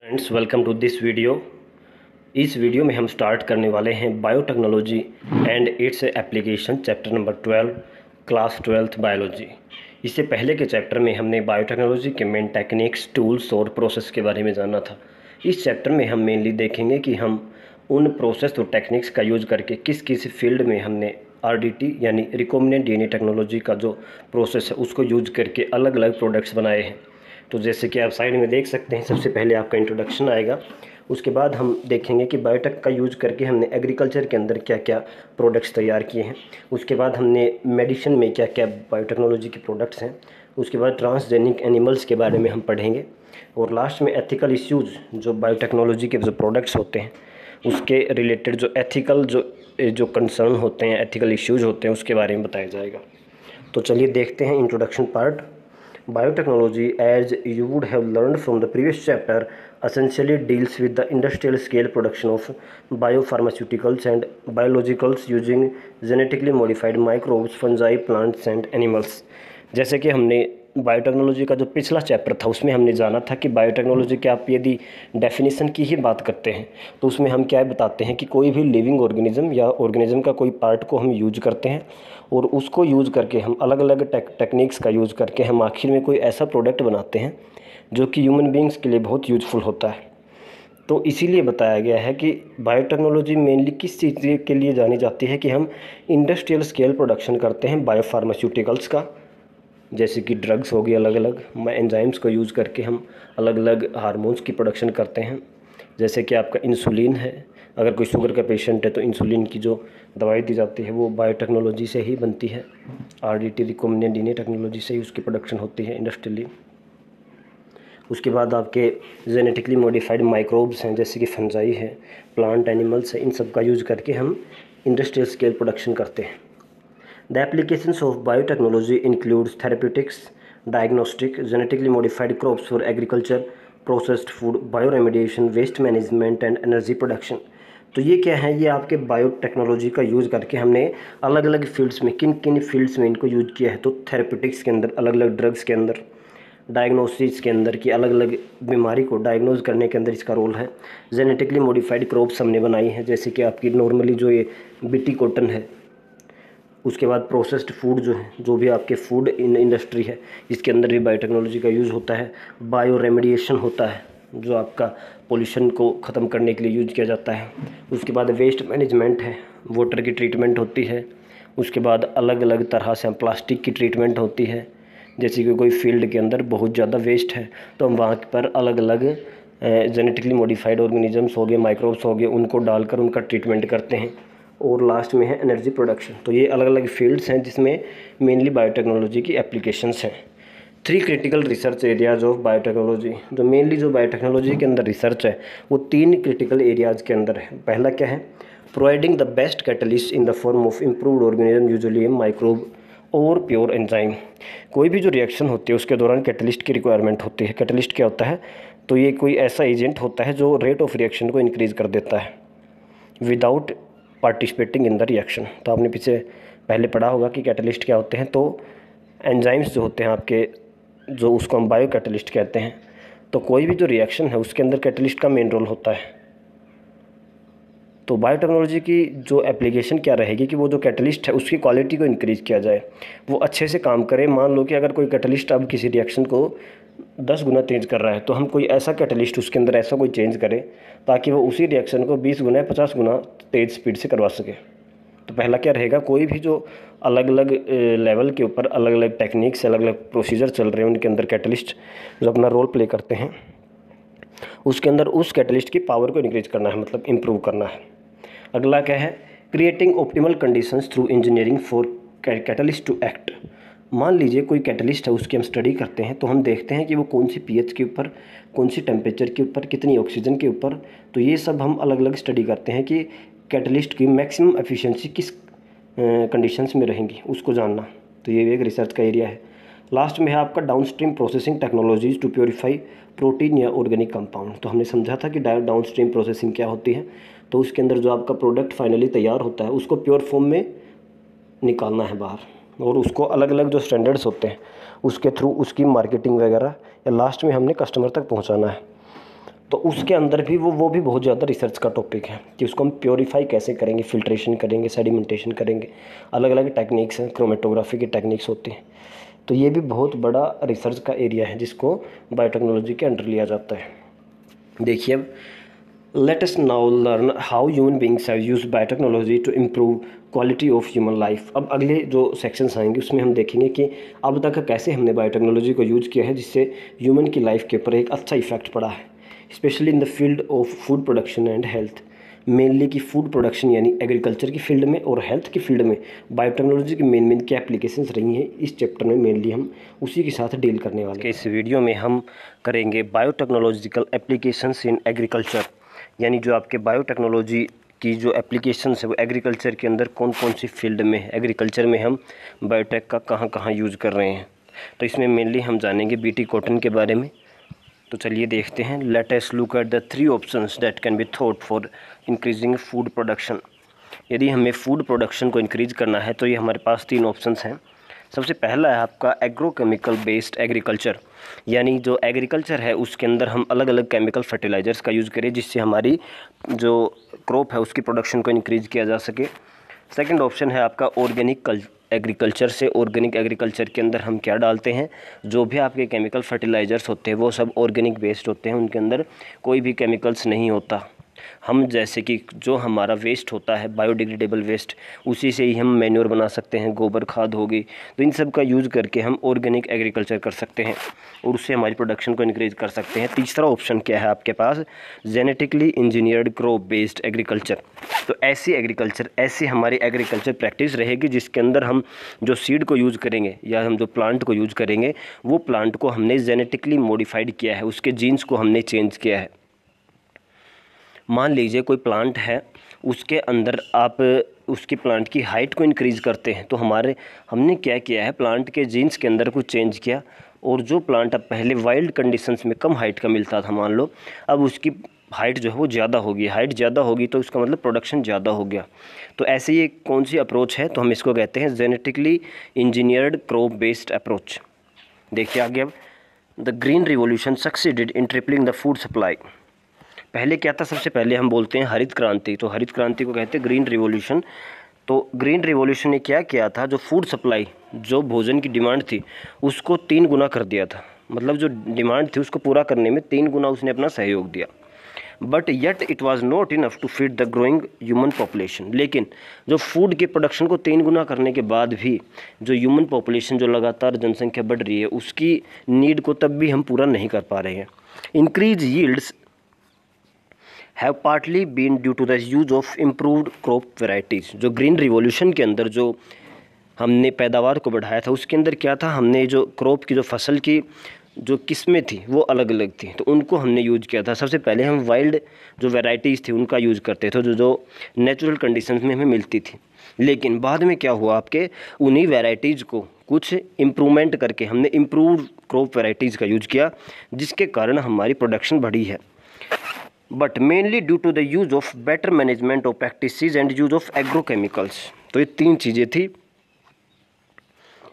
Friends, welcome to this video. इस video में हम स्टार्ट करने वाले हैं biotechnology and its application chapter number 12 class 12th biology. इससे पहले के चैप्टर में हमने बायोटेक्नोलॉजी के मेन टेक्निक्स, टूल्स और प्रोसेस के बारे में जाना था। इस चैप्टर में हम मेनली देखेंगे कि हम उन प्रोसेस और टेक्निक्स का यूज़ करके किस किस फील्ड में हमने RDT यानी रिकॉम्बिनेंट DNA टेक्नोलॉजी का जो प्रोसेस है उसको यूज करके अलग अलग प्रोडक्ट्स बनाए हैं। तो जैसे कि आप साइड में देख सकते हैं, सबसे पहले आपका इंट्रोडक्शन आएगा। उसके बाद हम देखेंगे कि बायोटेक का यूज करके हमने एग्रीकल्चर के अंदर क्या क्या प्रोडक्ट्स तैयार किए हैं। उसके बाद हमने मेडिसिन में क्या क्या बायोटेक्नोलॉजी के प्रोडक्ट्स हैं। उसके बाद ट्रांसजेनिक एनिमल्स के बारे में हम पढ़ेंगे। और लास्ट में एथिकल इश्यूज़, जो बायोटेक्नोलॉजी के जो प्रोडक्ट्स होते हैं उसके रिलेटेड जो एथिकल जो कंसर्न होते हैं, एथिकल इश्यूज़ होते हैं, उसके बारे में बताया जाएगा। तो चलिए देखते हैं introduction part. Biotechnology, as you would have learned from the previous chapter, essentially deals with the industrial scale production of biopharmaceuticals and biologicals using genetically modified microbes, fungi, plants and animals। जैसे कि हमने biotechnology का जो पिछला chapter था उसमें हमने जाना था कि बायोटेक्नोलॉजी के आप यदि डेफिनेशन की ही बात करते हैं तो उसमें हम क्या बताते हैं कि कोई भी लिविंग ऑर्गेनिज्म या ऑर्गेनिज्म का कोई पार्ट को हम यूज करते हैं और उसको यूज़ करके हम अलग अलग टेक्निक्स का यूज़ करके हम आखिर में कोई ऐसा प्रोडक्ट बनाते हैं जो कि ह्यूमन बींग्स के लिए बहुत यूज़फुल होता है। तो इसीलिए बताया गया है कि बायोटेक्नोलॉजी मेनली किस चीज़ के लिए जानी जाती है कि हम इंडस्ट्रियल स्केल प्रोडक्शन करते हैं बायोफार्मास्यूटिकल्स का, जैसे कि ड्रग्स हो गई, अलग अलग एंजाइम्स को यूज़ करके हम अलग अलग हार्मोन्स की प्रोडक्शन करते हैं। जैसे कि आपका इंसुलिन है, अगर कोई शुगर का पेशेंट है तो इंसुलिन की जो दवाई दी जाती है वो बायोटेक्नोलॉजी से ही बनती है। RDT रिकॉम्बिनेंट DNA टेक्नोलॉजी से ही उसकी प्रोडक्शन होती है इंडस्ट्रियली। उसके बाद आपके जेनेटिकली मॉडिफाइड माइक्रोब्स हैं, जैसे कि फंजाई है, प्लांट एनिमल्स है, इन सब का यूज़ करके हम इंडस्ट्रियल स्केल प्रोडक्शन करते हैं। The applications of biotechnology includes therapeutics, diagnostic, genetically modified crops for agriculture, processed food, bioremediation, waste management and energy production। तो ये क्या है, ये आपके बायोटेक्नोलॉजी का यूज़ करके हमने अलग अलग फील्ड्स में किन किन फील्ड्स में इनको यूज किया है। तो थेरेप्यूटिक्स के अंदर, अलग अलग ड्रग्स के अंदर, डायग्नोसिस के अंदर की अलग अलग बीमारी को डायग्नोज करने के अंदर इसका रोल है। जेनेटिकली मॉडिफाइड क्रॉप्स हमने बनाई हैं, जैसे कि आपकी नॉर्मली जो ये BT कॉटन है। उसके बाद प्रोसेस्ड फूड जो है, जो भी आपके फूड इंडस्ट्री है, इसके अंदर भी बायोटेक्नोलॉजी का यूज़ होता है। बायो रेमेडिएशन होता है, जो आपका पोल्यूशन को ख़त्म करने के लिए यूज किया जाता है। उसके बाद वेस्ट मैनेजमेंट है, वाटर की ट्रीटमेंट होती है। उसके बाद अलग अलग तरह से हम प्लास्टिक की ट्रीटमेंट होती है, जैसे कि कोई फील्ड के अंदर बहुत ज़्यादा वेस्ट है तो हम वहाँ पर अलग अलग जेनेटिकली मॉडिफाइड ऑर्गेनिजम्स हो गए, माइक्रोब्स हो गए, उनको डालकर उनका ट्रीटमेंट करते हैं। और लास्ट में है एनर्जी प्रोडक्शन। तो ये अलग अलग फील्ड्स हैं जिसमें मेनली बायोटेक्नोलॉजी की एप्लीकेशंस हैं। 3 critical research areas of biotechnology, जो मेनली जो बायोटेक्नोलॉजी के अंदर रिसर्च है वो 3 क्रिटिकल एरियाज़ के अंदर है। पहला क्या है, providing the best catalyst in the form of improved organism, usually microbe और प्योर एंजाइम। कोई भी जो रिएक्शन होती है उसके दौरान कैटलिस्ट की रिक्वायरमेंट होती है। कैटलिस्ट क्या होता है, तो ये कोई ऐसा एजेंट होता है जो रेट ऑफ रिएक्शन को इंक्रीज़ कर देता है without participating in the reaction. तो आपने पहले पढ़ा होगा कि कैटलिस्ट क्या होते हैं। तो एंजाइम्स जो होते हैं आपके, जो उसको हम बायो कैटलिस्ट कहते हैं। तो कोई भी जो रिएक्शन है उसके अंदर कैटलिस्ट का मेन रोल होता है। तो बायोटेक्नोलॉजी की जो एप्लीकेशन क्या रहेगी कि वो जो कैटलिस्ट है उसकी क्वालिटी को इंक्रीज़ किया जाए, वो अच्छे से काम करे। मान लो कि अगर कोई कैटलिस्ट अब किसी रिएक्शन को 10 गुना तेज़ कर रहा है तो हम कोई ऐसा कैटलिस्ट उसके अंदर ऐसा कोई चेंज करें ताकि वो उसी रिएक्शन को 20 गुना 50 गुना तेज़ स्पीड से करवा सके। तो पहला क्या रहेगा, कोई भी जो अलग अलग लेवल के ऊपर अलग अलग टेक्निक्स, अलग अलग प्रोसीजर चल रहे हैं, उनके अंदर कैटलिस्ट जो अपना रोल प्ले करते हैं उसके अंदर उस कैटलिस्ट की पावर को इंक्रीज करना है, मतलब इम्प्रूव करना है। अगला क्या है, creating optimal conditions through engineering for catalyst to act. मान लीजिए कोई कैटलिस्ट है, उसकी हम स्टडी करते हैं तो हम देखते हैं कि वो कौन सी pH के ऊपर, कौन सी टेम्परेचर के ऊपर, कितनी ऑक्सीजन के ऊपर। तो ये सब हम अलग अलग स्टडी करते हैं कि कैटलिस्ट की मैक्सिमम एफिशिएंसी किस कंडीशंस में रहेंगी, उसको जानना। तो ये एक रिसर्च का एरिया है। लास्ट में है आपका downstream processing technologies to purify protein या ऑर्गेनिक कंपाउंड। तो हमने समझा था कि डाउनस्ट्रीम प्रोसेसिंग क्या होती है। तो उसके अंदर जो आपका प्रोडक्ट फाइनली तैयार होता है उसको प्योर फॉर्म में निकालना है बाहर, और उसको अलग अलग जो स्टैंडर्ड्स होते हैं उसके थ्रू उसकी मार्केटिंग वगैरह या लास्ट में हमने कस्टमर तक पहुंचाना है। तो उसके अंदर भी वो भी बहुत ज़्यादा रिसर्च का टॉपिक है कि उसको हम प्योरीफाई कैसे करेंगे, फिल्ट्रेशन करेंगे, सेडिमेंटेशन करेंगे, अलग अलग टेक्निक्स हैं, क्रोमेटोग्राफी की टेक्निक्स होती हैं। तो ये भी बहुत बड़ा रिसर्च का एरिया है जिसको बायोटेक्नोलॉजी के अंडर लिया जाता है। देखिए अब let us now learn how human beings have used biotechnology to improve quality of human life. अब अगले जो सेक्शंस आएंगे उसमें हम देखेंगे कि अब तक कैसे हमने बायोटेक्नोलॉजी को यूज़ किया है जिससे ह्यूमन की लाइफ के ऊपर एक अच्छा इफेक्ट पड़ा है, specially in the field of food production and health. Mainly कि फूड प्रोडक्शन यानी एग्रीकल्चर की फील्ड में और हेल्थ की फील्ड में बायोटेक्नोलॉजी की मेन क्या एप्लीकेशंस रही हैं, इस चैप्टर में मेनली हम उसी के साथ डील करने वाले हैं। इस वीडियो में हम करेंगे बायोटेक्नोलॉजिकल एप्लीकेशंस इन एग्रीकल्चर, यानी जो आपके बायोटेक्नोलॉजी की जो एप्लीकेशंस है वो एग्रीकल्चर के अंदर कौन कौन सी फील्ड में, एग्रीकल्चर में हम बायोटेक का कहाँ कहाँ यूज़ कर रहे हैं। तो इसमें मेनली हम जानेंगे बीटी कॉटन के बारे में। तो चलिए देखते हैं। Let us look at the 3 options that can be thought for increasing food production. यदि हमें फूड प्रोडक्शन को इंक्रीज करना है तो ये हमारे पास 3 ऑप्शंस हैं। सबसे पहला है आपका एग्रोकेमिकल बेस्ड एग्रीकल्चर, यानी जो एग्रीकल्चर है उसके अंदर हम अलग अलग केमिकल फर्टिलाइज़र्स का यूज़ करें जिससे हमारी जो क्रॉप है उसकी प्रोडक्शन को इंक्रीज़ किया जा सके। सेकंड ऑप्शन है आपका ऑर्गेनिक एग्रीकल्चर से। ऑर्गेनिक एग्रीकल्चर के अंदर हम क्या डालते हैं, जो भी आपके केमिकल फर्टिलाइज़र्स होते हैं वो सब ऑर्गेनिक बेस्ड होते हैं, उनके अंदर कोई भी केमिकल्स नहीं होता। हम जैसे कि जो हमारा वेस्ट होता है बायोडिग्रेडेबल वेस्ट, उसी से ही हम मैन्योर बना सकते हैं, गोबर खाद होगी। तो इन सब का यूज़ करके हम ऑर्गेनिक एग्रीकल्चर कर सकते हैं और उससे हमारी प्रोडक्शन को इंक्रीज कर सकते हैं। तीसरा ऑप्शन क्या है आपके पास, genetically engineered crop based agriculture. तो ऐसी एग्रीकल्चर, ऐसी हमारी एग्रीकल्चर प्रैक्टिस रहेगी जिसके अंदर हम जो सीड को यूज़ करेंगे या हम जो प्लांट को यूज़ करेंगे वो प्लांट को हमने जेनेटिकली मॉडिफाइड किया है, उसके जीन्स को हमने चेंज किया है। मान लीजिए कोई प्लांट है, उसके अंदर आप उसकी प्लांट की हाइट को इंक्रीज़ करते हैं, तो हमने क्या किया है, प्लांट के जीन्स के अंदर कुछ चेंज किया और जो प्लांट अब पहले वाइल्ड कंडीशंस में कम हाइट का मिलता था मान लो, अब उसकी हाइट जो है वो ज़्यादा होगी। हाइट ज़्यादा होगी तो उसका मतलब प्रोडक्शन ज़्यादा हो गया। तो ऐसे ये कौन सी अप्रोच है, तो हम इसको कहते हैं genetically engineered crop based approach. देखिए आगे अब, the green revolution succeeded in tripling the food supply. पहले क्या था, सबसे पहले हम बोलते हैं हरित क्रांति, तो हरित क्रांति को कहते हैं ग्रीन रिवॉल्यूशन। तो ग्रीन रिवॉल्यूशन ने क्या किया था, जो फूड सप्लाई, जो भोजन की डिमांड थी उसको 3 गुना कर दिया था। मतलब जो डिमांड थी उसको पूरा करने में 3 गुना उसने अपना सहयोग दिया। But yet it was not enough to feed the growing human population. लेकिन जो फूड के प्रोडक्शन को 3 गुना करने के बाद भी जो ह्यूमन पॉपुलेशन, जो लगातार जनसंख्या बढ़ रही है, उसकी नीड को तब भी हम पूरा नहीं कर पा रहे हैं। Increase yields have partly been due to the use of improved crop varieties. जो ग्रीन रिवॉल्यूशन के अंदर जो हमने पैदावार को बढ़ाया था उसके अंदर क्या था, हमने जो क्रॉप की जो फसल की जो किस्में थी वो अलग अलग थी, तो उनको हमने यूज़ किया था। सबसे पहले हम वाइल्ड जो वेराइटीज़ थी उनका यूज़ करते थे, जो नेचुरल कंडीशंस में हमें मिलती थी। लेकिन बाद में क्या हुआ, आपके उन्हीं वेराइटीज़ को कुछ इम्प्रूवमेंट करके हमने इम्प्रूव्ड क्रॉप वेराइटीज़ का यूज़ किया, जिसके कारण हमारी प्रोडक्शन बढ़ी है। But mainly due to the use of better management of practices and use of agrochemicals. तो ये 3 चीज़ें थी।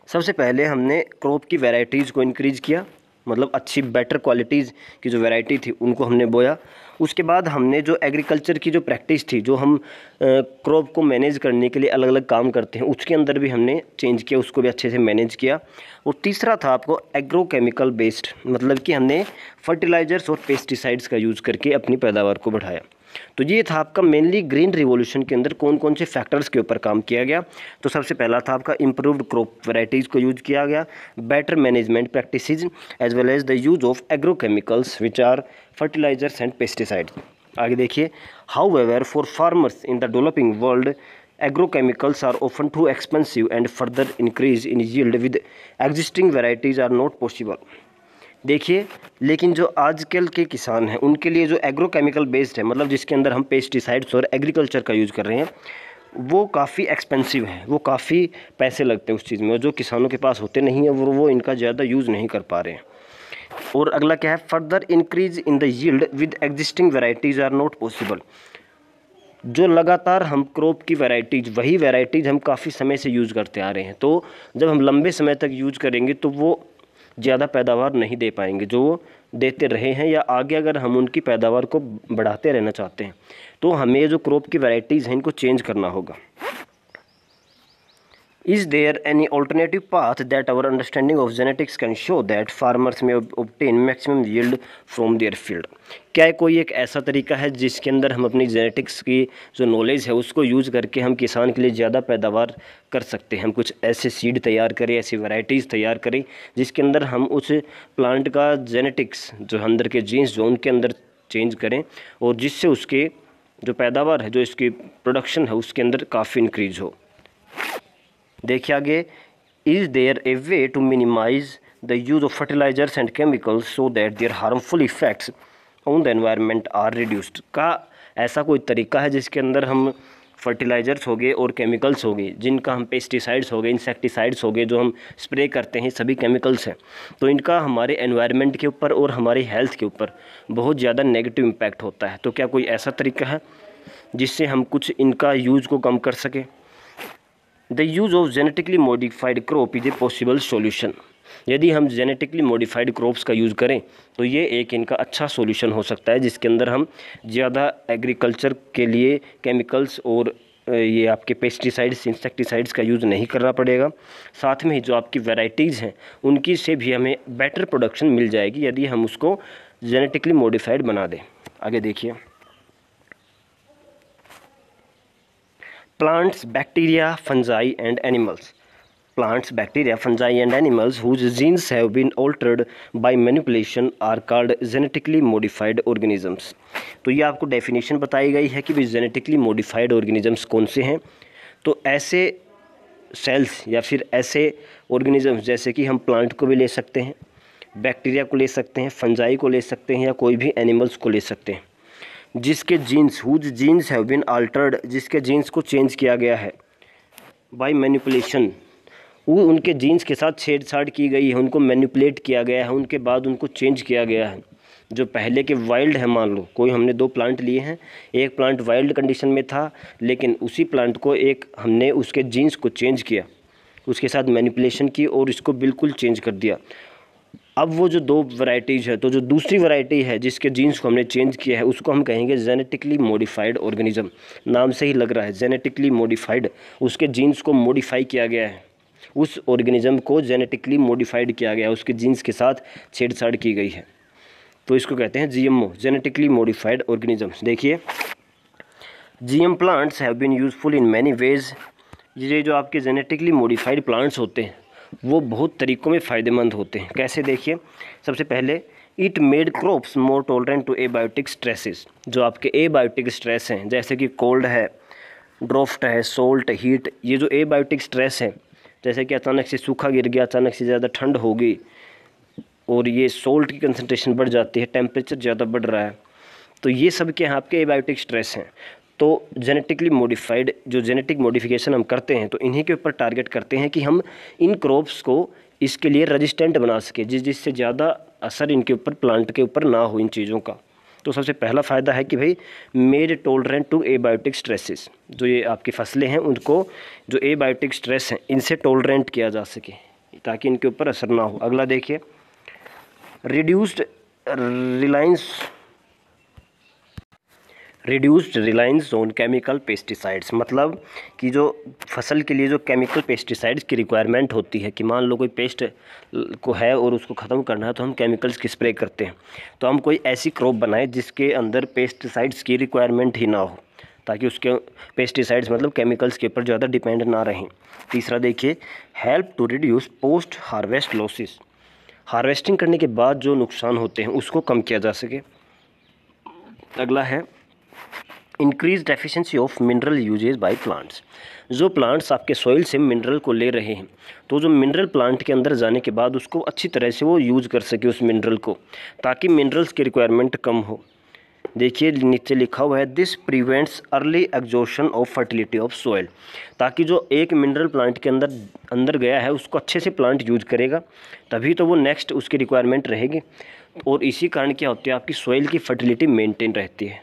सबसे पहले हमने क्रॉप की वैरायटीज़ को इंक्रीज़ किया, मतलब अच्छी बेटर क्वालिटीज़ की जो वैरायटी थी उनको हमने बोया। उसके बाद हमने जो एग्रीकल्चर की जो प्रैक्टिस थी, जो हम क्रॉप को मैनेज करने के लिए अलग अलग काम करते हैं, उसके अंदर भी हमने चेंज किया, उसको भी अच्छे से मैनेज किया। और तीसरा था आपको एग्रोकेमिकल बेस्ड, मतलब कि हमने फर्टिलाइज़र्स और पेस्टिसाइड्स का यूज़ करके अपनी पैदावार को बढ़ाया। तो ये था आपका मेनली ग्रीन रिवॉल्यूशन के अंदर कौन कौन से फैक्टर्स के ऊपर काम किया गया। तो सबसे पहला था आपका इम्प्रूव्ड क्रॉप वैराइटीज़ को यूज़ किया गया, better management practices as well as the use of agrochemicals which are fertilisers and pesticides. आगे देखिए, however for farmers in the developing world agrochemicals are often too expensive and further increase in yield with existing varieties are not possible। देखिए, लेकिन जो आजकल के किसान हैं उनके लिए जो एग्रोकेमिकल बेस्ड है, मतलब जिसके अंदर हम पेस्टिसाइड्स और एग्रीकल्चर का यूज़ कर रहे हैं, वो काफ़ी एक्सपेंसिव है, वो काफ़ी पैसे लगते हैं उस चीज़ में, और जो किसानों के पास होते नहीं हैं वो इनका ज़्यादा यूज़ नहीं कर पा रहे हैं। और अगला क्या है, further increase in the yield with existing varieties are not possible. जो लगातार हम क्रॉप की वैरायटीज़, वही वैरायटीज़ हम काफ़ी समय से यूज़ करते आ रहे हैं, तो जब हम लंबे समय तक यूज़ करेंगे तो वो ज़्यादा पैदावार नहीं दे पाएंगे जो वो देते रहे हैं, या आगे अगर हम उनकी पैदावार को बढ़ाते रहना चाहते हैं तो हमें जो क्रॉप की वैरायटीज़ हैं इनको चेंज करना होगा। Is there any alternative path that our understanding of genetics can show that farmers may obtain maximum yield from their field? क्या कोई एक ऐसा तरीका है जिसके अंदर हम अपनी जेनेटिक्स की जो नॉलेज है उसको यूज़ करके हम किसान के लिए ज़्यादा पैदावार कर सकते हैं? हम कुछ ऐसे सीड तैयार करें, ऐसी वैरायटीज़ तैयार करें जिसके अंदर हम उस प्लांट का जेनेटिक्स जो अंदर के जीन्स जो उनके अंदर चेंज करें और जिससे उसके जो पैदावार है, जो इसकी प्रोडक्शन है, उसके अंदर काफ़ी इंक्रीज हो। देखिए आगे, is there a way to minimise the use of fertilisers and chemicals so that their harmful effects on the environment are reduced? का ऐसा कोई तरीका है जिसके अंदर हम फर्टिलाइजर्स हो गए और केमिकल्स हो गए, जिनका हम पेस्टिसाइड्स हो गए, इंसेक्टिसाइड्स हो गए, जो हम स्प्रे करते हैं, सभी केमिकल्स हैं, तो इनका हमारे एनवायरनमेंट के ऊपर और हमारी हेल्थ के ऊपर बहुत ज़्यादा नेगेटिव इम्पैक्ट होता है। तो क्या कोई ऐसा तरीका है जिससे हम कुछ इनका यूज़ को कम कर सकें? The use of genetically modified crop is a possible solution. यदि हम जेनेटिकली मॉडिफाइड क्रॉप्स का यूज़ करें तो ये एक इनका अच्छा सॉल्यूशन हो सकता है, जिसके अंदर हम ज़्यादा एग्रीकल्चर के लिए केमिकल्स और ये आपके पेस्टिसाइड्स, इंसेक्टिसाइड्स का यूज़ नहीं करना पड़ेगा। साथ में ही जो आपकी वैरायटीज़ हैं उनकी से भी हमें बेटर प्रोडक्शन मिल जाएगी यदि हम उसको जेनेटिकली मॉडिफाइड बना दें। आगे देखिए, plants, bacteria, fungi and animals. Plants, bacteria, fungi and animals whose genes have been altered by manipulation are called genetically modified organisms. तो ये आपको डेफिनेशन बताई गई है कि भी जेनेटिकली मॉडिफाइड ऑर्गेनिजम्स कौन से हैं। तो ऐसे सेल्स या फिर ऐसे ऑर्गेनिजम्स जैसे कि हम प्लांट को भी ले सकते हैं, बैक्टीरिया को ले सकते हैं, फंजाई को ले सकते हैं, या कोई भी एनिमल्स को ले सकते हैं जिसके genes, whose genes have been altered, जिसके जीन्स को चेंज किया गया है बाय मैनिपुलेशन, वो उनके जीन्स के साथ छेड़छाड़ की गई है, उनको मैनिपुलेट किया गया है, उनके बाद उनको चेंज किया गया है। जो पहले के वाइल्ड है, मान लो कोई हमने 2 प्लांट लिए हैं, एक प्लांट वाइल्ड कंडीशन में था लेकिन उसी प्लांट को एक हमने उसके जीन्स को चेंज किया, उसके साथ मैनिपुलेशन की और इसको बिल्कुल चेंज कर दिया। अब वो जो 2 वैरायटीज़ है, तो जो दूसरी वैरायटी है जिसके जीन्स को हमने चेंज किया है उसको हम कहेंगे जेनेटिकली मॉडिफाइड ऑर्गेनिज्म। नाम से ही लग रहा है जेनेटिकली मॉडिफाइड, उसके जीन्स को मॉडिफाई किया गया है, उस ऑर्गेनिज्म को जेनेटिकली मॉडिफाइड किया गया है, उसके जीन्स के साथ छेड़छाड़ की गई है, तो इसको कहते हैं जीएमओ, जेनेटिकली मॉडिफाइड ऑर्गेनिजम्स। देखिए, GM plants have been useful in many ways. ये जो आपके जेनेटिकली मॉडिफाइड प्लांट्स होते हैं वो बहुत तरीक़ों में फ़ायदेमंद होते हैं। कैसे? देखिए, सबसे पहले it made crops more tolerant to abiotic stresses. जो आपके एबायोटिक स्ट्रेस हैं जैसे कि कोल्ड है, ड्राफ्ट है, सोल्ट, हीट, ये जो एबायोटिक स्ट्रेस है, जैसे कि अचानक से सूखा गिर गया, अचानक से ज़्यादा ठंड हो गई और ये सोल्ट की कंसनट्रेशन बढ़ जाती है, टेम्परेचर ज़्यादा बढ़ रहा है, तो ये सब के आपके एबायोटिक स्ट्रेस हैं। तो जेनेटिकली मॉडिफाइड जो जेनेटिक मॉडिफिकेशन हम करते हैं तो इन्हीं के ऊपर टारगेट करते हैं कि हम इन क्रॉप्स को इसके लिए रेजिस्टेंट बना सके, जिससे ज़्यादा असर इनके ऊपर, प्लांट के ऊपर ना हो इन चीज़ों का। तो सबसे पहला फ़ायदा है कि भाई made tolerant to abiotic stresses, जो ये आपकी फसलें हैं उनको जो एबायोटिक स्ट्रेस हैं इनसे टॉलरेंट किया जा सके ताकि इनके ऊपर असर ना हो। अगला देखिए, reduced reliance on chemical pesticides, मतलब कि जो फसल के लिए जो केमिकल पेस्टिसाइड्स की रिक्वायरमेंट होती है कि मान लो कोई पेस्ट को है और उसको ख़त्म करना है तो हम केमिकल्स की स्प्रे करते हैं, तो हम कोई ऐसी क्रॉप बनाएं जिसके अंदर पेस्टिसाइड्स की रिक्वायरमेंट ही ना हो, ताकि उसके पेस्टिसाइड्स मतलब केमिकल्स के ऊपर ज़्यादा डिपेंड ना रहें। तीसरा देखिए, help to reduce post harvest losses, harvesting करने के बाद जो नुकसान होते हैं उसको कम किया जा सके। अगला है increase efficiency of mineral usage by plants, जो प्लांट्स आपके सॉइल से मिनरल को ले रहे हैं तो जो मिनरल प्लांट के अंदर जाने के बाद उसको अच्छी तरह से वो यूज़ कर सके उस मिनरल को, ताकि मिनरल्स की रिक्वायरमेंट कम हो। देखिए नीचे लिखा हुआ है this prevents early exhaustion of fertility of soil, ताकि जो एक मिनरल प्लांट के अंदर गया है उसको अच्छे से प्लांट यूज करेगा, तभी तो वो नेक्स्ट उसकी रिक्वायरमेंट रहेगी। और इसी कारण क्या होती है, आपकी सॉइल की फर्टिलिटी मेंटेन रहती है,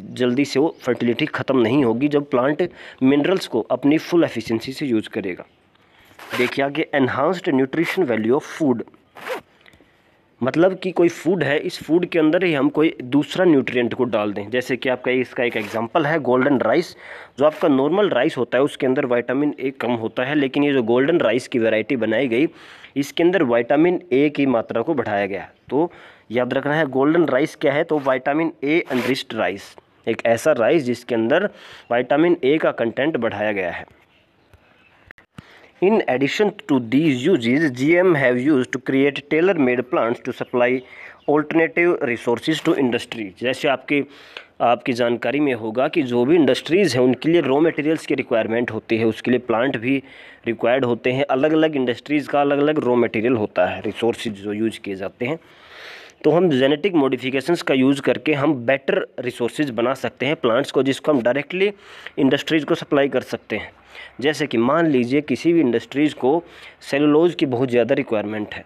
जल्दी से वो फर्टिलिटी ख़त्म नहीं होगी जब प्लांट मिनरल्स को अपनी फुल एफिशिएंसी से यूज़ करेगा। देखिए आगे, enhanced nutrition value of food, मतलब कि कोई फूड है, इस फूड के अंदर ही हम कोई दूसरा न्यूट्रिएंट को डाल दें। जैसे कि आपका इसका एक एग्जांपल है गोल्डन राइस। जो आपका नॉर्मल राइस होता है उसके अंदर विटामिन ए कम होता है, लेकिन ये जो गोल्डन राइस की वैरायटी बनाई गई इसके अंदर विटामिन ए की मात्रा को बढ़ाया गया। तो याद रखना है गोल्डन राइस क्या है, तो विटामिन ए एनरिच्ड राइस, एक ऐसा राइस जिसके अंदर विटामिन ए का कंटेंट बढ़ाया गया है। In addition to these uses, GM have used to create tailor-made plants to supply alternative resources to industry। जैसे आपकी जानकारी में होगा कि जो भी इंडस्ट्रीज़ हैं उनके लिए रॉ मटेरियल्स की रिक्वायरमेंट होती है, उसके लिए प्लांट भी रिक्वायर्ड होते हैं। अलग अलग इंडस्ट्रीज़ का अलग अलग रॉ मटेरियल होता है, रिसोर्सेज जो यूज किए जाते हैं। तो हम जेनेटिक मॉडिफिकेशंस का यूज़ करके हम बेटर रिसोर्सेज बना सकते हैं प्लांट्स को, जिसको हम डायरेक्टली इंडस्ट्रीज़ को सप्लाई कर सकते हैं। जैसे कि मान लीजिए किसी भी इंडस्ट्रीज़ को सेलुलोज की बहुत ज़्यादा रिक्वायरमेंट है,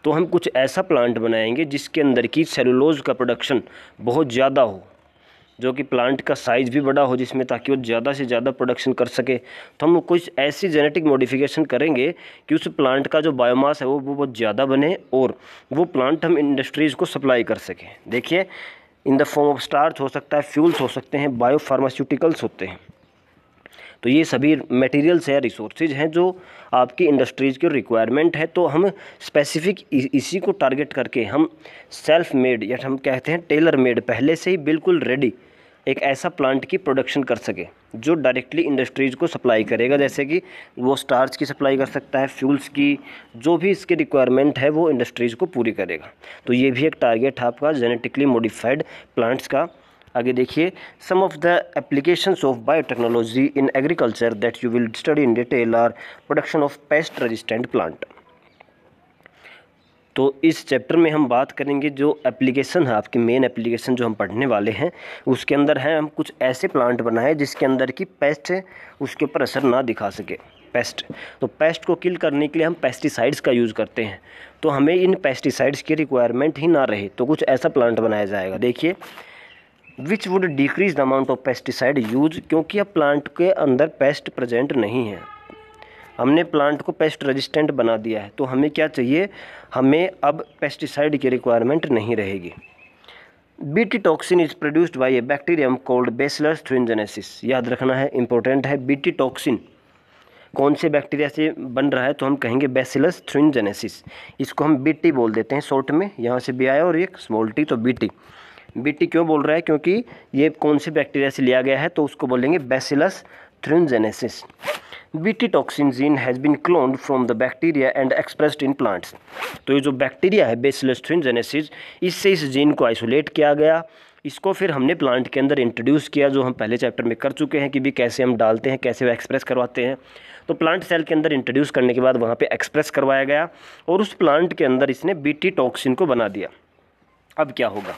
तो हम कुछ ऐसा प्लांट बनाएंगे जिसके अंदर की सेलुलोज का प्रोडक्शन बहुत ज़्यादा हो, जो कि प्लांट का साइज़ भी बड़ा हो जिसमें, ताकि वो ज़्यादा से ज़्यादा प्रोडक्शन कर सके। तो हम कुछ ऐसी जेनेटिक मॉडिफिकेशन करेंगे कि उस प्लांट का जो बायोमास है वो बहुत ज़्यादा बने और वो प्लांट हम इंडस्ट्रीज़ को सप्लाई कर सकें। देखिए, in the form of starch हो सकता है, फ्यूल्स हो सकते हैं, बायो फार्मास्यूटिकल्स होते हैं। तो ये सभी मटेरियल्स हैं, रिसोर्सेज हैं जो आपकी इंडस्ट्रीज़ की रिक्वायरमेंट है। तो हम स्पेसिफिक इसी को टारगेट करके हम सेल्फ मेड या हम कहते हैं टेलर मेड, पहले से ही बिल्कुल रेडी एक ऐसा प्लांट की प्रोडक्शन कर सके जो डायरेक्टली इंडस्ट्रीज़ को सप्लाई करेगा। जैसे कि वो स्टार्च की सप्लाई कर सकता है, फ्यूल्स की, जो भी इसकी रिक्वायरमेंट है वो इंडस्ट्रीज़ को पूरी करेगा। तो ये भी एक टारगेट है आपका जेनेटिकली मॉडिफाइड प्लांट्स का। आगे देखिए, some of the applications of biotechnology in agriculture that you will study in detail are production of pest resistant plant. तो इस चैप्टर में हम बात करेंगे जो एप्लीकेशन है, आपकी मेन एप्लीकेशन जो हम पढ़ने वाले हैं उसके अंदर है हम कुछ ऐसे प्लांट बनाए जिसके अंदर की पेस्ट उसके ऊपर असर ना दिखा सके। तो पेस्ट को किल करने के लिए हम पेस्टिसाइड्स का यूज़ करते हैं, तो हमें इन पेस्टिसाइड्स की रिक्वायरमेंट ही ना रहे, तो कुछ ऐसा प्लांट बनाया जाएगा। देखिए, which would decrease the amount of pesticide use, क्योंकि अब प्लांट के अंदर पेस्ट प्रेजेंट नहीं है, हमने प्लांट को पेस्ट रेजिस्टेंट बना दिया है, तो हमें क्या चाहिए, हमें अब पेस्टिसाइड की रिक्वायरमेंट नहीं रहेगी। BT toxin is produced by A bacterium called bacillus thuringiensis। याद रखना है, इंपॉर्टेंट है। बीटी टॉक्सिन कौन से बैक्टीरिया से बन रहा है, तो हम कहेंगे बैसिलस thuringiensis। इसको हम बीटी बोल देते हैं शॉर्ट में, यहाँ से भी आया और एक स्मॉल टी, तो बीटी। बीटी क्यों बोल रहा है, क्योंकि ये कौन से बैक्टीरिया से लिया गया है, तो उसको बोलेंगे bacillus thuringiensis। BT toxin gene has been cloned from the bacteria and expressed in plants. तो ये जो बैक्टीरिया है बैसिलस thuringiensis, इससे इस जीन को आइसोलेट किया गया, इसको फिर हमने प्लांट के अंदर इंट्रोड्यूस किया, जो हम पहले चैप्टर में कर चुके हैं कि भी कैसे हम डालते हैं, कैसे वो एक्सप्रेस करवाते हैं। तो प्लांट सेल के अंदर इंट्रोड्यूस करने के बाद वहाँ पे एक्सप्रेस करवाया गया और उस प्लांट के अंदर इसने बीटी टॉक्सिन को बना दिया। अब क्या होगा,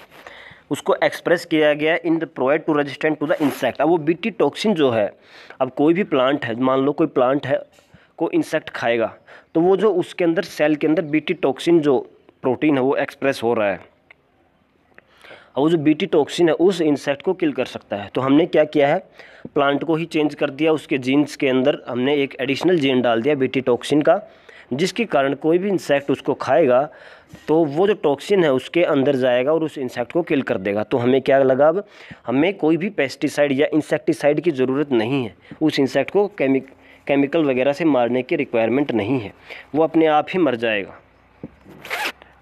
उसको एक्सप्रेस किया गया in the provide to resistant to the insect. अब वो बीटी टॉक्सिन जो है, अब कोई भी प्लांट है, मान लो कोई प्लांट है को इंसेक्ट खाएगा, तो वो जो उसके अंदर सेल के अंदर बीटी टॉक्सिन जो प्रोटीन है वो एक्सप्रेस हो रहा है, और वो जो बीटी टॉक्सिन है उस इंसेक्ट को किल कर सकता है। तो हमने क्या किया है, प्लांट को ही चेंज कर दिया, उसके जीन्स के अंदर हमने एक एडिशनल जीन डाल दिया बीटी टॉक्सिन का, जिसके कारण कोई भी इंसेक्ट उसको खाएगा तो वो जो टॉक्सिन है उसके अंदर जाएगा और उस इंसेक्ट को किल कर देगा। तो हमें क्या लगा, अब हमें कोई भी पेस्टिसाइड या इंसेक्टिसाइड की ज़रूरत नहीं है, उस इंसेक्ट को केमिकल वगैरह से मारने की रिक्वायरमेंट नहीं है, वो अपने आप ही मर जाएगा।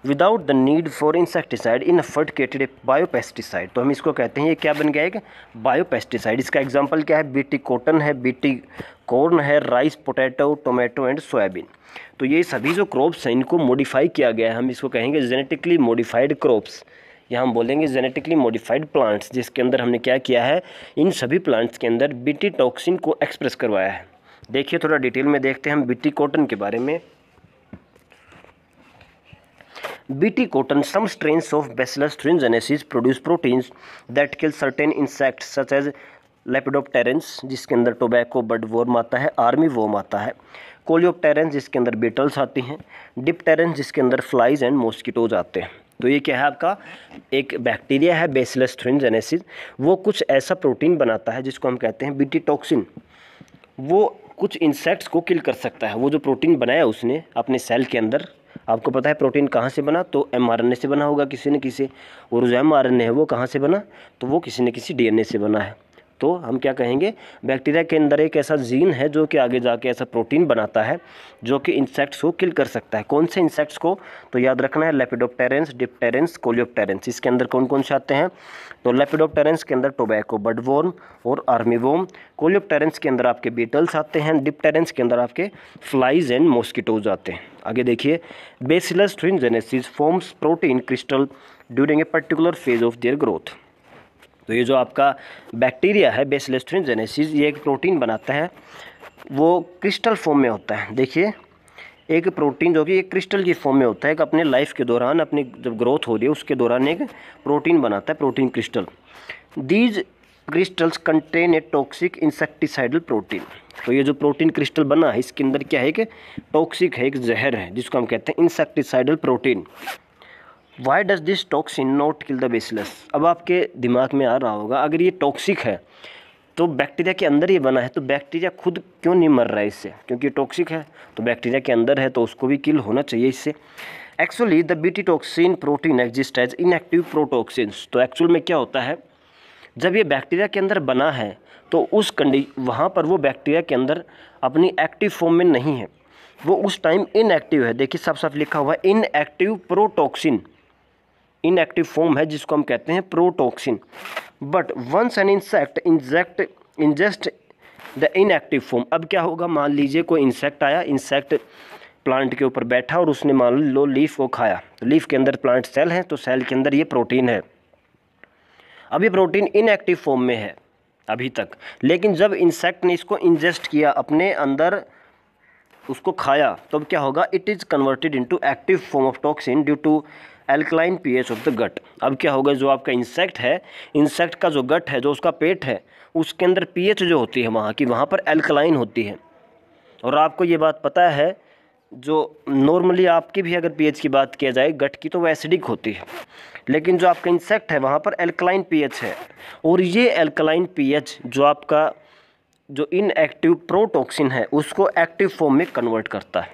Without the need for insecticide in fertigated biopesticide. तो हम इसको कहते हैं, ये क्या बन गया, एक बायोपेस्टिसाइड। इसका एग्जांपल क्या है, बीटी कॉटन है, बीटी कॉर्न है, rice, potato, tomato and soybean. तो ये सभी जो क्रॉप्स हैं इनको मॉडिफाई किया गया है, हम इसको कहेंगे जेनेटिकली मॉडिफाइड क्रॉप्स, या हम बोलेंगे जेनेटिकली मॉडिफाइड प्लांट्स, जिसके अंदर हमने क्या किया है, इन सभी प्लांट्स के अंदर बीटी टॉक्सिन को एक्सप्रेस करवाया है। देखिए, थोड़ा डिटेल में देखते हैं हम बीटी कॉटन के बारे में। BT cotton, some strains of Bacillus thuringiensis produce proteins that kill certain insects such as Lepidopterans, जिसके अंदर टोबैको बडवॉर्म आता है, आर्मी वॉर्म आता है, कोलियोप्टेरन जिसके अंदर बीटल्स आती हैं, डिप्टेरन जिसके अंदर फ्लाइज एंड मॉस्किटोज आते हैं। तो ये क्या है, आपका एक बैक्टीरिया है Bacillus thuringiensis, वो कुछ ऐसा प्रोटीन बनाता है जिसको हम कहते हैं बीटी टॉक्सिन। वो कुछ इंसेक्ट्स को किल कर सकता है, वो जो प्रोटीन बनाया उसने अपने सेल के अंदर आपको पता है प्रोटीन कहाँ से बना, तो mRNA से बना होगा किसी न किसी, और जो mRNA है वो कहाँ से बना, तो वो किसी न किसी DNA से बना है। तो हम क्या कहेंगे, बैक्टीरिया के अंदर एक ऐसा जीन है जो कि आगे जाके ऐसा प्रोटीन बनाता है जो कि इंसेक्ट्स को किल कर सकता है। कौन से इंसेक्ट्स को, तो याद रखना है लेपिडोप्टेरेंस, डिप्टेरेंस, कोलियोप्टेरेंस। इसके अंदर कौन कौन से आते हैं, तो लेपिडोप्टेरेंस के अंदर टोबैको बर्डवॉर्म और आर्मीवॉर्म, कोलियोप्टेरेंस के अंदर आपके बीटल्स आते हैं, डिप्टेरेंस के अंदर आपके फ्लाइज एंड मॉस्किटोज आते हैं। आगे देखिए, bacillus thuringiensis forms protein crystal during a particular phase of their growth. तो ये जो आपका बैक्टीरिया है बेसिलस thuringiensis, ये एक प्रोटीन बनाता है, वो क्रिस्टल फॉर्म में होता है। देखिए एक प्रोटीन जो कि एक क्रिस्टल की फॉर्म में होता है, एक अपने लाइफ के दौरान, अपनी जब ग्रोथ हो रही है उसके दौरान एक प्रोटीन बनाता है, protein crystal. These crystals contain a toxic insecticidal protein. तो ये जो प्रोटीन क्रिस्टल बना है इसके अंदर क्या है कि टॉक्सिक है, एक जहर है जिसको हम कहते हैं insecticidal protein. Why does this toxin not kill the bacillus. अब आपके दिमाग में आ रहा होगा, अगर ये टॉक्सिक है तो बैक्टीरिया के अंदर ये बना है, तो बैक्टीरिया खुद क्यों नहीं मर रहा है इससे, क्योंकि टॉक्सिक है तो बैक्टीरिया के अंदर है तो उसको भी किल होना चाहिए इससे। Actually the BT toxin protein exist as inactive protoxins. तो एक्चुअल में क्या होता है, जब ये बैक्टीरिया के अंदर बना है तो उस वहाँ पर वो बैक्टीरिया के अंदर अपनी एक्टिव फॉर्म में नहीं है, वो उस टाइम इनएक्टिव है। देखिए साफ साफ लिखा हुआ है इनएक्टिव प्रोटॉक्सिन, इनएक्टिव फॉर्म है जिसको हम कहते हैं protoxin. But once an insect ingest the inactive form. अब क्या होगा, मान लीजिए कोई इंसेक्ट आया, इंसेक्ट प्लांट के ऊपर बैठा और उसने मान लो लीफ को खाया, तो लीफ के अंदर प्लांट सेल है, तो सेल के अंदर ये प्रोटीन है। अब ये प्रोटीन इनएक्टिव फॉर्म में है अभी तक, लेकिन जब इंसेक्ट ने इसको इंजेस्ट किया, अपने अंदर उसको खाया, तो अब क्या होगा, it is converted into active form of toxin due to alkaline pH of the gut. अब क्या होगा, जो आपका इंसेक्ट है, इंसेक्ट का जो गट है, जो उसका पेट है, उसके अंदर पीएच जो होती है वहाँ की, वहाँ पर एल्कलाइन होती है। और आपको ये बात पता है, जो नॉर्मली आपकी भी अगर पीएच की बात किया जाए गट की, तो वो एसिडिक होती है, लेकिन जो आपका इंसेक्ट है वहाँ पर एल्कलाइन पीएच है। और ये एल्कलाइन पीएच जो आपका जो इनएक्टिव प्रोटॉक्सिन है उसको एक्टिव फॉर्म में कन्वर्ट करता है।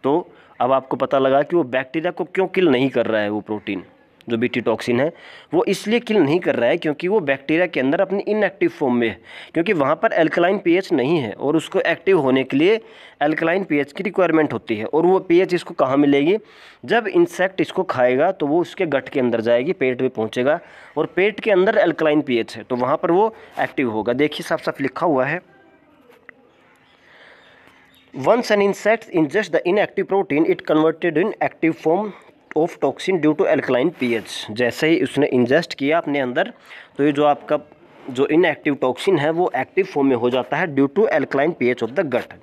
तो अब आपको पता लगा कि वो बैक्टीरिया को क्यों किल नहीं कर रहा है, वो प्रोटीन जो बीटी टॉक्सिन है वो इसलिए किल नहीं कर रहा है क्योंकि वो बैक्टीरिया के अंदर अपनी इनएक्टिव फॉर्म में है, क्योंकि वहाँ पर एल्कलाइन पीएच नहीं है और उसको एक्टिव होने के लिए एल्कलाइन पीएच की रिक्वायरमेंट होती है। और वो पीएच इसको कहाँ मिलेगी, जब इंसेक्ट इसको खाएगा तो वो उसके गट के अंदर जाएगी, पेट में पहुँचेगा, और पेट के अंदर एल्कलाइन पीएच है तो वहाँ पर वो एक्टिव होगा। देखिए साफ साफ लिखा हुआ है, once an insect ingests the inactive protein, it converted in active form of toxin due to alkaline pH। जैसे ही उसने इंजेस्ट किया अपने अंदर, तो ये जो आपका जो इनएक्टिव टॉक्सिन है वो एक्टिव फॉर्म में हो जाता है due to alkaline pH of the gut.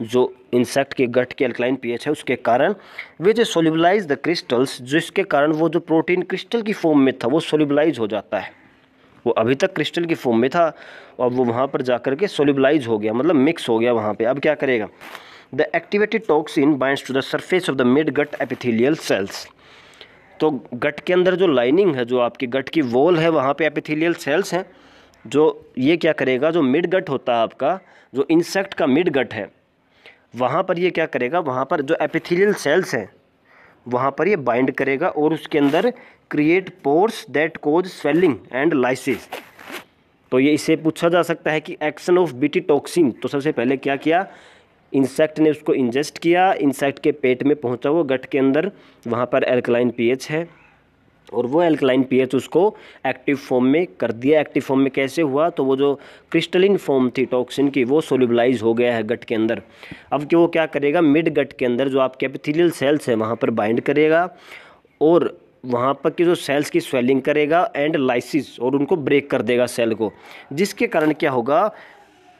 जो इंसेक्ट के गट के एल्कलाइन पीएच है उसके कारण विच सोल्यूबलाइज द क्रिस्टल्स, जिसके कारण वो जो प्रोटीन क्रिस्टल की फॉर्म में था वो सोल्यूबलाइज हो जाता है। वो अभी तक क्रिस्टल की फॉर्म में था और वो वहाँ पर जाकर के सोल्यूबलाइज हो गया, मतलब मिक्स हो गया वहाँ पे। अब क्या करेगा, the activated toxin binds to the surface of the mid gut epithelial cells. तो गट के अंदर जो लाइनिंग है, जो आपकी गट की वॉल है, वहाँ पे एपिथेलियल सेल्स हैं, जो ये क्या करेगा, जो मिड गट होता है आपका, जो इंसेक्ट का मिड गट है, वहाँ पर ये क्या करेगा, वहाँ पर जो एपिथेलियल सेल्स हैं वहाँ पर ये बाइंड करेगा और उसके अंदर create pores that cause swelling and lysis. तो ये इससे पूछा जा सकता है कि एक्शन ऑफ बीटी टॉक्सिन। तो सबसे पहले क्या किया, इंसेक्ट ने उसको इंजेस्ट किया, इंसेक्ट के पेट में पहुंचा वो गट के अंदर, वहाँ पर एल्कलाइन पीएच है और वो एल्कलाइन पीएच उसको एक्टिव फॉर्म में कर दिया। एक्टिव फॉर्म में कैसे हुआ, तो वो जो क्रिस्टलिन फॉर्म थी टॉक्सिन की वो सोल्यूबलाइज हो गया है गट के अंदर। अब कि वो क्या करेगा, मिड गट के अंदर जो आपके एपिथेलियल सेल्स हैं वहाँ पर बाइंड करेगा और वहाँ पर की जो सेल्स की स्वेलिंग करेगा एंड लाइसिस, और उनको ब्रेक कर देगा सेल को, जिसके कारण क्या होगा,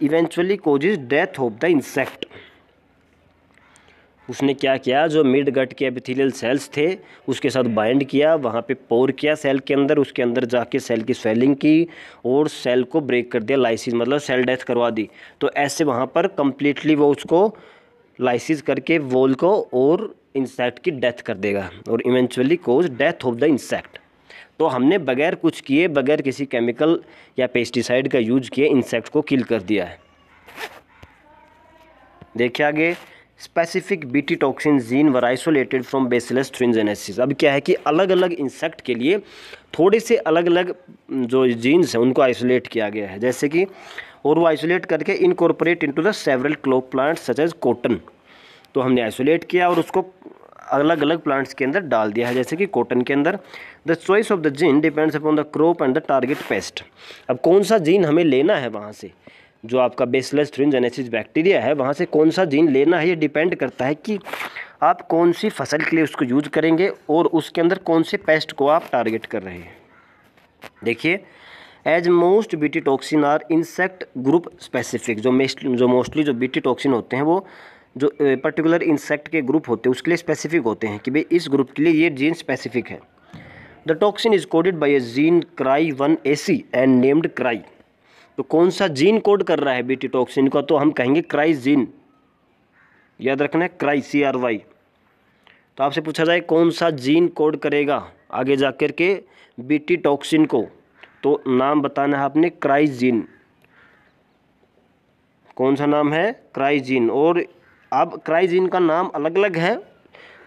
eventually causes death of the insect. उसने क्या किया, जो मिड गट के एपिथेलियल सेल्स थे उसके साथ बाइंड किया, वहाँ पे पोर किया सेल के अंदर, उसके अंदर जाके सेल की स्वेलिंग की और सेल को ब्रेक कर दिया, लाइसिस मतलब सेल डेथ करवा दी। तो ऐसे वहाँ पर कम्प्लीटली वो उसको लाइसिस करके वॉल को और इंसेक्ट की डेथ कर देगा और eventually cause death of the insect. तो हमने बगैर कुछ किए, बगैर किसी केमिकल या पेस्टिसाइड का यूज किए इंसेक्ट को किल कर दिया है। देखिए आगे, specific BT toxin gene were isolated from bacillus thuringiensis। अब क्या है कि अलग अलग इंसेक्ट के लिए थोड़े से अलग अलग जो जीन्स हैं उनको आइसोलेट किया गया है, जैसे कि और वो आइसोलेट करके incorporate into the several clove plants such as cotton. तो हमने आइसोलेट किया और उसको अलग अलग प्लांट्स के अंदर डाल दिया है, जैसे कि कॉटन के अंदर। The choice of the gene depends upon the crop and the target paste. अब कौन सा जीन हमें लेना है वहाँ से, जो आपका बेसिलस thuringiensis बैक्टीरिया है वहाँ से कौन सा जीन लेना है, ये डिपेंड करता है कि आप कौन सी फसल के लिए उसको यूज करेंगे और उसके अंदर कौन से पेस्ट को आप टारगेट कर रहे हैं। देखिए, as most BT toxin are insect group specific. जो मोस्टली जो बीटी टॉक्सिन होते हैं वो जो पर्टिकुलर इंसेक्ट के ग्रुप होते हैं उसके लिए स्पेसिफिक होते हैं कि भाई इस ग्रुप के लिए ये जीन स्पेसिफिक है। The toxin is coded by A gene cry1ac and named cry. तो कौन सा जीन कोड कर रहा है बीटी टॉक्सिन का, तो हम कहेंगे क्राई जीन, याद रखना है क्राई CRY। तो आपसे पूछा जाए कौन सा जीन कोड करेगा आगे जाकर के बीटी टॉक्सिन को, तो नाम बताना है आपने क्राई जीन। कौन सा नाम है, क्राई जीन। और अब क्राई जीन का नाम अलग अलग है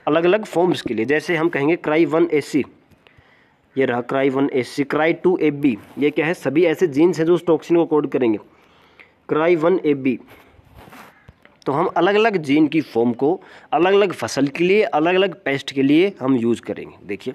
अलग अलग फॉर्म्स के लिए, जैसे हम कहेंगे cry1ac, ये रहा cry1ac, cry2ab, ये क्या है, सभी ऐसे जीन्स हैं जो उस टॉक्सिन को कोड करेंगे। cry1ab, तो हम अलग अलग जीन की फॉर्म को अलग अलग फसल के लिए अलग अलग पेस्ट के लिए हम यूज़ करेंगे। देखिए,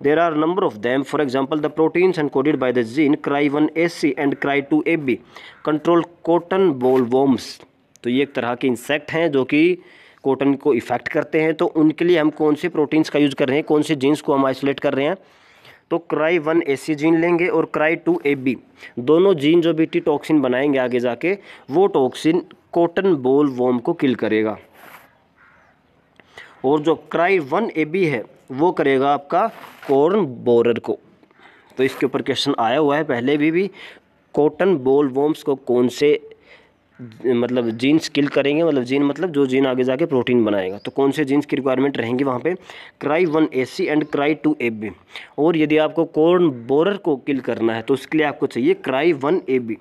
there are number of them, for example the proteins encoded by the gene cry1ac and cry2ab control cotton bollworms. तो ये एक तरह के इंसेक्ट हैं जो कि कॉटन को इफेक्ट करते हैं, तो उनके लिए हम कौन से प्रोटीन्स का यूज़ कर रहे हैं, कौन से जीन्स को हम आइसोलेट कर रहे हैं, तो cry1ac जीन लेंगे और cry2ab, दोनों जीन जो बीटी टॉक्सिन बनाएंगे आगे जाके वो टॉक्सिन कॉटन बोलवॉर्म को किल करेगा। और जो cry1ab है वो करेगा आपका कॉर्न बोरर को। तो इसके ऊपर क्वेश्चन आया हुआ है पहले भी कॉटन बोलवॉर्म्स को कौन से मतलब जीन्स किल करेंगे, मतलब जीन मतलब जो जीन आगे जाके प्रोटीन बनाएगा, तो कौन से जीन्स की रिक्वायरमेंट रहेंगी वहाँ पे, cry1ac एंड cry2ab। और यदि आपको कॉर्न बोरर को किल करना है तो उसके लिए आपको चाहिए cry1ab।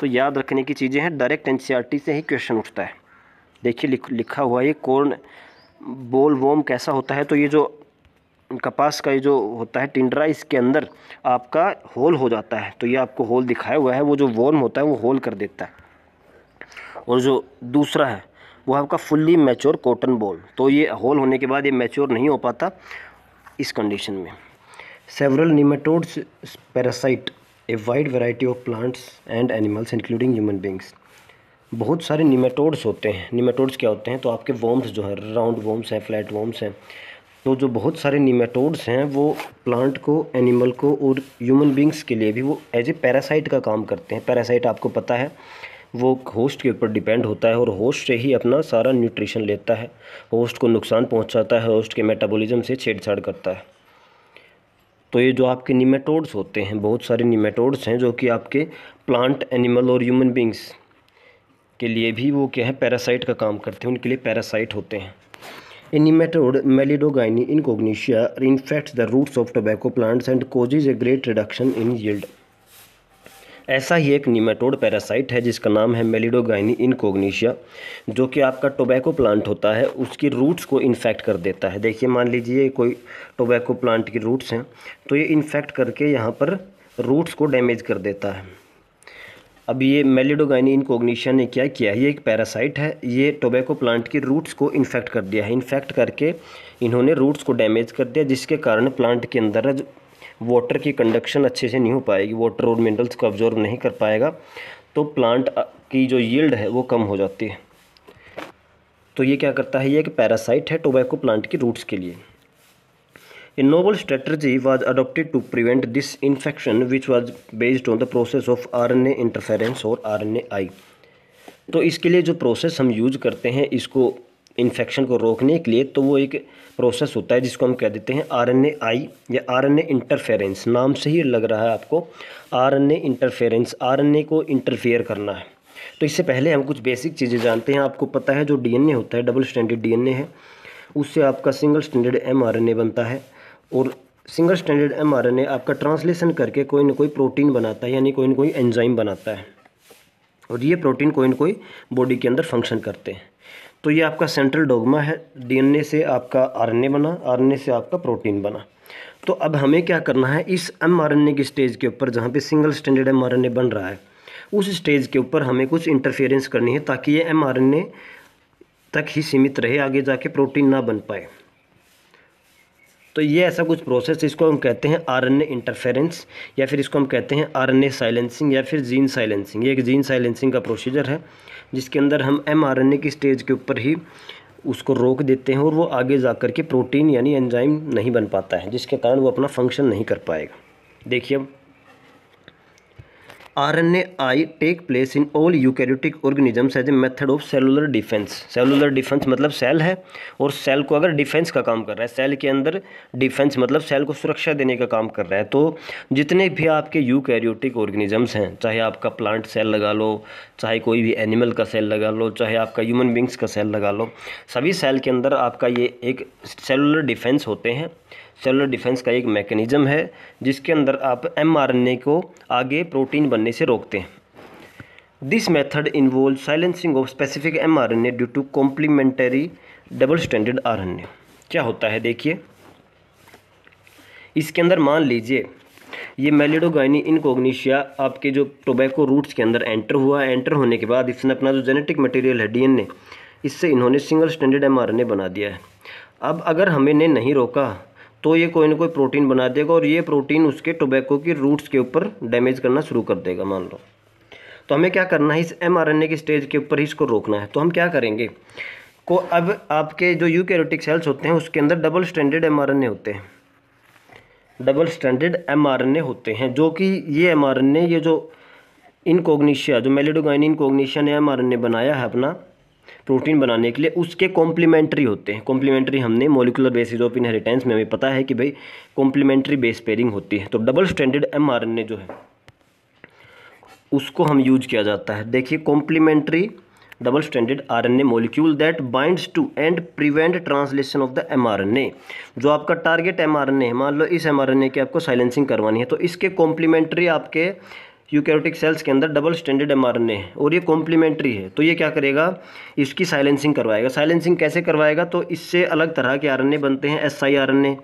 तो याद रखने की चीज़ें हैं, डायरेक्ट NCERT से ही क्वेश्चन उठता है। देखिए लिखा हुआ है कॉर्न बोलवॉर्म कैसा होता है, तो ये जो कपास का ये जो होता है टिंडरा, इसके अंदर आपका होल हो जाता है, तो ये आपको होल दिखाया हुआ है, वो जो वॉर्म होता है वो होल कर देता है। और जो दूसरा है वो आपका फुल्ली मैच्योर कॉटन बॉल, तो ये होल होने के बाद ये मैच्योर नहीं हो पाता इस कंडीशन में। Several nematodes parasite a wide variety of plants and animals including human beings. बहुत सारे निमेटोड्स होते हैं। निमेटोड्स क्या होते हैं, तो आपके वॉर्म्स जो है, राउंड वॉर्म्स हैं, फ्लैट वॉर्म्स हैं, तो जो बहुत सारे निमेटोड्स हैं वो प्लांट को, एनिमल को और ह्यूमन बींग्स के लिए भी वो एज ए पैरासाइट का काम करते हैं। पैरासाइट आपको पता है वो होस्ट के ऊपर डिपेंड होता है और होस्ट से ही अपना सारा न्यूट्रिशन लेता है, होस्ट को नुकसान पहुंचाता है, होस्ट के मेटाबॉलिज्म से छेड़छाड़ करता है। तो ये जो आपके निमेटोड्स होते हैं, बहुत सारे निमेटोड्स हैं जो कि आपके प्लांट, एनिमल और ह्यूमन बींग्स के लिए भी वो क्या है, पैरासाइट का काम करते हैं, उनके लिए पैरासाइट होते हैं। A nematode Meloidogyne incognita infects the roots of tobacco plants and causes a great reduction in yield. ऐसा ही एक निमेटोड पैरासाइट है जिसका नाम है मेलिडोगाइनी इनकोग्निशिया, जो कि आपका टोबैको प्लांट होता है उसकी रूट्स को इन्फेक्ट कर देता है। देखिए, मान लीजिए कोई टोबैको प्लांट की रूट्स हैं, तो ये इन्फेक्ट करके यहाँ पर रूट्स को डैमेज कर देता है। अब ये मेलिडोगाइनी इनकोग्निशिया ने क्या किया है, ये एक पैरासाइट है, ये टोबैको प्लांट की रूट्स को इन्फेक्ट कर दिया है। इन्फेक्ट करके इन्होंने रूट्स को डैमेज कर दिया, जिसके कारण प्लांट के अंदर वाटर की कंडक्शन अच्छे से नहीं हो पाएगी, वाटर और मिनरल्स को अब्जॉर्ब नहीं कर पाएगा, तो प्लांट की जो यील्ड है वो कम हो जाती है। तो ये क्या करता है, ये एक पैरासाइट है टोबैको प्लांट की रूट्स के लिए। A novel strategy was adopted to prevent this infection, which was based on the process of RNA interference और RNAi। तो इसके लिए जो प्रोसेस हम यूज करते हैं इसको इन्फेक्शन को रोकने के लिए, तो वो एक प्रोसेस होता है जिसको हम कह देते हैं RNAi या RNA इंटरफेरेंस। नाम से ही लग रहा है आपको, RNA इंटरफेरेंस, RNA को इंटरफेयर करना है। तो इससे पहले हम कुछ बेसिक चीज़ें जानते हैं। आपको पता है जो DNA होता है, डबल स्ट्रैंडेड DNA है, उससे आपका सिंगल स्ट्रैंडेड mRNA बनता है, और सिंगल स्ट्रैंडेड mRNA आपका ट्रांसलेशन करके कोई ना कोई प्रोटीन बनाता है, यानी कोई ना कोई एंजाइम बनाता है, और ये प्रोटीन कोई ना कोई बॉडी के अंदर फंक्शन करते हैं। तो ये आपका सेंट्रल डोग्मा है, डीएनए से आपका आरएनए बना, आरएनए से आपका प्रोटीन बना। तो अब हमें क्या करना है, इस एमआरएनए की स्टेज के ऊपर जहाँ पे सिंगल स्टैंडर्ड एमआरएनए बन रहा है, उस स्टेज के ऊपर हमें कुछ इंटरफेरेंस करनी है ताकि ये एमआरएनए तक ही सीमित रहे, आगे जाके प्रोटीन ना बन पाए। तो ये ऐसा कुछ प्रोसेस, इसको हम कहते हैं आरएनए इंटरफेरेंस, या फिर इसको हम कहते हैं आरएनए साइलेंसिंग या फिर जीन साइलेंसिंग। ये एक जीन साइलेंसिंग का प्रोसीजर है जिसके अंदर हम एमआरएनए की स्टेज के ऊपर ही उसको रोक देते हैं और वो आगे जा कर के प्रोटीन यानी एंजाइम नहीं बन पाता है, जिसके कारण वो अपना फंक्शन नहीं कर पाएगा। देखिए अब RNAi take place in all eukaryotic organisms as a method of cellular defence. Cellular defence मतलब सेल है, और सेल को अगर डिफेंस का काम कर रहा है, सेल के अंदर डिफेंस मतलब सेल को सुरक्षा देने का काम कर रहा है। तो जितने भी आपके यूकैरियोटिक ऑर्गेनिजम्स हैं, चाहे आपका प्लांट सेल लगा लो, चाहे कोई भी एनिमल का सेल लगा लो, चाहे आपका ह्यूमन बींग्स का सेल लगा लो, सभी सेल के अंदर आपका ये एक सेलुलर डिफेंस होते हैं। सेलुलर डिफेंस का एक मैकेनिज्म है जिसके अंदर आप एमआरएनए को आगे प्रोटीन बनने से रोकते हैं। This method involve silencing of specific mRNA due to complementary double standard RNA. क्या होता है देखिए, इसके अंदर मान लीजिए ये मेलिडोगाइनी इनकॉग्निशिया आपके जो टोबैको रूट्स के अंदर एंटर हुआ। एंटर होने के बाद इसने अपना जो जेनेटिक मटेरियल है डीएनए, इससे इन्होंने सिंगल स्टैंडर्ड एमआरएनए बना दिया है। अब अगर हमें ने नहीं रोका तो ये कोई ना कोई प्रोटीन बना देगा, और ये प्रोटीन उसके टोबैको की रूट्स के ऊपर डैमेज करना शुरू कर देगा मान लो। तो हमें क्या करना है, इस एमआरएनए की स्टेज के ऊपर ही इसको रोकना है। तो हम क्या करेंगे को, अब आपके जो यूकैरियोटिक सेल्स होते हैं उसके अंदर डबल स्टैंडर्ड एमआरएनए होते हैं, डबल स्टैंडर्ड एमआरएनए होते हैं, जो कि ये एमआरएनए, ये जो इनकॉग्निशिया, जो मेलिडोगाइनी इनकॉग्निशिया ने एमआरएनए बनाया है अपना प्रोटीन बनाने के लिए, उसके कॉम्प्लीमेंट्री होते हैं। कॉम्प्लीमेंट्री हमने मॉलिक्यूलर बेसिस ऑफ इनहेरिटेंस में हमें पता है कि भाई कॉम्प्लीमेंट्री बेस पेयरिंग होती है। तो डबल स्टैंडर्ड एमआरएनए जो है उसको हम यूज किया जाता है। देखिए complementary double standard RNA molecule that binds to and prevent translation of the mRNA. जो आपका टारगेट एमआरएनए है, मान लो इस एमआरएनए की आपको साइलेंसिंग करवानी है, तो इसके कॉम्प्लीमेंट्री आपके यूकैरियोटिक सेल्स के अंदर डबल स्टैंडर्ड एमआरएनए है और ये कॉम्प्लीमेंट्री है। तो ये क्या करेगा, इसकी साइलेंसिंग करवाएगा। साइलेंसिंग कैसे करवाएगा, तो इससे अलग तरह के आरएनए बनते हैं, siRNA,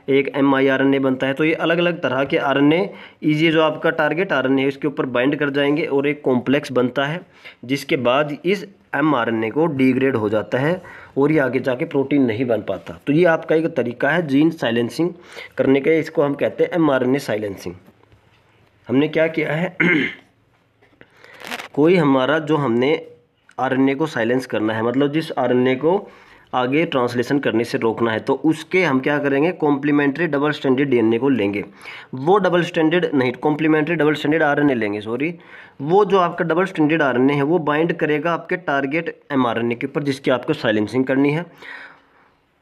एक mRNA बनता है। तो ये अलग अलग तरह के आरएनए ये जो आपका टारगेट आरएनए है इसके ऊपर बाइंड कर जाएंगे और एक कॉम्प्लेक्स बनता है, जिसके बाद इस mRNA को डिग्रेड हो जाता है और ये आगे जाके प्रोटीन नहीं बन पाता। तो ये आपका एक तरीका है जीन साइलेंसिंग करने का, इसको हम कहते हैं mRNA साइलेंसिंग। हमने क्या किया है कोई हमारा जो हमने आरएनए को साइलेंस करना है, मतलब जिस आरएनए को आगे ट्रांसलेशन करने से रोकना है, तो उसके हम क्या करेंगे, कॉम्प्लीमेंट्री डबल स्टैंडर्ड डीएनए को लेंगे। वो डबल स्टैंडर्ड नहीं, कॉम्प्लीमेंट्री डबल स्टैंडर्ड आरएनए लेंगे, सॉरी। वो जो आपका डबल स्टैंडर्ड आरएनए है वो बाइंड करेगा आपके टारगेट एमआरएनए के ऊपर, जिसकी आपको साइलेंसिंग करनी है।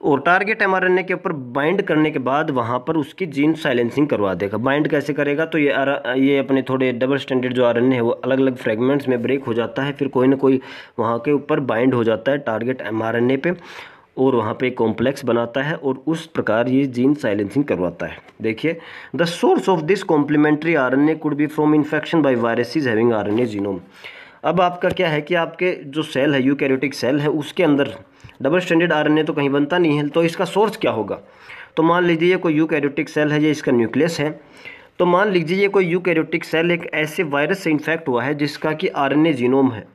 और टारगेट एमआरएनए के ऊपर बाइंड करने के बाद वहाँ पर उसकी जीन साइलेंसिंग करवा देगा। बाइंड कैसे करेगा, तो ये अपने थोड़े डबल स्टैंडर्ड जो आरएनए है वो अलग अलग फ्रेगमेंट्स में ब्रेक हो जाता है, फिर कोई ना कोई वहाँ के ऊपर बाइंड हो जाता है टारगेट एमआरएनए पे, और वहाँ पे कॉम्प्लेक्स बनाता है और उस प्रकार ये जीन साइलेंसिंग करवाता है। देखिए the source of this complementary RNA could be from infection by viruses having RNA genome. अब आपका क्या है कि आपके जो सेल है, यूकैरियोटिक सेल है, उसके अंदर डबल स्टैंडर्ड आरएनए तो कहीं बनता नहीं है, तो इसका सोर्स क्या होगा। तो मान लीजिए ये कोई यूकैरियोटिक सेल है, ये इसका न्यूक्लियस है। तो मान लीजिए ये कोई यूकैरियोटिक सेल एक ऐसे वायरस से इन्फेक्ट हुआ है जिसका कि आरएनए जीनोम है।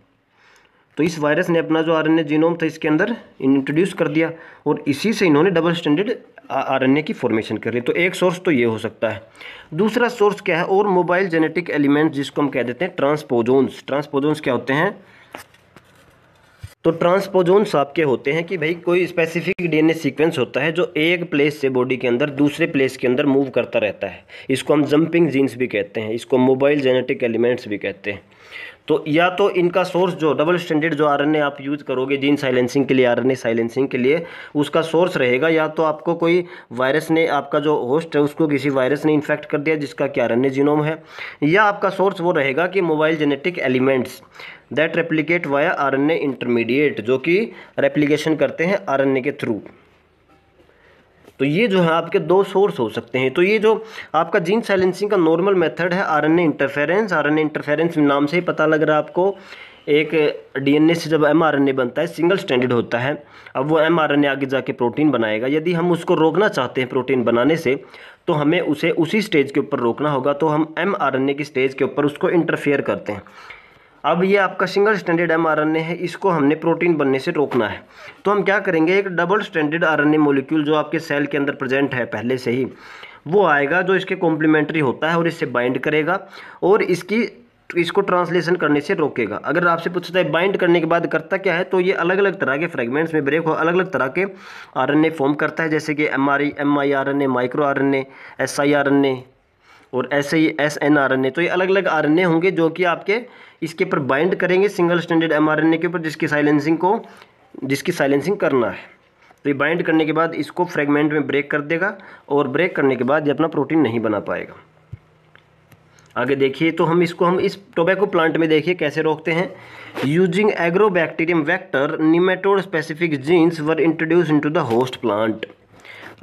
तो इस वायरस ने अपना जो आरएनए जीनोम था इसके अंदर इंट्रोड्यूस कर दिया और इसी से इन्होंने डबल स्टैंडर्ड आरएनए की फॉर्मेशन कर ली। तो एक सोर्स तो ये हो सकता है। दूसरा सोर्स क्या है, और मोबाइल जेनेटिक एलिमेंट जिसको हम कह देते हैं ट्रांसपोजोन्स। ट्रांसपोजोन्स क्या होते हैं, तो ट्रांसपोजोन्स आपके होते हैं कि भाई कोई स्पेसिफिक डीएनए सीक्वेंस होता है जो एक प्लेस से बॉडी के अंदर दूसरे प्लेस के अंदर मूव करता रहता है। इसको हम जंपिंग जीन्स भी कहते हैं, इसको मोबाइल जेनेटिक एलिमेंट्स भी कहते हैं। तो या तो इनका सोर्स जो डबल स्टैंडर्ड जो आरएनए आप यूज़ करोगे जीन साइलेंसिंग के लिए, आरएनए साइलेंसिंग के लिए, उसका सोर्स रहेगा या तो आपको कोई वायरस ने, आपका जो होस्ट है उसको किसी वायरस ने इन्फेक्ट कर दिया जिसका कि आरएनए जीनोम है, या आपका सोर्स वो रहेगा कि mobile genetic elements that replicate via RNA intermediate, जो कि रेप्लिकेशन करते हैं आरएनए के थ्रू। तो ये जो है आपके दो सोर्स हो सकते हैं। तो ये जो आपका जीन साइलेंसिंग का नॉर्मल मेथड है आरएनए इंटरफेरेंस। आरएनए इंटरफेरेंस नाम से ही पता लग रहा है आपको एक डीएनए से जब एमआरएनए बनता है सिंगल स्ट्रैंडेड होता है। अब वो एमआरएनए आगे जाके प्रोटीन बनाएगा। यदि हम उसको रोकना चाहते हैं प्रोटीन बनाने से तो हमें उसे उसी स्टेज के ऊपर रोकना होगा। तो हम एमआरएनए की स्टेज के ऊपर उसको इंटरफेयर करते हैं। अब ये आपका सिंगल स्ट्रैंडेड एमआरएनए है, इसको हमने प्रोटीन बनने से रोकना है। तो हम क्या करेंगे, एक डबल स्ट्रैंडेड आरएनए मॉलिक्यूल जो आपके सेल के अंदर प्रेजेंट है पहले से ही, वो आएगा जो इसके कॉम्प्लीमेंट्री होता है और इससे बाइंड करेगा और इसको ट्रांसलेशन करने से रोकेगा। अगर आपसे पूछता है बाइंड करने के बाद करता क्या है, तो ये अलग अलग तरह के फ्रेगमेंट्स में ब्रेक हो अलग अलग तरह के आरएनए फॉर्म करता है, जैसे कि एमआईआरएनए, माइक्रो आरएनए, एसआईआरएनए और ऐसे ही एसएनआरएनए। तो ये अलग अलग आरएनए होंगे जो कि आपके इसके ऊपर बाइंड करेंगे सिंगल स्ट्रैंडेड एमआरएनए के ऊपर, जिसकी साइलेंसिंग करना है। तो ये बाइंड करने के बाद इसको फ्रेगमेंट में ब्रेक कर देगा और ब्रेक करने के बाद ये अपना प्रोटीन नहीं बना पाएगा। आगे देखिए, तो हम इस टोबैको प्लांट में देखिए कैसे रोकते हैं। Using agrobacterium vector nematode specific jeans were introduce into the host plant.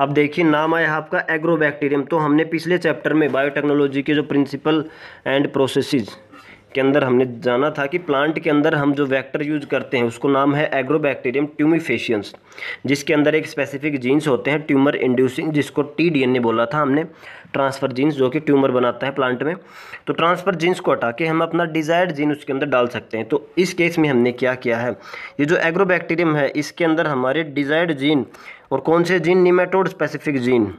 अब देखिए नाम आया आपका एग्रोबैक्टीरियम। तो हमने पिछले चैप्टर में बायोटेक्नोलॉजी के जो प्रिंसिपल एंड प्रोसेसेस के अंदर हमने जाना था कि प्लांट के अंदर हम जो वेक्टर यूज करते हैं उसको नाम है एग्रोबैक्टीरियम ट्यूमिफेशियंस, जिसके अंदर एक स्पेसिफिक जीन्स होते हैं ट्यूमर इंड्यूसिंग, जिसको टीडीएनए बोला था हमने, ट्रांसफ़र जीन्स, जो कि ट्यूमर बनाता है प्लांट में। तो ट्रांसफ़र जीन्स को हटा के हम अपना डिज़ायर्ड जीन उसके अंदर डाल सकते हैं। तो इस केस में हमने क्या किया है, ये जो एग्रोबैक्टीरियम है इसके अंदर हमारे डिज़ायर्ड जीन और कौन से जीन, निमेटोड स्पेसिफिक जीन,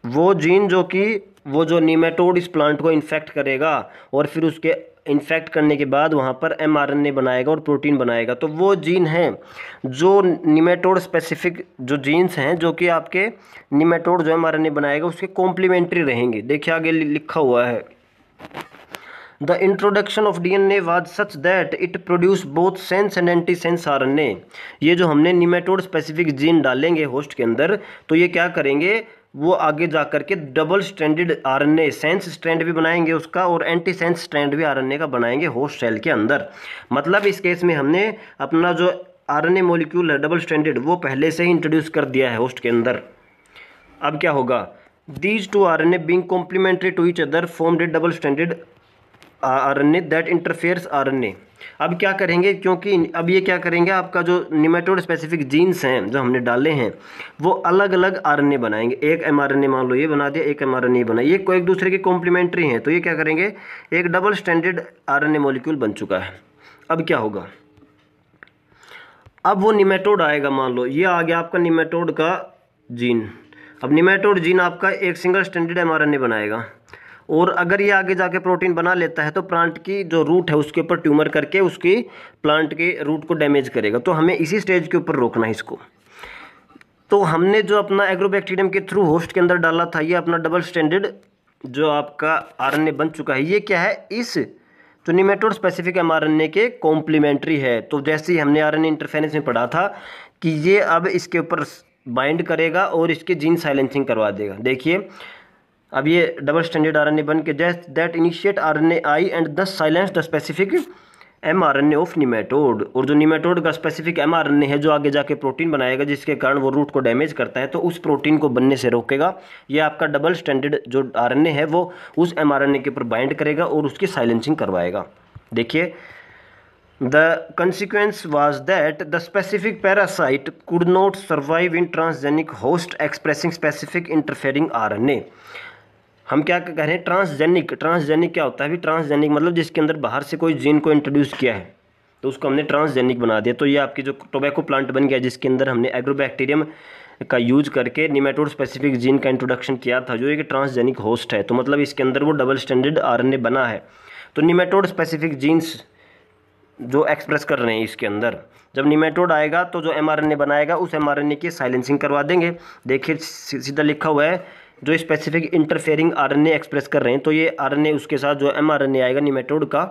वो जीन वो जो निमेटोड इस प्लांट को इन्फेक्ट करेगा और फिर उसके इन्फेक्ट करने के बाद वहाँ पर एमआरएनए बनाएगा और प्रोटीन बनाएगा। तो वो जीन हैं जो निमेटोड स्पेसिफिक जो जीन्स हैं जो कि आपके निमेटोड जो एमआरएनए बनाएगा उसके कॉम्प्लीमेंट्री रहेंगे। देखिए आगे लिखा हुआ है, the introduction of DNA was such that it produce both sense and anti sense RNA. ये जो हमने निमेटोड स्पेसिफिक जीन डालेंगे होस्ट के अंदर, तो ये क्या करेंगे, वो आगे जा कर के double stranded RNA, sense strand भी बनाएंगे उसका और एंटी सेंस स्ट्रैंड भी आरएनए का बनाएंगे होस्ट सेल के अंदर। मतलब इस केस में हमने अपना जो आरएनए मॉलिक्यूल है डबल स्ट्रैंडेड वो पहले से ही इंट्रोड्यूस कर दिया है होस्ट के अंदर। अब क्या होगा, these two RNA being complementary to each other formed a double stranded RNA that interferes RNA. अब क्या करेंगे, क्योंकि अब ये क्या करेंगे, आपका जो निमेटोड स्पेसिफिक जीन्स हैं जो हमने डाले हैं वो अलग अलग आरएनए बनाएंगे। एक एमआरएनए मान लो ये बना दिया, एक एमआरएनए बना, ये एक दूसरे के कॉम्प्लीमेंट्री हैं। तो ये क्या करेंगे, एक डबल स्ट्रैंडेड आरएनए मॉलिक्यूल बन चुका है। अब क्या होगा, अब वो निमेटोड आएगा, मान लो ये आ गया आपका निमेटोड का जीन। अब निमेटोड जीन आपका एक सिंगल स्ट्रैंडेड एमआरएनए बनाएगा और अगर ये आगे जाके प्रोटीन बना लेता है तो प्लांट की जो रूट है उसके ऊपर ट्यूमर करके उसकी प्लांट के रूट को डैमेज करेगा। तो हमें इसी स्टेज के ऊपर रोकना है इसको। तो हमने जो अपना एग्रोबैक्टीरियम के थ्रू होस्ट के अंदर डाला था, ये अपना डबल स्ट्रैंडेड जो आपका आरएनए बन चुका है, ये क्या है, इस जो निमेटोड स्पेसिफिक एमआरएनए के कॉम्प्लीमेंट्री है। तो जैसे ही हमने आरएनए इंटरफेरेंस में पढ़ा था कि ये अब इसके ऊपर बाइंड करेगा और इसके जीन साइलेंसिंग करवा देगा। देखिए अब ये डबल स्टैंडर्ड आरएनए बन के that initiate RNAi and thus silence the specific mRNA of nematode. और जो निमेटोड का स्पेसिफिक एमआरएनए है जो आगे जाके प्रोटीन बनाएगा जिसके कारण वो रूट को डैमेज करता है, तो उस प्रोटीन को बनने से रोकेगा। ये आपका डबल स्टैंडर्ड जो आरएनए है वो उस एमआरएनए के ऊपर बाइंड करेगा और उसकी साइलेंसिंग करवाएगा। देखिए The consequence was that the specific parasite could not survive in transgenic host expressing specific interfering RNA। हम क्या कह रहे हैं, ट्रांसजेनिक क्या होता है अभी, ट्रांसजेनिक मतलब जिसके अंदर बाहर से कोई जीन को इंट्रोड्यूस किया है तो उसको हमने ट्रांसजेनिक बना दिया। तो ये आपकी जो टोबैको प्लांट बन गया जिसके अंदर हमने एग्रोबैक्टीरियम का यूज करके निमेटोड स्पेसिफिक जीन का इंट्रोडक्शन किया था जो एक ट्रांसजेनिक होस्ट है। तो मतलब इसके अंदर वो डबल स्टैंडर्ड आरएनए बना है। तो निमेटोड स्पेसिफिक जीन्स जो एक्सप्रेस कर रहे हैं इसके अंदर, जब निमेटोड आएगा तो जो एमआरएनए बनाएगा उस एमआरएनए की साइलेंसिंग करवा देंगे। देखिए सीधा लिखा हुआ है जो स्पेसिफिक इंटरफेयरिंग आरएनए एक्सप्रेस कर रहे हैं, तो ये आरएनए उसके साथ जो एमआरएनए आएगा निमेटोड का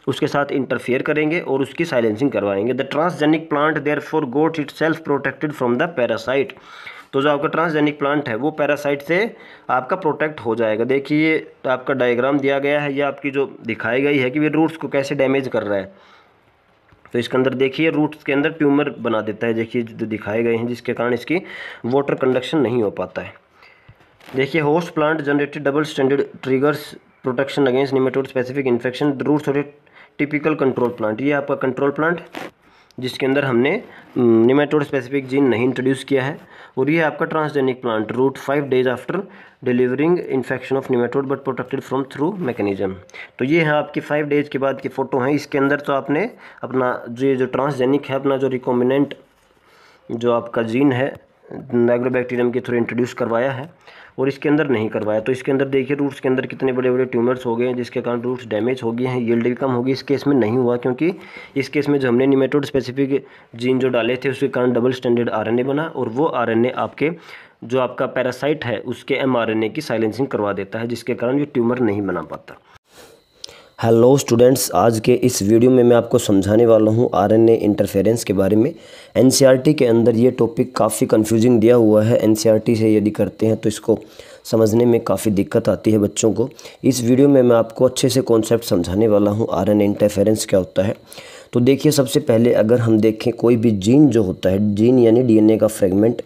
उसके साथ इंटरफेयर करेंगे और उसकी साइलेंसिंग करवाएंगे। The transgenic plant therefore got itself protected from the parasite. तो जो आपका ट्रांसजेनिक प्लांट है वो पैरासाइट से आपका प्रोटेक्ट हो जाएगा। देखिए ये आपका डायग्राम दिया गया है, ये आपकी जो दिखाई गई है कि ये रूट्स को कैसे डैमेज कर रहा है। तो इसके अंदर देखिए रूट्स के अंदर ट्यूमर बना देता है, देखिए जो दिखाए गए हैं, जिसके कारण इसकी वाटर कंडक्शन नहीं हो पाता है। देखिए host plant generated double standard triggers protection against nematode specific infection. The roots of typical control plant, ये आपका कंट्रोल प्लांट जिसके अंदर हमने निमेटोड स्पेसिफिक जीन नहीं इंट्रोड्यूस किया है। और ये आपका transgenic plant, root 5 days after delivering infection of nematode but protected from through mechanism. तो ये है आपकी 5 days के बाद की फ़ोटो हैं। इसके अंदर तो आपने अपना जो ट्रांसजेनिक है, अपना जो रिकॉम्बिनेंट जो आपका जीन है नाइग्रोबैक्टीरियम के थ्रू इंट्रोड्यूस करवाया है, और इसके अंदर नहीं करवाया। तो इसके अंदर देखिए रूट्स के अंदर कितने बड़े बड़े ट्यूमर्स हो गए हैं, जिसके कारण रूट्स डैमेज हो गए हैं, यील्ड भी कम होगी। इस केस में नहीं हुआ, क्योंकि इस केस में जो हमने निमेटोड स्पेसिफिक जीन जो डाले थे उसके कारण डबल स्टैंडर्ड आरएनए बना, और वो आरएनए आपके जो आपका पैरासाइट है उसके एमआरएनए की साइलेंसिंग करवा देता है, जिसके कारण ये ट्यूमर नहीं बना पाता। हेलो स्टूडेंट्स, आज के इस वीडियो में मैं आपको समझाने वाला हूँ आरएनए इंटरफेरेंस के बारे में। एनसीईआरटी के अंदर ये टॉपिक काफ़ी कंफ्यूजिंग दिया हुआ है। एनसीईआरटी से यदि करते हैं तो इसको समझने में काफ़ी दिक्कत आती है बच्चों को। इस वीडियो में मैं आपको अच्छे से कॉन्सेप्ट समझाने वाला हूँ आरएनए इंटरफेरेंस क्या होता है। तो देखिए, सबसे पहले अगर हम देखें कोई भी जीन जो होता है, जीन यानी डीएनए का फ्रेगमेंट,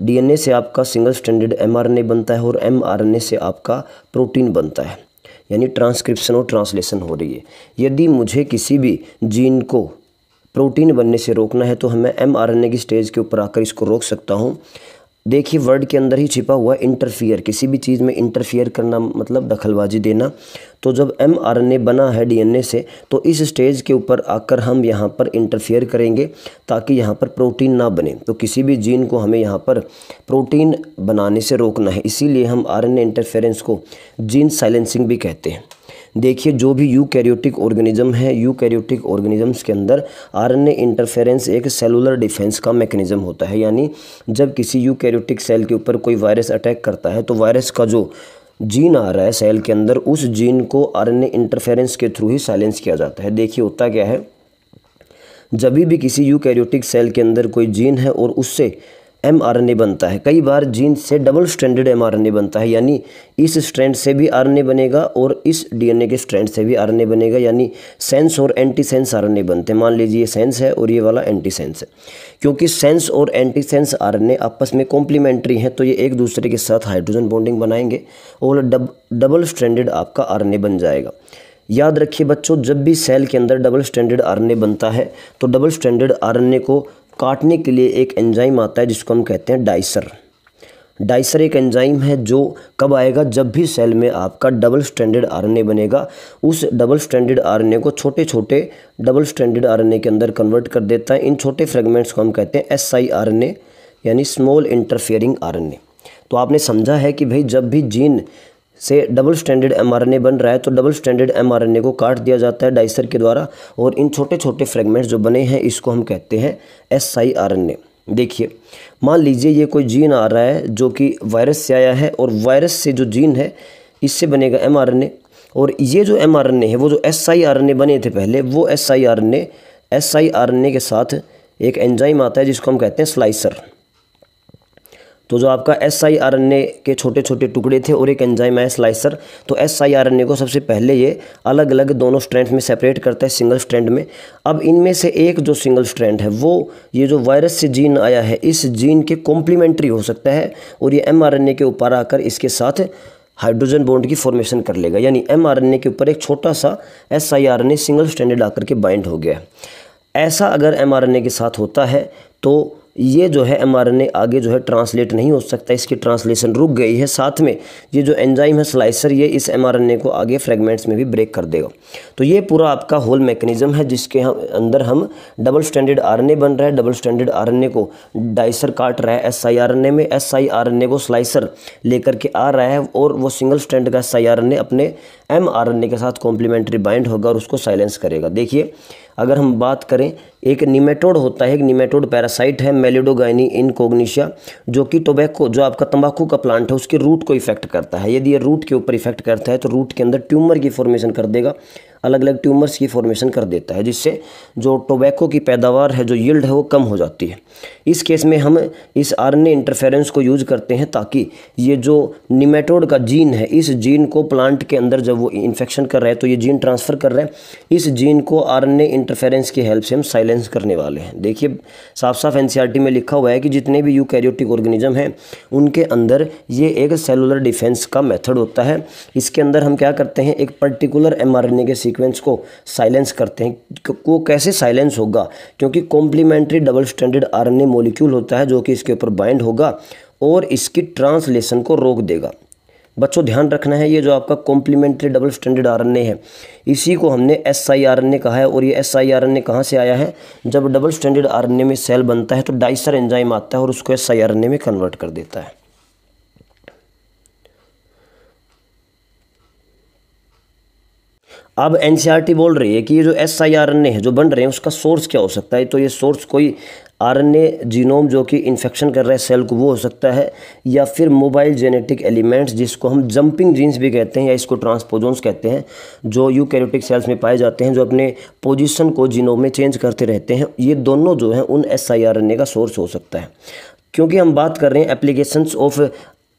डीएनए से आपका सिंगल स्ट्रैंडेड एमआरएनए बनता है और एमआरएनए से आपका प्रोटीन बनता है, यानी ट्रांसक्रिप्शन और ट्रांसलेशन हो रही है। यदि मुझे किसी भी जीन को प्रोटीन बनने से रोकना है तो मैं एमआरएनए की स्टेज के ऊपर आकर इसको रोक सकता हूँ। देखिए, वर्ड के अंदर ही छिपा हुआ इंटरफियर, किसी भी चीज़ में इंटरफियर करना मतलब दखलबाजी देना। तो जब एमआरएनए बना है डीएनए से, तो इस स्टेज के ऊपर आकर हम यहाँ पर इंटरफियर करेंगे ताकि यहाँ पर प्रोटीन ना बने। तो किसी भी जीन को हमें यहाँ पर प्रोटीन बनाने से रोकना है, इसीलिए हम आरएनए इंटरफेरेंस को जीन साइलेंसिंग भी कहते हैं। देखिए, जो भी यूकैरियोटिक ऑर्गेनिज्म है, यूकैरियोटिक ऑर्गेनिजम्स के अंदर आरएनए इंटरफेरेंस एक सेलुलर डिफेंस का मैकेनिज्म होता है। यानी जब किसी यूकैरियोटिक सेल के ऊपर कोई वायरस अटैक करता है तो वायरस का जो जीन आ रहा है सेल के अंदर, उस जीन को आरएनए इंटरफेरेंस के थ्रू ही साइलेंस किया जाता है। देखिए, होता क्या है, जब भी किसी यूकैरियोटिक सेल के अंदर कोई जीन है और उससे एमआरएनए बनता है, कई बार जीन से डबल स्ट्रैंडेड एमआरएनए बनता है, यानी इस स्ट्रैंड से भी आरएनए बनेगा और इस डीएनए के स्ट्रैंड से भी आरएनए बनेगा, यानी सेंस और एंटीसेंस आरएनए बनते हैं। मान लीजिए ये सेंस है और ये वाला एंटीसेंस है। क्योंकि सेंस और एंटीसेंस आरएनए आपस में कॉम्प्लीमेंट्री हैं, तो ये एक दूसरे के साथ हाइड्रोजन बॉन्डिंग बनाएंगे और डबल स्ट्रैंडेड आपका आरएनए बन जाएगा। याद रखिए बच्चों, जब भी सेल के अंदर डबल स्ट्रैंडेड आरएनए बनता है तो डबल स्ट्रैंडेड आरएनए को काटने के लिए एक एंजाइम आता है जिसको हम कहते हैं डाइसर। डाइसर एक एंजाइम है जो कब आएगा, जब भी सेल में आपका डबल स्ट्रैंडेड आरएनए बनेगा, उस डबल स्ट्रैंडेड आरएनए को छोटे छोटे डबल स्ट्रैंडेड आरएनए के अंदर कन्वर्ट कर देता है। इन छोटे फ्रेगमेंट्स को हम कहते हैं एसआईआरएनए, यानी स्मॉल इंटरफेयरिंग आरएनए। तो आपने समझा है कि भाई जब भी जीन से डबल स्ट्रैंडेड एमआरएनए बन रहा है तो डबल स्ट्रैंडेड एमआरएनए को काट दिया जाता है डाइसर के द्वारा, और इन छोटे छोटे फ्रेगमेंट्स जो बने हैं इसको हम कहते हैं एसआईआरएनए। देखिए, मान लीजिए ये कोई जीन आ रहा है जो कि वायरस से आया है, और वायरस से जो जीन है इससे बनेगा एमआरएनए, और ये जो एमआरएनए है वो जो एसआईआरएनए बने थे पहले, वो एसआईआरएनए के साथ एक एंजाइम आता है जिसको हम कहते हैं स्लाइसर। तो जो आपका एसआईआरएनए के छोटे छोटे टुकड़े थे और एक एंजाइम है स्लाइसर, तो एसआईआरएनए को सबसे पहले ये अलग अलग दोनों स्ट्रैंड में सेपरेट करता है, सिंगल स्ट्रैंड में। अब इनमें से एक जो सिंगल स्ट्रैंड है वो ये जो वायरस से जीन आया है इस जीन के कॉम्प्लीमेंट्री हो सकता है, और ये एमआरएनए के ऊपर आकर इसके साथ हाइड्रोजन बॉन्ड की फॉर्मेशन कर लेगा, यानी एमआरएनए के ऊपर एक छोटा सा एसआईआरएनए सिंगल स्ट्रैंडेड आकर के बाइंड हो गया। ऐसा अगर एमआरएनए के साथ होता है तो ये जो है एमआरएनए आगे जो है ट्रांसलेट नहीं हो सकता, इसकी ट्रांसलेशन रुक गई है। साथ में ये जो एंजाइम है स्लाइसर, ये इस एमआरएनए को आगे फ्रेगमेंट्स में भी ब्रेक कर देगा। तो ये पूरा आपका होल मैकेनिज्म है जिसके अंदर हम डबल स्ट्रैंडेड आरएनए बन रहा है, डबल स्ट्रैंडेड आरएनए को डाइसर काट रहा है एसआईआरएनए में, एसआईआरएनए को स्लाइसर लेकर के आ रहा है, और वो सिंगल स्ट्रैंड का एसआईआरएनए अपने एमआरएनए के साथ कॉम्प्लीमेंट्री बाइंड होगा और उसको साइलेंस करेगा। देखिए, अगर हम बात करें, एक निमेटोड होता है, एक निमेटोड पैरासाइट है मेलिडोगाइनी इनकोग्निशिया, जो कि टोबैको जो आपका तंबाकू का प्लांट है उसके रूट को इफेक्ट करता है। यदि ये रूट के ऊपर इफेक्ट करता है तो रूट के अंदर ट्यूमर की फॉर्मेशन कर देगा, अलग अलग ट्यूमर्स की फॉर्मेशन कर देता है, जिससे जो टोबैको की पैदावार है, जो यील्ड है, वो कम हो जाती है। इस केस में हम इस आरएनए इंटरफेरेंस को यूज करते हैं ताकि ये जो निमेटोड का जीन है, इस जीन को प्लांट के अंदर जब वो इन्फेक्शन कर रहा है तो ये जीन ट्रांसफ़र कर रहा है, इस जीन को आरएनए इंटरफेरेंस की हेल्प से हम साइलेंस करने वाले हैं। देखिए, साफ साफ एनसीईआरटी में लिखा हुआ है कि जितने भी यूकैरियोटिक ऑर्गेनिज्म हैं उनके अंदर ये एक सेलुलर डिफेंस का मेथड होता है। इसके अंदर हम क्या करते हैं, एक पर्टिकुलर एमआरएनए के सीक्वेंस को साइलेंस करते हैं। वो कैसे साइलेंस होगा, क्योंकि complementary double stranded RNA molecule होता है जो कि इसके ऊपर बाइंड होगा और इसकी ट्रांसलेशन को रोक देगा। बच्चों ध्यान रखना है, ये जो आपका कॉम्प्लीमेंट्री डबल स्ट्रैंडेड आरएनए है इसी को हमने siRNA कहा है। और ये siRNA कहाँ से आया है, जब डबल स्ट्रैंडेड आरएनए में सेल बनता है तो डाइसर एंजाइम आता है और उसको siRNA में कन्वर्ट कर देता है। अब एनसीईआरटी बोल रही है कि ये जो siRNA है जो बन रहे हैं उसका सोर्स क्या हो सकता है। तो ये सोर्स कोई आरएनए जीनोम जो कि इन्फेक्शन कर रहा है सेल को वो हो सकता है, या फिर मोबाइल जेनेटिक एलिमेंट्स जिसको हम जंपिंग जीन्स भी कहते हैं या इसको ट्रांसपोजोन्स कहते हैं, जो यूकैरियोटिक सेल्स में पाए जाते हैं, जो अपने पोजीशन को जीनोम में चेंज करते रहते हैं। ये दोनों जो हैं उन siRNA का सोर्स हो सकता है। क्योंकि हम बात कर रहे हैं applications of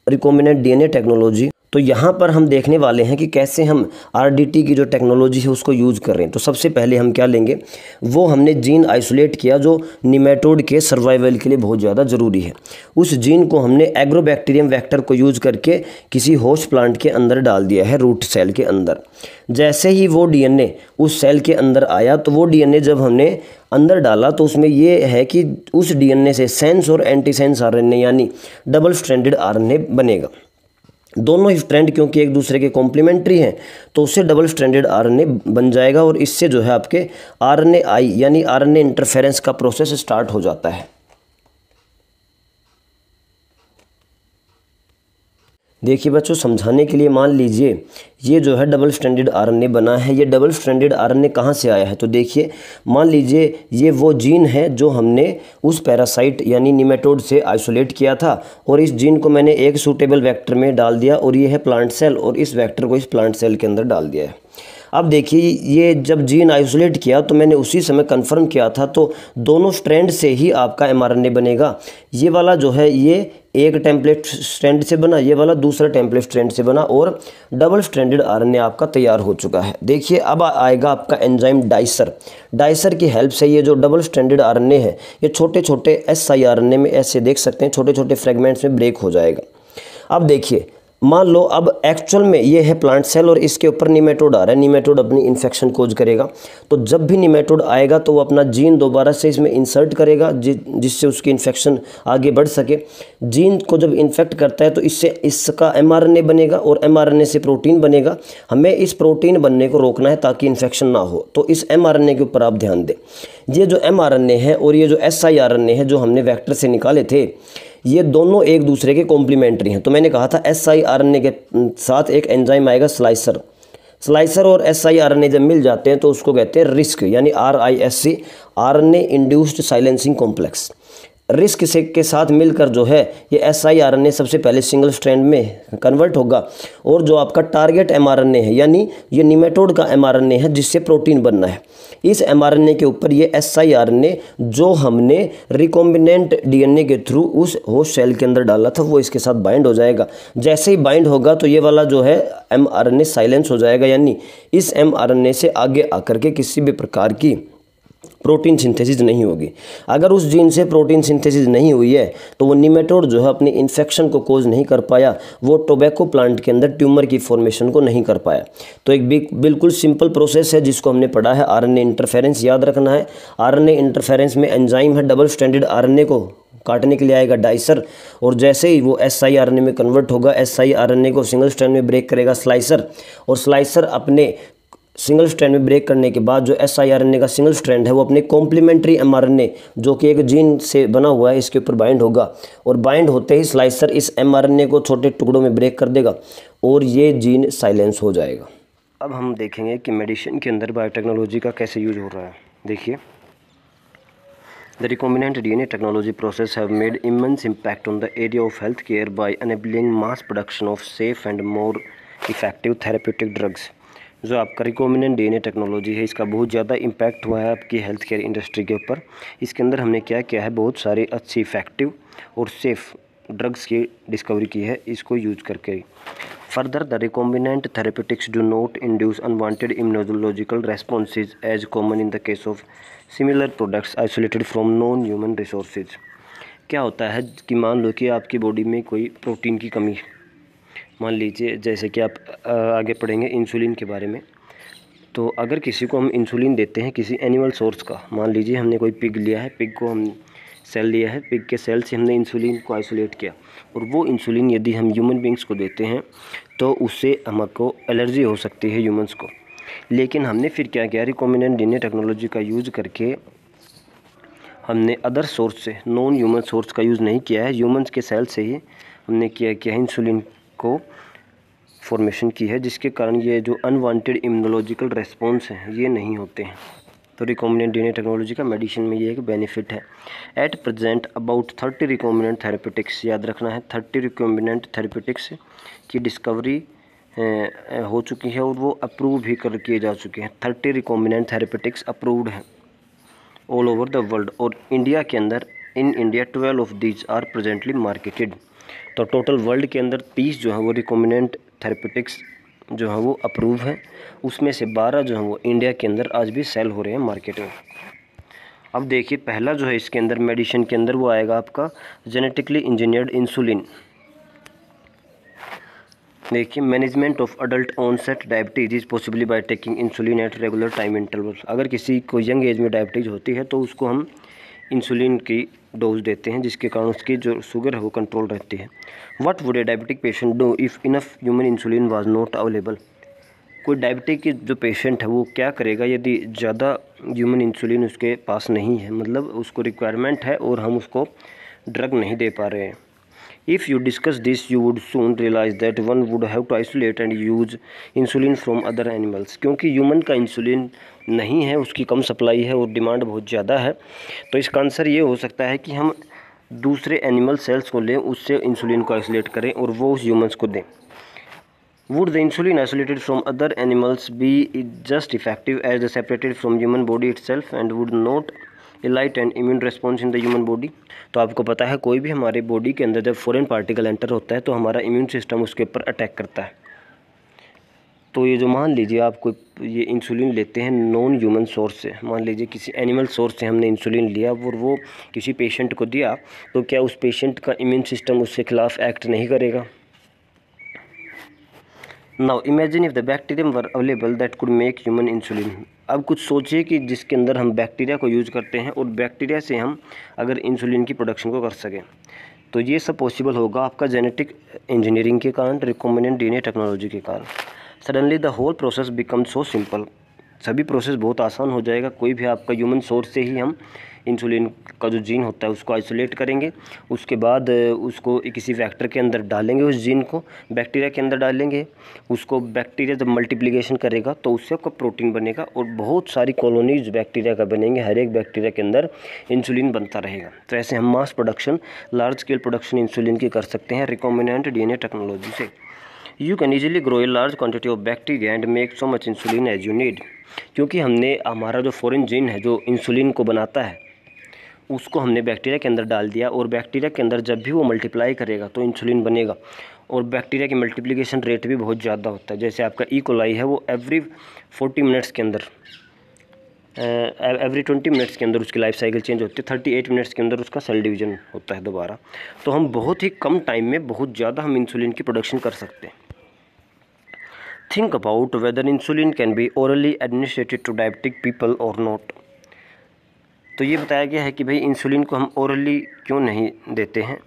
recombinant DNA technology, तो यहाँ पर हम देखने वाले हैं कि कैसे हम आरडीटी की जो टेक्नोलॉजी है उसको यूज़ कर रहे हैं। तो सबसे पहले हम क्या लेंगे, वो हमने जीन आइसोलेट किया जो निमेटोड के सर्वाइवल के लिए बहुत ज़्यादा ज़रूरी है। उस जीन को हमने एग्रोबैक्टीरियम वेक्टर को यूज़ करके किसी होस्ट प्लांट के अंदर डाल दिया है, रूट सेल के अंदर। जैसे ही वो डीएनए उस सेल के अंदर आया तो वो डीएनए जब हमने अंदर डाला तो उसमें ये है कि उस डीएनए से सेंस और एंटीसेंस आरएनए यानी डबल स्ट्रैंडेड आरएनए बनेगा। दोनों ही स्ट्रैंड क्योंकि एक दूसरे के कॉम्प्लीमेंट्री हैं तो उससे डबल स्ट्रैंडेड आरएनए बन जाएगा और इससे जो है आपके आरएनए यानी आरएनए इंटरफेरेंस का प्रोसेस स्टार्ट हो जाता है। देखिए बच्चों, समझाने के लिए मान लीजिए ये जो है डबल स्ट्रैंडेड आरएनए बना है। ये डबल स्ट्रैंडेड आरएनए कहाँ से आया है, तो देखिए मान लीजिए ये वो जीन है जो हमने उस पैरासाइट यानी निमेटोड से आइसोलेट किया था और इस जीन को मैंने एक सूटेबल वेक्टर में डाल दिया और ये है प्लांट सेल और इस वेक्टर को इस प्लांट सेल के अंदर डाल दिया है। अब देखिए ये जब जीन आइसोलेट किया तो मैंने उसी समय कंफर्म किया था, तो दोनों स्ट्रैंड से ही आपका एमआरएनए बनेगा। ये वाला जो है ये एक टेम्पलेट स्ट्रैंड से बना, ये वाला दूसरा टेम्पलेट स्ट्रैंड से बना और डबल स्ट्रैंडेड आरएनए आपका तैयार हो चुका है। देखिए अब आएगा आपका एंजाइम डाइसर। डाइसर की हेल्प से ये जो डबल स्ट्रैंडेड आरएनए है ये छोटे छोटे siRNA में ऐसे देख सकते हैं छोटे छोटे फ्रेगमेंट्स में ब्रेक हो जाएगा। अब देखिए मान लो अब एक्चुअल में ये है प्लांट सेल और इसके ऊपर निमेटोड आ रहा है। निमेटोड अपनी इन्फेक्शन कोज करेगा, तो जब भी निमेटोड आएगा तो वो अपना जीन दोबारा से इसमें इंसर्ट करेगा जिससे उसकी इन्फेक्शन आगे बढ़ सके। जीन को जब इन्फेक्ट करता है तो इससे इसका एमआरएनए बनेगा और एमआरएनए से प्रोटीन बनेगा। हमें इस प्रोटीन बनने को रोकना है ताकि इन्फेक्शन ना हो, तो इस एमआरएनए के ऊपर आप ध्यान दें। ये जो एमआरएनए है और ये जो siRNA है जो हमने वेक्टर से निकाले थे, ये दोनों एक दूसरे के कॉम्प्लीमेंट्री हैं। तो मैंने कहा था siRNA के साथ एक एंजाइम आएगा स्लाइसर और siRNA जब मिल जाते हैं तो उसको कहते हैं रिस्क यानी RISC RNA induced silencing complex. Risk से के साथ मिलकर जो है ये siRNA सबसे पहले सिंगल स्ट्रैंड में कन्वर्ट होगा और जो आपका टारगेट mRNA है यानी ये निमेटोड का mRNA है जिससे प्रोटीन बनना है, इस mRNA के ऊपर ये siRNA जो हमने रिकॉम्बिनेंट डीएनए के थ्रू उस होस्ट सेल के अंदर डाला था वो इसके साथ बाइंड हो जाएगा। जैसे ही बाइंड होगा तो ये वाला जो है mRNA साइलेंस हो जाएगा, यानी इस mRNA से आगे आकर के किसी भी प्रकार की प्रोटीन सिंथेसिस नहीं होगी। अगर उस जीन से प्रोटीन सिंथेसिस नहीं हुई है तो वो निमेटोड जो है अपनी इन्फेक्शन को कोज नहीं कर पाया, वो टोबैको प्लांट के अंदर ट्यूमर की फॉर्मेशन को नहीं कर पाया। तो एक बिल्कुल सिंपल प्रोसेस है जिसको हमने पढ़ा है आरएनए इंटरफेरेंस, याद रखना है। आरएनए इंटरफेरेंस में एंजाइम है, डबल स्ट्रैंडेड आरएनए को काटने के लिए आएगा डाइसर और जैसे ही वो siRNA में कन्वर्ट होगा siRNA को सिंगल स्ट्रैंड में ब्रेक करेगा स्लाइसर, और स्लाइसर अपने सिंगल स्ट्रैंड में ब्रेक करने के बाद जो siRNA का सिंगल स्ट्रैंड है वो अपने कॉम्प्लीमेंट्री mRNA जो कि एक जीन से बना हुआ है इसके ऊपर बाइंड होगा और बाइंड होते ही स्लाइसर इस mRNA को छोटे टुकड़ों में ब्रेक कर देगा और ये जीन साइलेंस हो जाएगा। अब हम देखेंगे कि मेडिसिन के अंदर बायोटेक्नोलॉजी का कैसे यूज हो रहा है। देखिए, The recombinant DNA technology process have made immense impact on the area of healthcare by enabling mass production of safe and more effective therapeutic drugs। जो आपका रिकॉम्बिनेंट डीएनए टेक्नोलॉजी है इसका बहुत ज़्यादा इम्पैक्ट हुआ है आपकी हेल्थ केयर इंडस्ट्री के ऊपर। इसके अंदर हमने क्या किया है, बहुत सारे अच्छी इफेक्टिव और सेफ ड्रग्स की डिस्कवरी की है इसको यूज करके। Further the recombinant therapeutics do not induce unwanted immunological responses as common in the case of similar products isolated from non human resources. क्या होता है कि मान लो कि आपकी बॉडी में कोई प्रोटीन की कमी, मान लीजिए जैसे कि आप आगे पढ़ेंगे इंसुलिन के बारे में, तो अगर किसी को हम इंसुलिन देते हैं किसी एनिमल सोर्स का, मान लीजिए हमने कोई पिग लिया है, पिग को हम सेल लिया है, पिग के सेल से हमने इंसुलिन को आइसोलेट किया और वो इंसुलिन यदि हम ह्यूमन बींग्स को देते हैं तो उससे हमको एलर्जी हो सकती है ह्यूमंस को। लेकिन हमने फिर क्या किया, रिकॉम्बिनेंट डीएनए टेक्नोलॉजी का यूज़ करके हमने अदर सोर्स से, नॉन ह्यूमन सोर्स का यूज़ नहीं किया है, ह्यूमंस के सेल से ही हमने किया है इंसुलिन को फॉर्मेशन की है, जिसके कारण ये जो अनवांटेड इम्यूनोलॉजिकल रेस्पॉन्स हैं ये नहीं होते हैं। तो रिकॉम्बिनेंट डीएनए टेक्नोलॉजी का मेडिसिन में ये एक बेनिफिट है। At present about 30 recombinant therapeutics, याद रखना है 30 रिकॉम्बिनेंट थेरेपेटिक्स की डिस्कवरी हो चुकी है और वो अप्रूव भी कर किए जा चुके हैं। 30 रिकॉम्बिनेंट थेरेपेटिक्स अप्रूव्ड हैं ऑल ओवर द वर्ल्ड, और इंडिया के अंदर in India 12 of these are presently marketed. तो टोटल वर्ल्ड के अंदर 30 जो है वो रिकॉम्बिनेंट थेरेपेटिक्स जो है वो अप्रूव हैं, उसमें से 12 जो है वो इंडिया के अंदर आज भी सेल हो रहे हैं मार्केट में। अब देखिए पहला जो है इसके अंदर मेडिसिन के अंदर वो आएगा आपका जेनेटिकली इंजीनियर्ड इंसुलिन। देखिए management of adult onset diabetes is possibly by taking insulin at regular time interval. अगर किसी को यंग एज में डायबिटीज होती है तो उसको हम इंसुलिन की डोज देते हैं, जिसके कारण उसकी जो शुगर है वो कंट्रोल रहती है। What would a diabetic patient do if enough human insulin was not available. कोई डायबिटिक की जो पेशेंट है वो क्या करेगा यदि ज़्यादा ह्यूमन इंसुलिन उसके पास नहीं है, मतलब उसको रिक्वायरमेंट है और हम उसको ड्रग नहीं दे पा रहे हैं। If you discuss this, you would soon realize that one would have to isolate and use insulin from other animals। क्योंकि ह्यूमन का इंसुलिन नहीं है, उसकी कम सप्लाई है और डिमांड बहुत ज़्यादा है, तो इसका आंसर ये हो सकता है कि हम दूसरे एनिमल सेल्स को लें, उससे इंसुलिन को आइसोलेट करें और वो उस ह्यूमन्स को दें। Would the insulin isolated from other animals be just effective as the separated from human body itself and would not elicit an immune response in the human body। तो आपको पता है कोई भी हमारे बॉडी के अंदर जब फॉरेन पार्टिकल एंटर होता है तो हमारा इम्यून सिस्टम उसके ऊपर अटैक करता है। तो ये जो मान लीजिए आप कोई ये इंसुलिन लेते हैं नॉन ह्यूमन सोर्स से, मान लीजिए किसी एनिमल सोर्स से हमने इंसुलिन लिया और वो किसी पेशेंट को दिया, तो क्या उस पेशेंट का इम्यून सिस्टम उसके खिलाफ एक्ट नहीं करेगा। Now imagine if the bacterium were available that could make human insulin. अब कुछ सोचिए कि जिसके अंदर हम बैक्टीरिया को यूज़ करते हैं और बैक्टीरिया से हम अगर इंसुलिन की प्रोडक्शन को कर सकें, तो ये सब पॉसिबल होगा आपका जेनेटिक इंजीनियरिंग के कारण, रिकॉम्बिनेंट डीएनए टेक्नोलॉजी के कारण। Suddenly the whole process become so simple. सभी प्रोसेस बहुत आसान हो जाएगा। कोई भी आपका ह्यूमन सोर्स से ही हम इंसुलिन का जो जीन होता है उसको आइसोलेट करेंगे, उसके बाद उसको किसी वेक्टर के अंदर डालेंगे, उस जीन को बैक्टीरिया के अंदर डालेंगे, उसको बैक्टीरिया जब मल्टीप्लिकेशन करेगा तो उससे आपका प्रोटीन बनेगा और बहुत सारी कॉलोनीज बैक्टीरिया का बनेंगे, हर एक बैक्टीरिया के अंदर इंसुलिन बनता रहेगा। तो ऐसे हम mass production, large scale production insulin की कर सकते हैं रिकॉम्बिनेंट डीएनए टेक्नोलॉजी से। You can easily grow a large quantity of bacteria and make so much insulin as you need. क्योंकि हमने हमारा जो फॉरेन जीन है जो इंसुलिन को बनाता है उसको हमने बैक्टीरिया के अंदर डाल दिया और बैक्टीरिया के अंदर जब भी वो मल्टीप्लाई करेगा तो इंसुलिन बनेगा। और बैक्टीरिया की मल्टीप्लिकेशन रेट भी बहुत ज़्यादा होता है। जैसे आपका ई कोलाई है वो एवरी 40 मिनट्स के अंदर, एवरी 20 मिनट्स के अंदर उसकी लाइफ साइकिल चेंज होती है, 38 मिनट्स के अंदर उसका सेल डिवीजन होता है दोबारा। तो हम बहुत ही कम टाइम में बहुत ज़्यादा हम इंसुलिन की प्रोडक्शन कर सकते हैं। Think about whether insulin can be orally administered to diabetic people और नॉट। तो ये बताया गया है कि भाई इंसुलिन को हम ओरली क्यों नहीं देते हैं।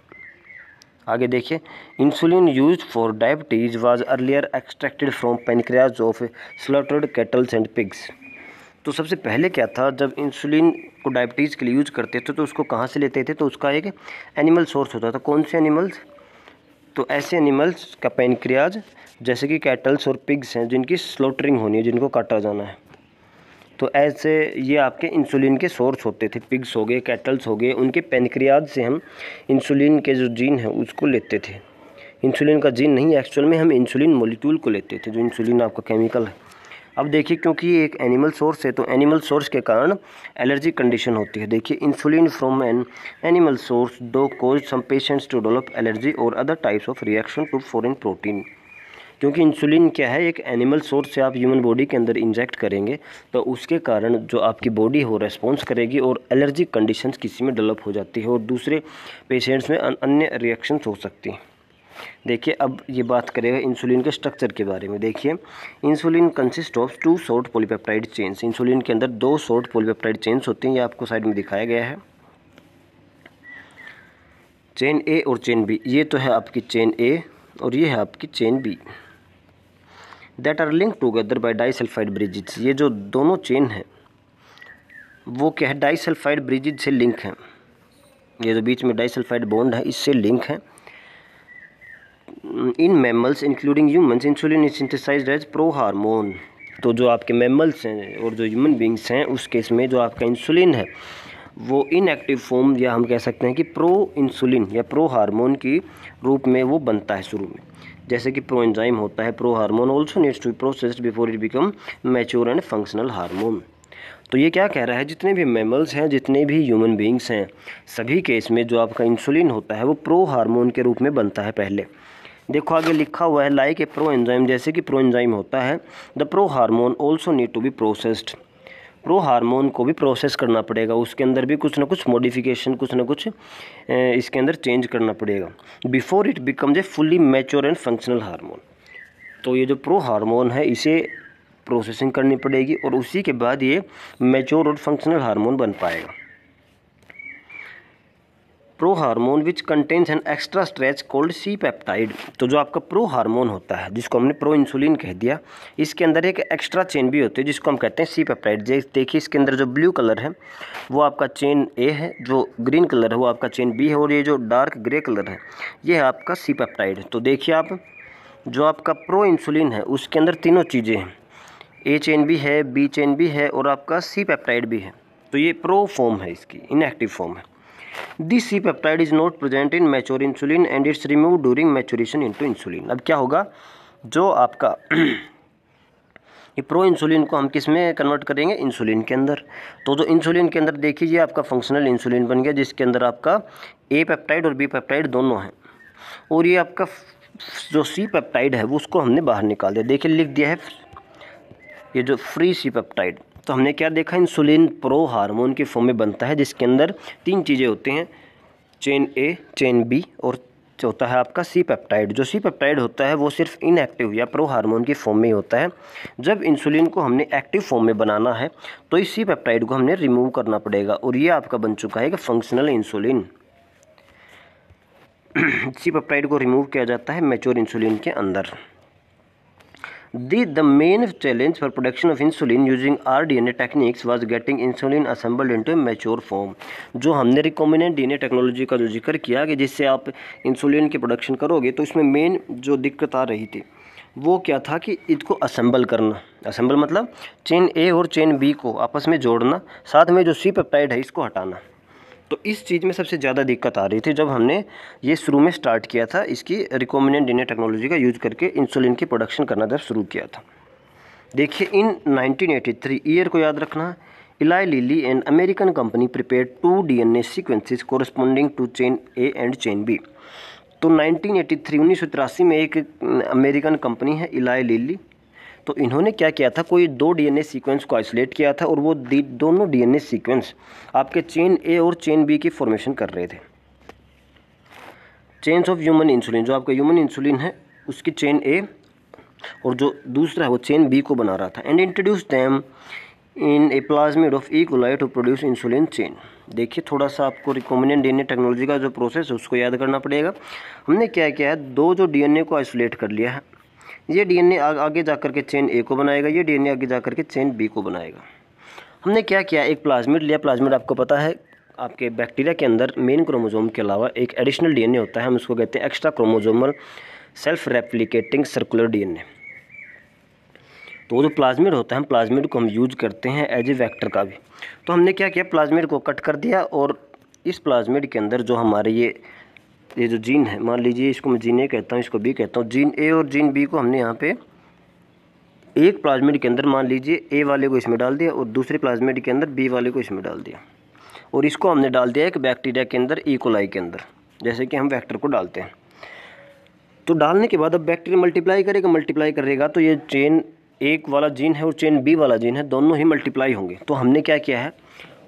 आगे देखिए, insulin used for diabetes was earlier extracted from pancreas of slaughtered kettles and pigs. तो सबसे पहले क्या था, जब इंसुलिन को डायबिटीज़ के लिए यूज़ करते थे तो उसको कहाँ से लेते थे, तो उसका एक एनिमल सोर्स होता था। कौन से एनिमल्स, तो ऐसे एनिमल्स का पैनक्रियाज जैसे कि कैटल्स और पिग्स हैं जिनकी स्लॉटरिंग होनी है, जिनको काटा जाना है। तो ऐसे ये आपके इंसुलिन के सोर्स होते थे, पिग्स हो गए, कैटल्स हो गए, उनके पैनक्रियाज से हम इंसुलिन के जो जीन है उसको लेते थे। इंसुलिन का जीन नहीं, एक्चुअल में हम इंसुलिन मॉलिक्यूल को लेते थे, जो इंसुलिन आपका केमिकल है। अब देखिए, क्योंकि ये एक एनिमल सोर्स है तो एनिमल सोर्स के कारण एलर्जी कंडीशन होती है। देखिए, insulin from an animal source though cause some patients to develop allergy और other types of reaction to foreign protein. क्योंकि इंसुलिन क्या है, एक एनिमल सोर्स से आप ह्यूमन बॉडी के अंदर इंजेक्ट करेंगे तो उसके कारण जो आपकी बॉडी हो रेस्पॉन्स करेगी और एलर्जी कंडीशंस किसी में डेवलप हो जाती है और दूसरे पेशेंट्स में अन्य रिएक्शंस हो सकती हैं। देखिए अब ये बात करेगा इंसुलिन के स्ट्रक्चर के बारे में। देखिए insulin consist of 2 short polypeptide chains. Insulin के अंदर 2 शॉर्ट पॉलीपेप्टाइड चेन्स होती हैं, ये आपको साइड में दिखाया गया है, चेन ए और चेन बी। ये तो है आपकी चेन ए और ये है आपकी chain B. That are link together by disulphide bridges. ये जो दोनों चेन हैं वो क्या है, डाइसल्फाइड ब्रिजेज से लिंक है। ये जो बीच में डाइसल्फाइड बॉन्ड है इससे लिंक है। In mammals including humans insulin is synthesised as pro hormone. तो जो आपके मैमल्स हैं और जो ह्यूमन बींग्स हैं उस केस में जो आपका इंसुलिन है वो इनएक्टिव फॉर्म या हम कह सकते हैं कि प्रो इंसुलिन या प्रो हार्मोन की रूप में वो बनता है शुरू में। जैसे कि प्रो एंजाइम होता है, pro hormone also needs to be processed before it become mature and functional hormone. तो ये क्या कह रहा है, जितने भी मैमल्स हैं, जितने भी ह्यूमन बींग्स हैं, सभी केस में जो आपका इंसुलिन होता है वो प्रो हार्मोन के रूप में बनता है पहले। देखो आगे लिखा हुआ है लाइक ए प्रो एंजाइम, जैसे कि प्रो एंजाइम होता है। The pro hormone also need to be processed. Pro hormone को भी प्रोसेस करना पड़ेगा, उसके अंदर भी कुछ ना कुछ मॉडिफिकेशन, कुछ ना कुछ इसके अंदर चेंज करना पड़ेगा before it becomes a fully mature and functional hormone. तो ये जो प्रो हार्मोन है इसे प्रोसेसिंग करनी पड़ेगी और उसी के बाद ये मैच्योर और फंक्शनल हार्मोन बन पाएगा। Pro hormone which contains an extra stretch called C peptide. तो जो आपका प्रो हार्मोन होता है जिसको हमने प्रो इंसुलिन कह दिया, इसके अंदर एक एक्स्ट्रा चेन भी होती है जिसको हम कहते हैं सी पेप्टाइड। देखिए इसके अंदर जो ब्लू कलर है वो आपका चेन ए है, जो ग्रीन कलर है वो आपका चेन बी है और ये जो डार्क ग्रे कलर है ये है आपका सी पेप्टाइड। तो देखिए आप जो आपका प्रो इंसुलिन है उसके अंदर तीनों चीज़ें हैं, ए चेन भी है, बी चेन भी है और आपका सी पेप्टाइड भी है। तो ये प्रो फॉर्म है, इसकी इनएक्टिव फॉर्म है। This C peptide is not present in mature insulin and it's remove during maturation into insulin. अब क्या होगा, जो आपका ये प्रो इंसुलिन को हम किस में कन्वर्ट करेंगे, इंसुलिन के अंदर। तो जो इंसुलिन के अंदर देखिए आपका फंक्शनल इंसुलिन बन गया जिसके अंदर आपका ए पेप्टाइड और बी पेप्टाइड दोनों हैं और ये आपका जो सी पेप्टाइड है वो उसको हमने बाहर निकाल दिया। देखिए लिख दिया है ये जो फ्री सी पेप्टाइड। तो हमने क्या देखा, इंसुलिन प्रो हार्मोन के फॉर्म में बनता है जिसके अंदर 3 चीज़ें होती हैं, चेन ए, चेन बी और होता है आपका सी पेप्टाइड। जो सी पेप्टाइड होता है वो सिर्फ इनएक्टिव या प्रो हार्मोन की फॉर्म में ही होता है। जब इंसुलिन को हमने एक्टिव फॉर्म में बनाना है तो इस सी पेप्टाइड को हमने रिमूव करना पड़ेगा और ये आपका बन चुका है कि फंक्शनल इंसुलिन। सी पेप्टाइड को रिमूव किया जाता है मैच्योर इंसुलिन के अंदर। The main challenge for production of insulin using rDNA techniques was getting insulin assembled into a mature form। जो हमने रिकॉम्बिनेंट डीएनए टेक्नोलॉजी का जो जिक्र किया कि जिससे आप इंसुलिन की प्रोडक्शन करोगे, तो इसमें मेन जो दिक्कत आ रही थी वो क्या था कि इसको असेंबल करना। असेंबल मतलब चेन ए और चेन बी को आपस में जोड़ना, साथ में जो सी पेप्टाइड है इसको हटाना। तो इस चीज़ में सबसे ज़्यादा दिक्कत आ रही थी जब हमने ये शुरू में स्टार्ट किया था, इसकी रिकॉम्बिनेंट डीएनए टेक्नोलॉजी का यूज़ करके इंसुलिन की प्रोडक्शन करना जब शुरू किया था। देखिए इन 1983 ईयर को याद रखना, Eli Lilly and American company prepare 2 DNA sequences corresponding to chain A and chain B. तो 1983 में एक अमेरिकन कंपनी है इलाई लिली, तो इन्होंने क्या किया था, कोई 2 DNA सीक्वेंस को आइसोलेट किया था और वो दोनों DNA सीक्वेंस आपके चेन ए और चेन बी की फॉर्मेशन कर रहे थे। चेन्स ऑफ ह्यूमन इंसुलिन, जो आपका ह्यूमन इंसुलिन है उसकी चेन ए और जो दूसरा है वो चेन बी को बना रहा था। And introduce them in a plasmid of E coli to produce insulin chain. देखिए थोड़ा सा आपको रिकॉम्बिनेंट डीएनए टेक्नोलॉजी का जो प्रोसेस है उसको याद करना पड़ेगा। हमने क्या किया है, 2 जो डीएनए को आइसोलेट कर लिया है, ये डीएनए आगे जा कर के चेन ए को बनाएगा, ये डीएनए आगे जा कर के चेन बी को बनाएगा। हमने क्या किया, एक प्लाज्मिड लिया। प्लाज्मिड आपको पता है आपके बैक्टीरिया के अंदर मेन क्रोमोसोम के अलावा एक एडिशनल डीएनए होता है, हम उसको कहते हैं extra chromosomal self replicating circular DNA. तो वो जो प्लाज्मिड होता है, हम प्लाज्मिड को हम यूज करते हैं एज ए वेक्टर का भी। तो हमने क्या किया, प्लाज्मिड को कट कर दिया और इस प्लाज्मिड के अंदर जो हमारे ये जो जीन है, मान लीजिए इसको मैं जीन ए कहता हूँ, इसको बी कहता हूँ, जीन ए और जीन बी को हमने यहाँ पे एक प्लाज्मिड के अंदर मान लीजिए ए वाले को इसमें डाल दिया और दूसरे प्लाज्मिड के अंदर बी वाले को इसमें डाल दिया और इसको हमने डाल दिया एक बैक्टीरिया के अंदर, ई कोलाई के अंदर, जैसे कि हम वेक्टर को डालते हैं। तो डालने के बाद अब बैक्टीरिया मल्टीप्लाई करेगा तो ये चेन एक वाला जीन है और चेन बी वाला जीन है, दोनों ही मल्टीप्लाई होंगे। तो हमने क्या किया है,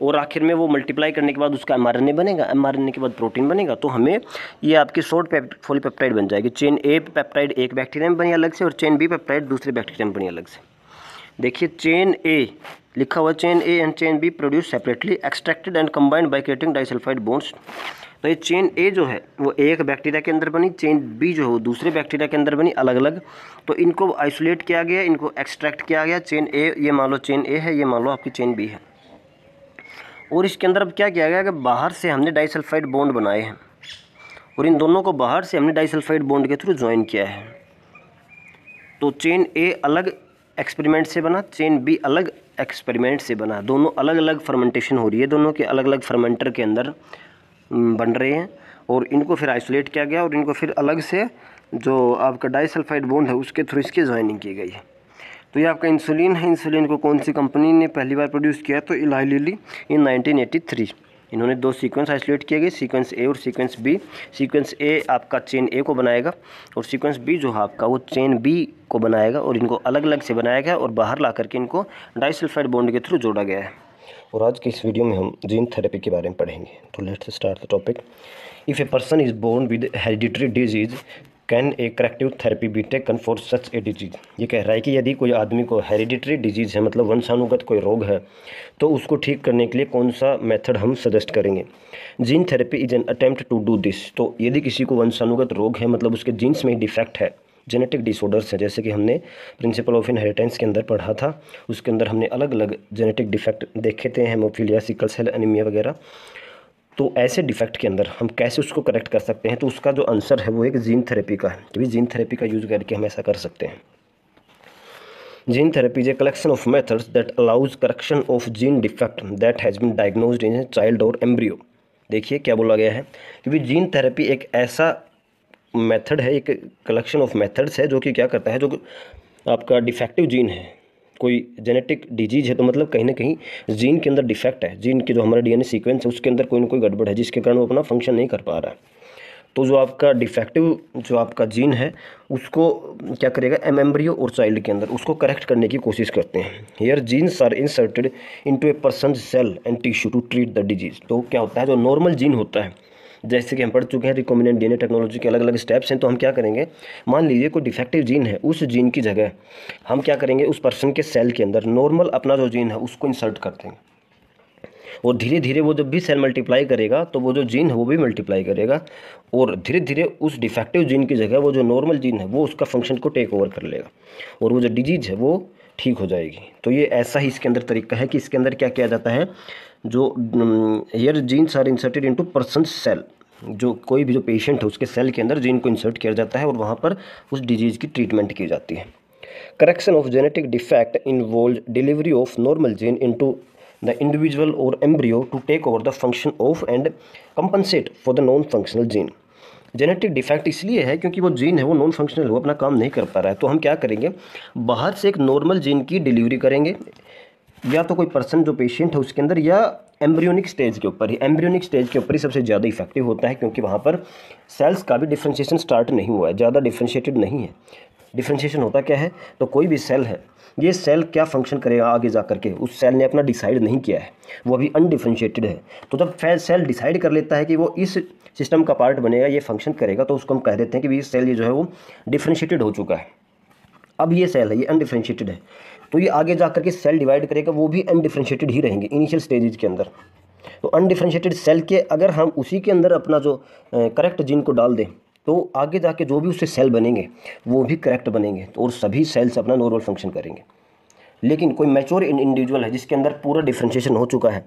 और आखिर में वो मल्टीप्लाई करने के बाद उसका mRNA बनेगा, mRNA के बाद प्रोटीन बनेगा। तो हमें ये आपकी शॉर्ट पॉलीपेप्टाइड बन जाएगी। चेन ए पेप्टाइड एक बैक्टीरिया में बनी अलग से और चेन बी पेप्टाइड दूसरे बैक्टीरिया में बनी अलग से। देखिए चेन ए लिखा हुआ, chain A and chain B produce separately extracted and combined by creating disulphide bonds. तो ये चेन ए जो है वो एक बैक्टीरिया के अंदर बनी, चेन बी जो है वो दूसरे बैक्टीरिया के अंदर बनी अलग अलग। तो इनको आइसोलेट किया गया, इनको एक्सट्रैक्ट किया गया। चेन ए, ये मान लो चेन ए है, ये मान लो आपकी चेन बी है। और इसके अंदर अब क्या किया गया कि बाहर से हमने डाइसल्फाइड बॉन्ड बनाए हैं और इन दोनों को बाहर से हमने डाइसल्फाइड बॉन्ड के थ्रू ज्वाइन किया है। तो चेन ए अलग एक्सपेरिमेंट से बना, चेन बी अलग एक्सपेरिमेंट से बना। दोनों अलग अलग फर्मेंटेशन हो रही है, दोनों के अलग अलग फर्मेंटर के अंदर बन रहे हैं और इनको फिर आइसोलेट किया गया और इनको फिर अलग से जो आपका डाइसल्फाइड बॉन्ड है उसके थ्रू इसकी ज्वाइनिंग की गई है। तो ये आपका इंसुलिन है। इंसुलिन को कौन सी कंपनी ने पहली बार प्रोड्यूस किया? तो इलाई लिली इन 1983। इन्होंने दो सीक्वेंस आइसोलेट किए गए, सीक्वेंस ए और सीक्वेंस बी। सीक्वेंस ए आपका चेन ए को बनाएगा और सीक्वेंस बी जो है आपका वो चेन बी को बनाएगा और इनको अलग अलग से बनाया गया और बाहर ला करके इनको डाइसल्फाइड बॉन्ड के थ्रू जोड़ा गया है। और आज के इस वीडियो में हम जीन थेरेपी के बारे में पढ़ेंगे। तो let's start the topic. If a person is born with hereditary disease can a corrective therapy be taken for such a disease. ये कह रहा है कि यदि कोई आदमी को हेरिडिटरी डिजीज़ है, मतलब वंशानुगत कोई रोग है, तो उसको ठीक करने के लिए कौन सा मेथड हम सजेस्ट करेंगे। Gene therapy is an attempt to do this. तो यदि किसी को वंशानुगत रोग है, मतलब उसके जीन्स में डिफेक्ट है, जेनेटिक डिसऑर्डर्स हैं, जैसे कि हमने प्रिंसिपल ऑफ इनहेरिटेंस के अंदर पढ़ा था, उसके अंदर हमने अलग अलग जेनेटिक डिफेक्ट देखे थे, हेमोफीलिया, सिकल सेल एनीमिया वगैरह। तो ऐसे डिफेक्ट के अंदर हम कैसे उसको करेक्ट कर सकते हैं? तो उसका जो आंसर है वो एक जीन थेरेपी का है। तो भी जीन थेरेपी का यूज़ करके हम ऐसा कर सकते हैं। Gene therapy is a collection of methods that allows correction of gene defect that has been diagnosed in a child और एम्ब्रियो। देखिए क्या बोला गया है, क्योंकि जीन थेरेपी एक ऐसा मेथड है, एक कलेक्शन ऑफ मेथड्स है जो कि क्या करता है, जो आपका डिफेक्टिव जीन है, कोई जेनेटिक डिजीज है, तो मतलब कहीं ना कहीं जीन के अंदर डिफेक्ट है, जीन के जो हमारा डीएनए सीक्वेंस है उसके अंदर कोई ना कोई गड़बड़ है जिसके कारण वो अपना फंक्शन नहीं कर पा रहा है। तो जो आपका डिफेक्टिव जो आपका जीन है उसको क्या करेगा, एम्ब्रियो और चाइल्ड के अंदर उसको करेक्ट करने की कोशिश करते हैं। Here genes are inserted into a person cell and tissue to treat the disease. तो क्या होता है, जो नॉर्मल जीन होता है, जैसे कि हम पढ़ चुके हैं रिकॉम्बिनेंट डीएनए टेक्नोलॉजी के अलग अलग स्टेप्स हैं, तो हम क्या करेंगे, मान लीजिए कोई डिफेक्टिव जीन है, उस जीन की जगह हम क्या करेंगे, उस पर्सन के सेल के अंदर नॉर्मल अपना जो जीन है उसको इंसर्ट करते हैं और धीरे धीरे वो जब भी सेल मल्टीप्लाई करेगा तो वो जो जीन है वो भी मल्टीप्लाई करेगा और धीरे धीरे उस डिफेक्टिव जीन की जगह वो जो नॉर्मल जीन है वो उसका फंक्शन को टेक ओवर कर लेगा और वो जो डिजीज है वो ठीक हो जाएगी। तो ये ऐसा ही इसके अंदर तरीका है कि इसके अंदर क्या किया जाता है, जो here genes are inserted into person cell, जो कोई भी जो पेशेंट है उसके सेल के अंदर जीन को इंसर्ट किया जाता है और वहाँ पर उस डिजीज़ की ट्रीटमेंट की जाती है। Correction of genetic defect involve delivery of normal gene into the individual or embryo to take over the function of and compensate for the non functional gene. Genetic defect इसलिए है क्योंकि वो gene है वो non functional, वो अपना काम नहीं कर पा रहा है। तो हम क्या करेंगे, बाहर से एक नॉर्मल जीन की डिलीवरी करेंगे, या तो कोई पर्सन जो पेशेंट है उसके अंदर, या एम्ब्रियोनिक स्टेज के ऊपर ही। एम्ब्रियोनिक स्टेज के ऊपर ही सबसे ज़्यादा इफेक्टिव होता है क्योंकि वहाँ पर सेल्स का भी डिफ्रेंशिएशन स्टार्ट नहीं हुआ है, ज़्यादा डिफ्रेंशिएटेड नहीं है। डिफ्रेंशिएशन होता क्या है, तो कोई भी सेल है, ये सेल क्या फंक्शन करेगा आगे जा करके, उस सेल ने अपना डिसाइड नहीं किया है, वो अभी अनडिफ्रेंशिएटेड है। तो जब सेल डिसाइड कर लेता है कि वो इस सिस्टम का पार्ट बनेगा, ये फंक्शन करेगा, तो उसको हम कह देते हैं कि ये सेल ये जो है वो डिफ्रेंशिएटेड हो चुका है। अब ये सेल है ये अनडिफ्रेंशिएटेड है, तो ये आगे जा करके सेल डिवाइड करेगा, वो भी अनडिफ्रेंशिएटेड ही रहेंगे इनिशियल स्टेजेज के अंदर। तो अनडिफ्रेंशिएटेड सेल के अगर हम उसी के अंदर अपना जो करेक्ट जीन को डाल दें तो आगे जाके जो भी उससे सेल बनेंगे वो भी करेक्ट बनेंगे और सभी सेल्स अपना नॉर्मल फंक्शन करेंगे। लेकिन कोई मैच्योर इंडिविजुअल है जिसके अंदर पूरा डिफ्रेंशिएशन हो चुका है,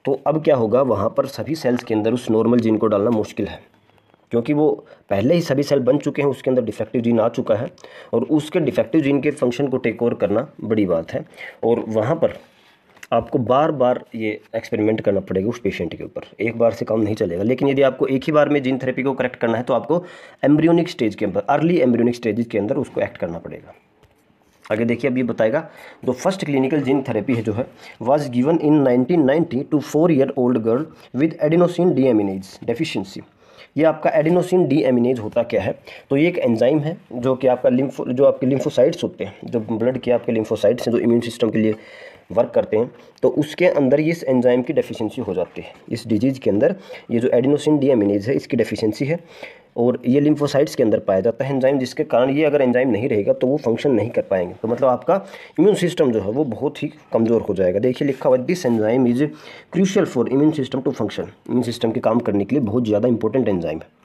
तो अब क्या होगा, वहाँ पर सभी सेल्स के अंदर उस नॉर्मल जीन को डालना मुश्किल है क्योंकि वो पहले ही सभी सेल बन चुके हैं, उसके अंदर डिफेक्टिव जीन आ चुका है और उसके डिफेक्टिव जीन के फंक्शन को टेक ओवर करना बड़ी बात है। और वहाँ पर आपको बार बार ये एक्सपेरिमेंट करना पड़ेगा उस पेशेंट के ऊपर, एक बार से काम नहीं चलेगा। लेकिन यदि आपको एक ही बार में जीन थेरेपी को करेक्ट करना है तो आपको एम्ब्रियोनिक स्टेज के अंदर, अर्ली एम्ब्रियोनिक स्टेज के अंदर उसको एक्ट करना पड़ेगा। आगे देखिए, अब ये बताएगा जो फर्स्ट क्लिनिकल जीन थेरेपी है जो है was given in 1990 to 4 year old girl with adenosine deaminase deficiency. ये आपका एडिनोसिन डीएमिनेज होता क्या है, तो ये एक एंजाइम है जो कि आपका जो आपके लिम्फोसाइट्स होते हैं, जो ब्लड के आपके लिम्फोसाइट्स हैं जो इम्यून सिस्टम के लिए वर्क करते हैं तो उसके अंदर ये इस एंजाइम की डेफिशिएंसी हो जाती है। इस डिजीज़ के अंदर ये जो एडिनोसिन डीएमिनेज है इसकी डेफिशिएंसी है और ये लिम्फोसाइट्स के अंदर पाया जाता है एंजाइम, जिसके कारण ये अगर एंजाइम नहीं रहेगा तो वो फंक्शन नहीं कर पाएंगे। तो मतलब आपका इम्यून सिस्टम जो है वो बहुत ही कमज़ोर हो जाएगा। देखिए लिखा हुआ this enzyme is crucial for immune system to function. Immune system के काम करने के लिए बहुत ज़्यादा इंपॉर्टेंट एंजाइम है।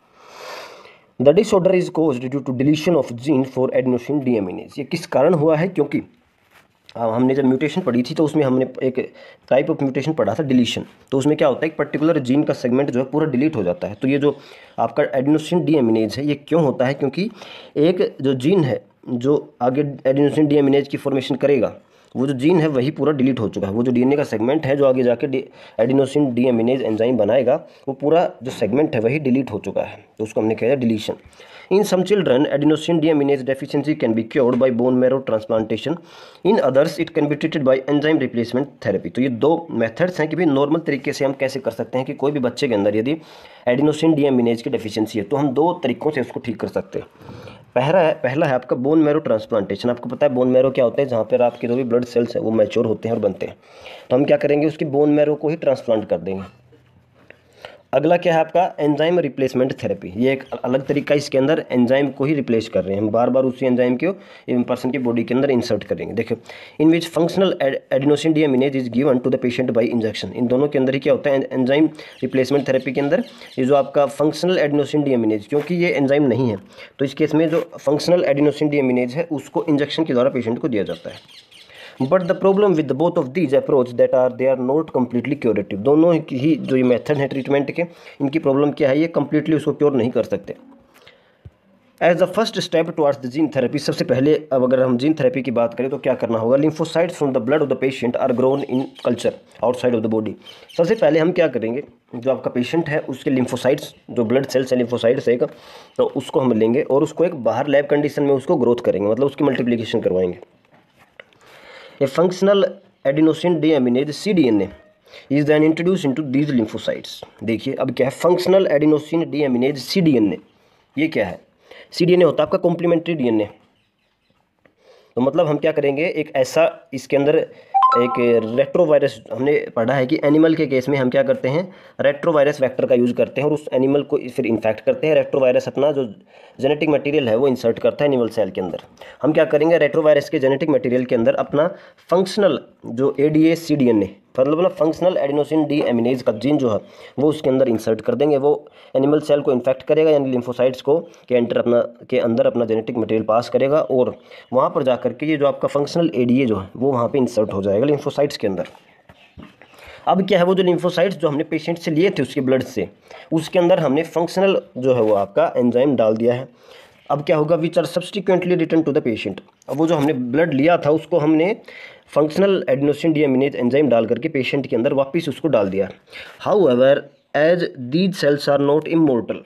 The disorder is caused due to deletion of gene for adenosine deaminase. ये किस कारण हुआ है? क्योंकि हमने जब म्यूटेशन पढ़ी थी तो उसमें हमने एक टाइप ऑफ म्यूटेशन पढ़ा था डिलीशन। तो उसमें क्या होता है, एक पर्टिकुलर जीन का सेगमेंट जो है पूरा डिलीट हो जाता है। तो ये जो आपका एडिनोसिन डीएमिनेज है ये क्यों होता है? क्योंकि एक जो जीन है जो आगे एडिनोसिन डीएमिनेज की फॉर्मेशन करेगा, वो जो जीन है वही पूरा डिलीट हो चुका है। वो जो डीएनए का सेगमेंट है जो आगे जाके एडिनोसिन डीएमिनेज एंजाइम बनाएगा, वो पूरा जो सेगमेंट है वही डिलीट हो चुका है। तो उसको हमने कहा deletion. In some children, adenosine deaminase deficiency can be cured by bone marrow transplantation. In others, it can be treated by enzyme replacement therapy. तो ये दो मेथड्स हैं कि भाई नॉर्मल तरीके से हम कैसे कर सकते हैं कि कोई भी बच्चे के अंदर यदि एडिनोसिन डीएमिनेज की डेफिशिएंसी है तो हम दो तरीकों से उसको ठीक कर सकते हैं। पहला है आपका बोन मैरो ट्रांसप्लांटेशन। आपको पता है बोन मैरो क्या होता है? जहाँ पर आपके जो भी ब्लड सेल्स हैं वो मैच्योर होते हैं और बनते हैं। तो हम क्या करेंगे, उसकी बोन मैरो को ही ट्रांसप्लांट कर देंगे। अगला क्या है आपका एंजाइम रिप्लेसमेंट थेरेपी। ये एक अलग तरीका, इसके अंदर एंजाइम को ही रिप्लेस कर रहे हैं हम, बार बार उसी एंजाइम को पर्सन की बॉडी के अंदर इंसर्ट करेंगे। देखो in which functional adenosine deaminase is given to the patient by injection. इन दोनों के अंदर ही क्या होता है एंजाइम रिप्लेसमेंट थेरेपी के अंदर ये जो आपका फंक्शनल एडिनोसिन डीएमिनेज, क्योंकि ये एंजाइम नहीं है तो इस केस में जो फंक्शनल एडिनोसिन डीएमिनेज है उसको इंजेक्शन के द्वारा पेशेंट को दिया जाता है। But the problem with both of these approach that are they are not completely curative. दोनों ही जो ये मेथड है ट्रीटमेंट के, इनकी प्रॉब्लम क्या है, ये कम्प्लीटली उसको क्योर नहीं कर सकते। As the first step towards the gene therapy, सबसे पहले अब अगर हम जीन थेरेपी की बात करें तो क्या करना होगा, lymphocytes from the blood of the patient are grown in culture outside of the body. सबसे पहले हम क्या करेंगे, जो आपका पेशेंट है उसके लिम्फोसाइट्स जो ब्लड सेल्स है लिम्फोसाइट्स है तो उसको हम लेंगे और उसको एक बाहर लैब कंडीशन में उसको ग्रोथ करेंगे, मतलब उसकी मल्टीप्लिकेशन करवाएंगे। A functional adenosine deaminase cDNA is then introduced into these lymphocytes। देखिए अब क्या है फंक्शनल एडिनोसिन डीएमिनेज cDNA। ये क्या है? cDNA होता है आपका कॉम्प्लीमेंट्री डीएनए। तो मतलब हम क्या करेंगे, एक ऐसा इसके अंदर एक रेट्रोवायरस हमने पढ़ा है कि एनिमल के केस में हम क्या करते हैं, रेट्रोवायरस वेक्टर का यूज़ करते हैं और उस एनिमल को फिर इन्फेक्ट करते हैं। रेट्रोवायरस अपना जो जेनेटिक मटेरियल है वो इंसर्ट करता है एनिमल सेल के अंदर। हम क्या करेंगे, रेट्रोवायरस के जेनेटिक मटेरियल के अंदर अपना फंक्शनल जो एडीए cDNA मतलब ना फंक्शनल एडिनोसिन डीएमिनेज का जीन जो है वो उसके अंदर इंसर्ट कर देंगे। वो एनिमल सेल को इन्फेक्ट करेगा यानी लिम्फोसाइट्स को के अंदर अपना जेनेटिक मटेरियल पास करेगा और वहाँ पर जाकर के ये जो आपका फंक्शनल एडीए जो है वो वहाँ पे इंसर्ट हो जाएगा लिम्फोसाइट्स के अंदर। अब क्या है, वो जो लिम्फोसाइट्स जो हमने पेशेंट से लिए थे उसके ब्लड से, उसके अंदर हमने फंक्शनल जो है वो आपका एंजाइम डाल दिया है। अब क्या होगा, which are subsequently return to the patient. अब वो जो हमने ब्लड लिया था उसको हमने फंक्शनल एडिनोसिन डीएमिनेज एंजाइम डाल करके पेशेंट के अंदर वापस उसको डाल दिया। However as these cells are not immortal,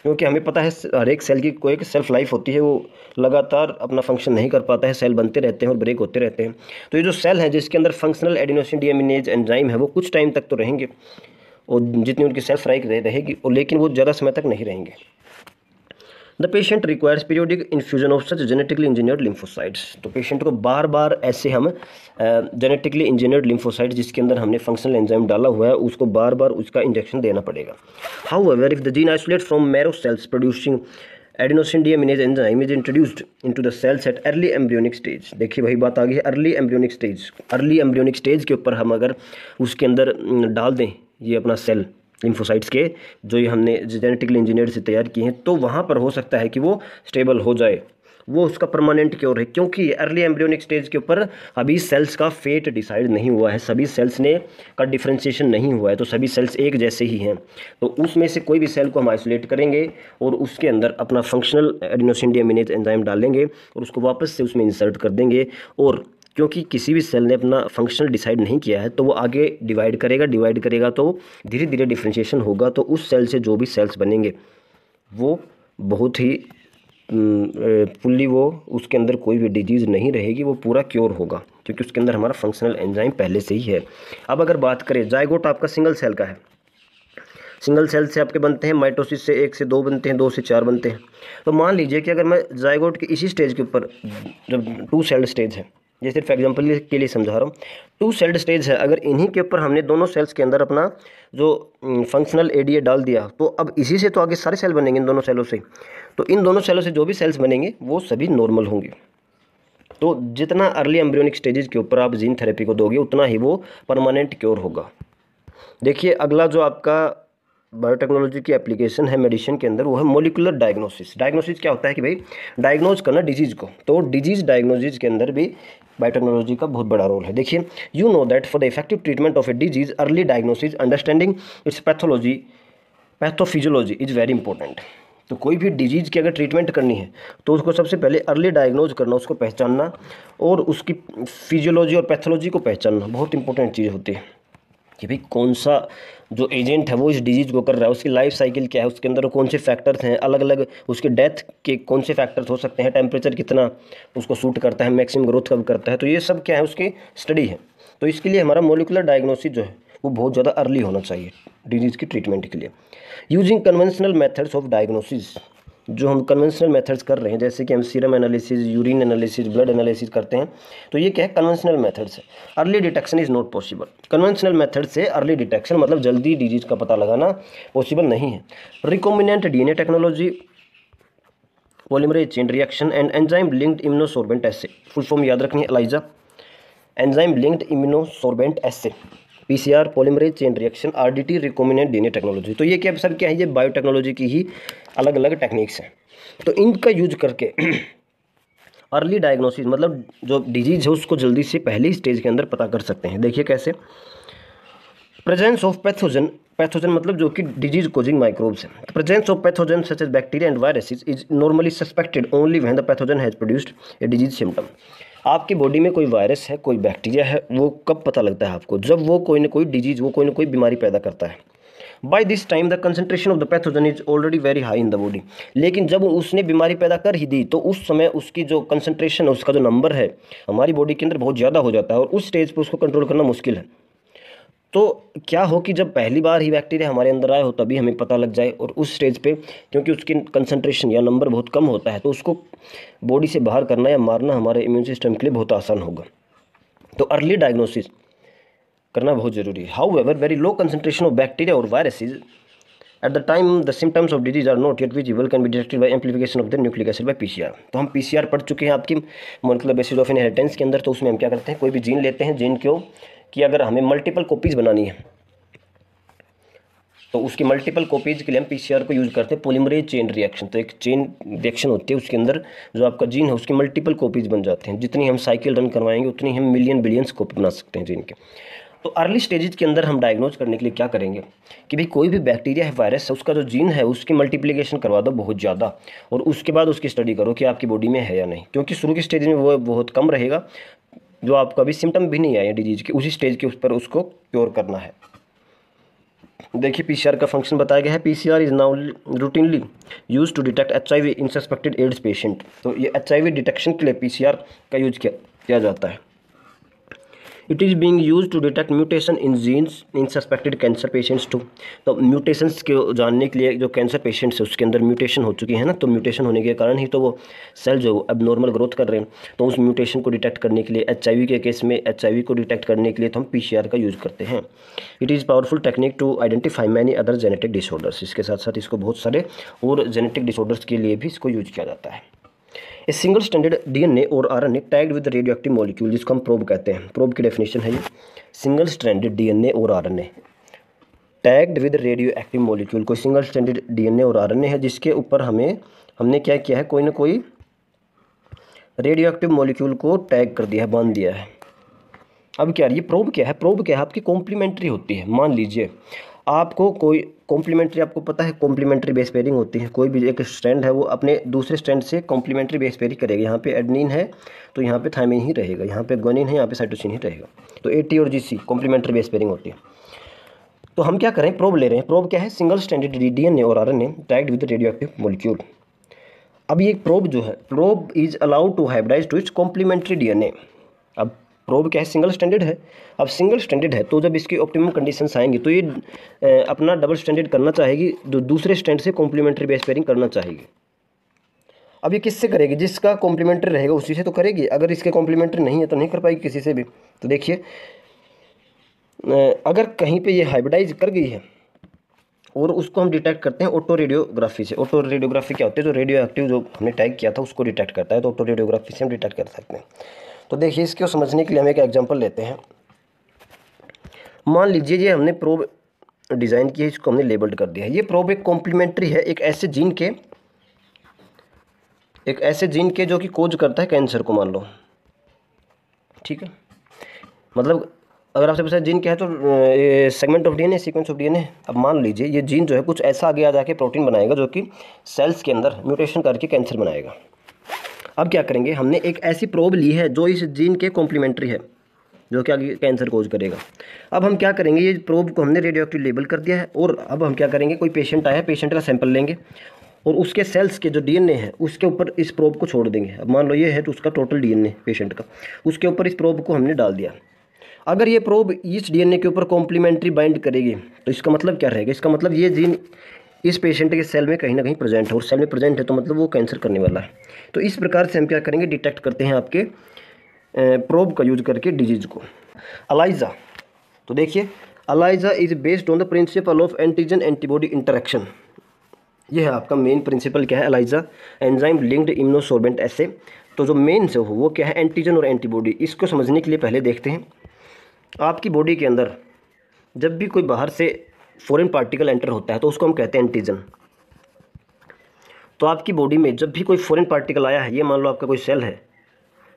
क्योंकि हमें पता है हर एक सेल की कोई एक सेल्फ लाइफ होती है, वो लगातार अपना फंक्शन नहीं कर पाता है, सेल बनते रहते हैं और ब्रेक होते रहते हैं। तो ये जो सेल है जिसके अंदर फंक्शनल एडिनोसिन डीएमिनेज एंजाइम है वो कुछ टाइम तक तो रहेंगे और जितनी उनकी सेल्फ लाइफ रहेगी और लेकिन वो ज़्यादा समय तक नहीं रहेंगे। The patient requires periodic infusion of such genetically engineered lymphocytes. तो पेशेंट को बार बार ऐसे हम जेनेटिकली इंजीनियर्ड लिम्फोसाइट्स जिसके अंदर हमने फंक्शनल एंजाइम डाला हुआ है उसको बार बार उसका इंजेक्शन देना पड़ेगा। However if the gene isolate from marrow cells producing adenosine deaminase enzyme is introduced into the cells at early embryonic stage. देखिए वही बात आ गई है, early embryonic stage. Early embryonic stage के ऊपर हम अगर उसके अंदर डाल दें ये अपना सेल लिम्फोसाइट्स के जो ये हमने जेनेटिकली इंजीनियर्ड से तैयार किए हैं, तो वहाँ पर हो सकता है कि वो स्टेबल हो जाए, वो उसका परमानेंट क्योर है। क्योंकि अर्ली एम्ब्रियोनिक स्टेज के ऊपर अभी सेल्स का फेट डिसाइड नहीं हुआ है, सभी सेल्स ने का डिफ्रेंशिएशन नहीं हुआ है, तो सभी सेल्स एक जैसे ही हैं। तो उसमें से कोई भी सेल को हम आइसोलेट करेंगे और उसके अंदर अपना फंक्शनल एडिनोसिन डीएमिनेज एंजाइम डालेंगे और उसको वापस से उसमें इंसर्ट कर देंगे। और क्योंकि किसी भी सेल ने अपना फंक्शनल डिसाइड नहीं किया है तो वो आगे डिवाइड करेगा तो धीरे धीरे डिफ्रेंशिएशन होगा, तो उस सेल से जो भी सेल्स बनेंगे वो बहुत ही फुल्ली वो उसके अंदर कोई भी डिजीज़ नहीं रहेगी, वो पूरा क्योर होगा क्योंकि उसके अंदर हमारा फंक्शनल एंजाइम पहले से ही है। अब अगर बात करें जाइगोट आपका सिंगल सेल का है, सिंगल सेल से आपके बनते हैं, माइटोसिस से 1 से 2 बनते हैं, 2 से 4 बनते हैं। तो मान लीजिए कि अगर मैं जाइगोट के इसी स्टेज के ऊपर जब 2 सेल्ड स्टेज है ये सिर्फ एग्जांपल के लिए समझा रहा हूँ। 2 सेल्ड स्टेज है, अगर इन्हीं के ऊपर हमने दोनों सेल्स के अंदर अपना जो फंक्शनल एडीए डाल दिया तो अब इसी से तो आगे सारे सेल बनेंगे इन दोनों सेलों से। तो इन दोनों सेलों से जो भी सेल्स बनेंगे वो सभी नॉर्मल होंगे। तो जितना अर्ली एम्ब्रियोनिक स्टेजेस के ऊपर आप जीन थेरेपी को दोगे उतना ही वो परमानेंट क्योर होगा। देखिए अगला जो आपका बायोटेक्नोलॉजी की एप्लीकेशन है मेडिसिन के अंदर वो है मोलिकुलर डायग्नोसिस। डायग्नोसिस क्या होता है कि भाई डायग्नोज करना डिजीज़ को, तो डिजीज़ डायग्नोसिस के अंदर भी बायोटेक्नोलॉजी का बहुत बड़ा रोल है। देखिए you know that for the effective treatment of a disease early diagnosis understanding its pathophysiology is very important. तो कोई भी डिजीज़ की अगर ट्रीटमेंट करनी है तो उसको सबसे पहले अर्ली डायग्नोज करना, उसको पहचानना और उसकी फिजियोलॉजी और पैथोलॉजी को पहचानना बहुत इंपॉर्टेंट चीज़ होती है कि भाई कौन सा जो एजेंट है वो इस डिजीज़ को कर रहा है, उसकी लाइफ साइकिल क्या है, उसके अंदर कौन से फैक्टर्स हैं, अलग अलग उसके डेथ के कौन से फैक्टर्स हो सकते हैं, टेम्परेचर कितना उसको सूट करता है, मैक्सिमम ग्रोथ कब करता है। तो ये सब क्या है उसकी स्टडी है। तो इसके लिए हमारा मोलिकुलर डायग्नोसिस जो है वो बहुत ज़्यादा अर्ली होना चाहिए डिजीज़ की ट्रीटमेंट के लिए। Using conventional methods of diagnosis, जो हम कन्वेंशनल मेथड्स कर रहे हैं जैसे कि हम serum analysis, urine analysis, blood analysis करते हैं, तो ये क्या है कन्वेंशनल मेथड्स है। Early detection is not possible. Conventional method से अर्ली डिटेक्शन मतलब जल्दी डिजीज़ का पता लगाना पॉसिबल नहीं है। Recombinant DNA technology, polymerase chain reaction and enzyme linked immunosorbent assay, full form याद रखनी है ELISA, enzyme linked immunosorbent assay, PCR, polymerase chain reaction, RDT, recombinant DNA technology. तो ये क्या सब क्या है, ये बायोटेक्नोलॉजी की ही अलग अलग टेक्निक्स हैं। तो इनका यूज करके अर्ली डायग्नोसिस मतलब जो डिजीज है उसको जल्दी से पहली स्टेज के अंदर पता कर सकते हैं। देखिए कैसे, प्रेजेंस ऑफ पैथोजन, पैथोजन मतलब जो कि डिजीज कोजिंग माइक्रोब्स है। Presence of pathogen such as bacteria and viruses is normally suspected only when the pathogen has produced a disease symptom. आपकी बॉडी में कोई वायरस है, कोई बैक्टीरिया है, वो कब पता लगता है आपको, जब वो कोई ना कोई डिजीज, वो कोई ना कोई बीमारी पैदा करता है। By this time the concentration of the pathogen is already very high in the body. लेकिन जब उसने बीमारी पैदा कर ही दी तो उस समय उसकी जो कंसनट्रेशन है, उसका जो नंबर है हमारी बॉडी के अंदर बहुत ज़्यादा हो जाता है और उस स्टेज पर उसको कंट्रोल करना मुश्किल है। तो क्या हो कि जब पहली बार ही बैक्टीरिया हमारे अंदर आए हो तभी हमें पता लग जाए, और उस स्टेज पे क्योंकि उसकी कंसंट्रेशन या नंबर बहुत कम होता है तो उसको बॉडी से बाहर करना या मारना हमारे इम्यून सिस्टम के लिए बहुत आसान होगा। तो अर्ली डायग्नोसिस करना बहुत ज़रूरी है। However very low concentration of bacteria or viruses at the time the symptoms of disease are not yet visible can be detected by amplification of the nucleic acid by PCR. तो हम PCR पढ़ चुके हैं आपकी molecular basis of inheritance के अंदर। तो उसमें हम क्या करते हैं, कोई भी जीन लेते हैं, जीन को कि अगर हमें मल्टीपल कॉपीज़ बनानी है तो उसकी मल्टीपल कॉपीज़ के लिए हम पीसीआर को यूज़ करते हैं। पॉलीमरेज चेन रिएक्शन, तो एक चेन रिएक्शन होती है, उसके अंदर जो आपका जीन है उसकी मल्टीपल कॉपीज़ बन जाते हैं। जितनी हम साइकिल रन करवाएंगे उतनी हम मिलियन बिलियंस कॉपी बना सकते हैं जीन के। तो अर्ली स्टेजेस के अंदर हम डायग्नोज करने के लिए क्या करेंगे कि भाई कोई भी बैक्टीरिया है, वायरस है, उसका जो जीन है उसकी मल्टीप्लिकेशन करवा दो बहुत ज़्यादा, और उसके बाद उसकी स्टडी करो कि आपकी बॉडी में है या नहीं। क्योंकि शुरू की स्टेज में वो बहुत कम रहेगा, जो आपका भी सिम्टम भी नहीं आए डिजीज़ के, उसी स्टेज के उस पर उसको क्योर करना है। देखिए पीसीआर का फंक्शन बताया गया है। PCR is now routinely use to detect HIV in suspected AIDS patient. तो ये एचआईवी डिटेक्शन के लिए पीसीआर का यूज किया जाता है। It is being use to detect mutation in genes in suspected cancer patients too. तो म्यूटेशंस के जानने के लिए जो कैंसर पेशेंट्स है उसके अंदर म्यूटेशन हो चुकी है ना, तो म्यूटेशन होने के कारण ही तो वो सेल जो अब नॉर्मल ग्रोथ कर रहे हैं। तो उस म्यूटेशन को डिटेक्ट करने के लिए एचआईवी के केस में एचआईवी को डिटेक्ट करने के लिए तो हम पीसीआर का यूज़ करते हैं। It is powerful technique to identify many other genetic disorders. इसके साथ साथ इसको बहुत सारे और जेनेटिक डिसऑर्डर्स के लिए भी इसको यूज किया जाता है। ए सिंगल स्टैंडर्ड डीएनए और RNA tagged with radio active molecule, जिसको हम प्रोब कहते हैं। प्रोब की डेफिनेशन है ये, सिंगल स्टैंडर्ड डीएनए और RNA tagged with radio active molecule. कोई सिंगल स्टैंडर्ड डीएनए और आरएनए है जिसके ऊपर हमने क्या किया है, कोई ना कोई रेडियो एक्टिव मॉलिक्यूल को टैग कर दिया है, बांध दिया है। अब क्या ये प्रोब क्या है, प्रोब क्या है आपकी कॉम्प्लीमेंट्री होती है। मान लीजिए आपको कोई कॉम्प्लीमेंट्री, आपको पता है कॉम्प्लीमेंट्री बेस पेयरिंग होती है। कोई भी एक स्ट्रैंड है वो अपने दूसरे स्ट्रैंड से कॉम्प्लीमेंट्री बेस पेयरिंग करेगा। यहाँ पे एडेनिन है तो यहाँ पे थायमिन ही रहेगा, यहाँ पे ग्वानिन है, यहाँ पे साइटोसिन ही रहेगा। तो AT और GC कॉम्प्लीमेंट्री बेस पेयरिंग होती है। तो हम क्या करें, प्रोब ले रहे हैं। प्रोब क्या है, सिंगल स्टैंडर्ड डीएनए और RNA tagged with radio active molecule. अब ये प्रोब जो है, probe is allowed to hybridise to its complementary DNA. अब प्रोब क्या है, सिंगल स्टैंडर्ड है। अब सिंगल स्टैंडर्ड है तो जब इसकी ऑप्टिमम कंडीशंस आएंगी तो ये अपना डबल स्टैंडर्ड करना चाहेगी, जो दूसरे स्टैंड से कॉम्प्लीमेंट्री बेस पेयरिंग करना चाहेगी। अब ये किससे करेगी? जिसका कॉम्प्लीमेंट्री रहेगा उसी से तो करेगी। अगर इसके कॉम्प्लीमेंट्री नहीं है तो नहीं कर पाएगी किसी से भी। तो देखिए अगर कहीं पे ये हाइब्रिडाइज कर गई है और उसको हम डिटेक्ट करते हैं ऑटो रेडियोग्राफी से। ऑटो रेडियोग्राफी क्या होती है? जो रेडियो एक्टिव जो हमने टैग किया था उसको डिटेक्ट करता है, तो ऑटो रेडियोग्राफी से हम डिटेक्ट कर सकते हैं। तो देखिए इसको समझने के लिए हम एक एग्जांपल लेते हैं। मान लीजिए ये हमने प्रोब डिज़ाइन की है, इसको हमने लेबल्ड कर दिया है। ये प्रोब एक कॉम्प्लीमेंट्री है एक ऐसे जीन के जो कि कोज करता है कैंसर को, मान लो, ठीक है। मतलब अगर आपसे पूछा जीन क्या है तो segment of DNA, sequence of DNA. अब मान लीजिए ये जीन जो है कुछ ऐसा आगे आ जाके प्रोटीन बनाएगा जो कि सेल्स के अंदर म्यूटेशन करके कैंसर बनाएगा। अब क्या करेंगे? हमने एक ऐसी प्रोब ली है जो इस जीन के कॉम्प्लीमेंट्री है, जो कि आगे कैंसर कोज करेगा। अब हम क्या करेंगे? ये प्रोब को हमने रेडियो एक्टिव लेबल कर दिया है और अब हम क्या करेंगे? कोई पेशेंट आया, पेशेंट का सैंपल लेंगे और उसके सेल्स के जो डीएनए है उसके ऊपर इस प्रोब को छोड़ देंगे। अब मान लो ये है तो उसका टोटल डीएनए पेशेंट का, उसके ऊपर इस प्रोब को हमने डाल दिया। अगर ये प्रोब इस डीएनए के ऊपर कॉम्प्लीमेंट्री बाइंड करेगी तो इसका मतलब क्या रहेगा? इसका मतलब ये जीन इस पेशेंट के सेल में कहीं ना कहीं प्रेजेंट है और सेल में प्रेजेंट है तो मतलब वो कैंसर करने वाला है। तो इस प्रकार से हम क्या करेंगे? डिटेक्ट करते हैं आपके प्रोब का यूज करके डिजीज़ को। अलाइजा, तो देखिए ELISA is based on the principle of antigen antibody interaction. ये है आपका मेन प्रिंसिपल क्या है? एलाइजा एंजाइम लिंक्ड इम्यूनोसॉर्बेंट एसे। तो जो मेन से हो वो क्या है? एंटीजन और एंटीबॉडी। इसको समझने के लिए पहले देखते हैं आपकी बॉडी के अंदर जब भी कोई बाहर से फॉरेन पार्टिकल एंटर होता है तो उसको हम कहते हैं एंटीजन। तो आपकी बॉडी में जब भी कोई फॉरेन पार्टिकल आया है, ये मान लो आपका कोई सेल है,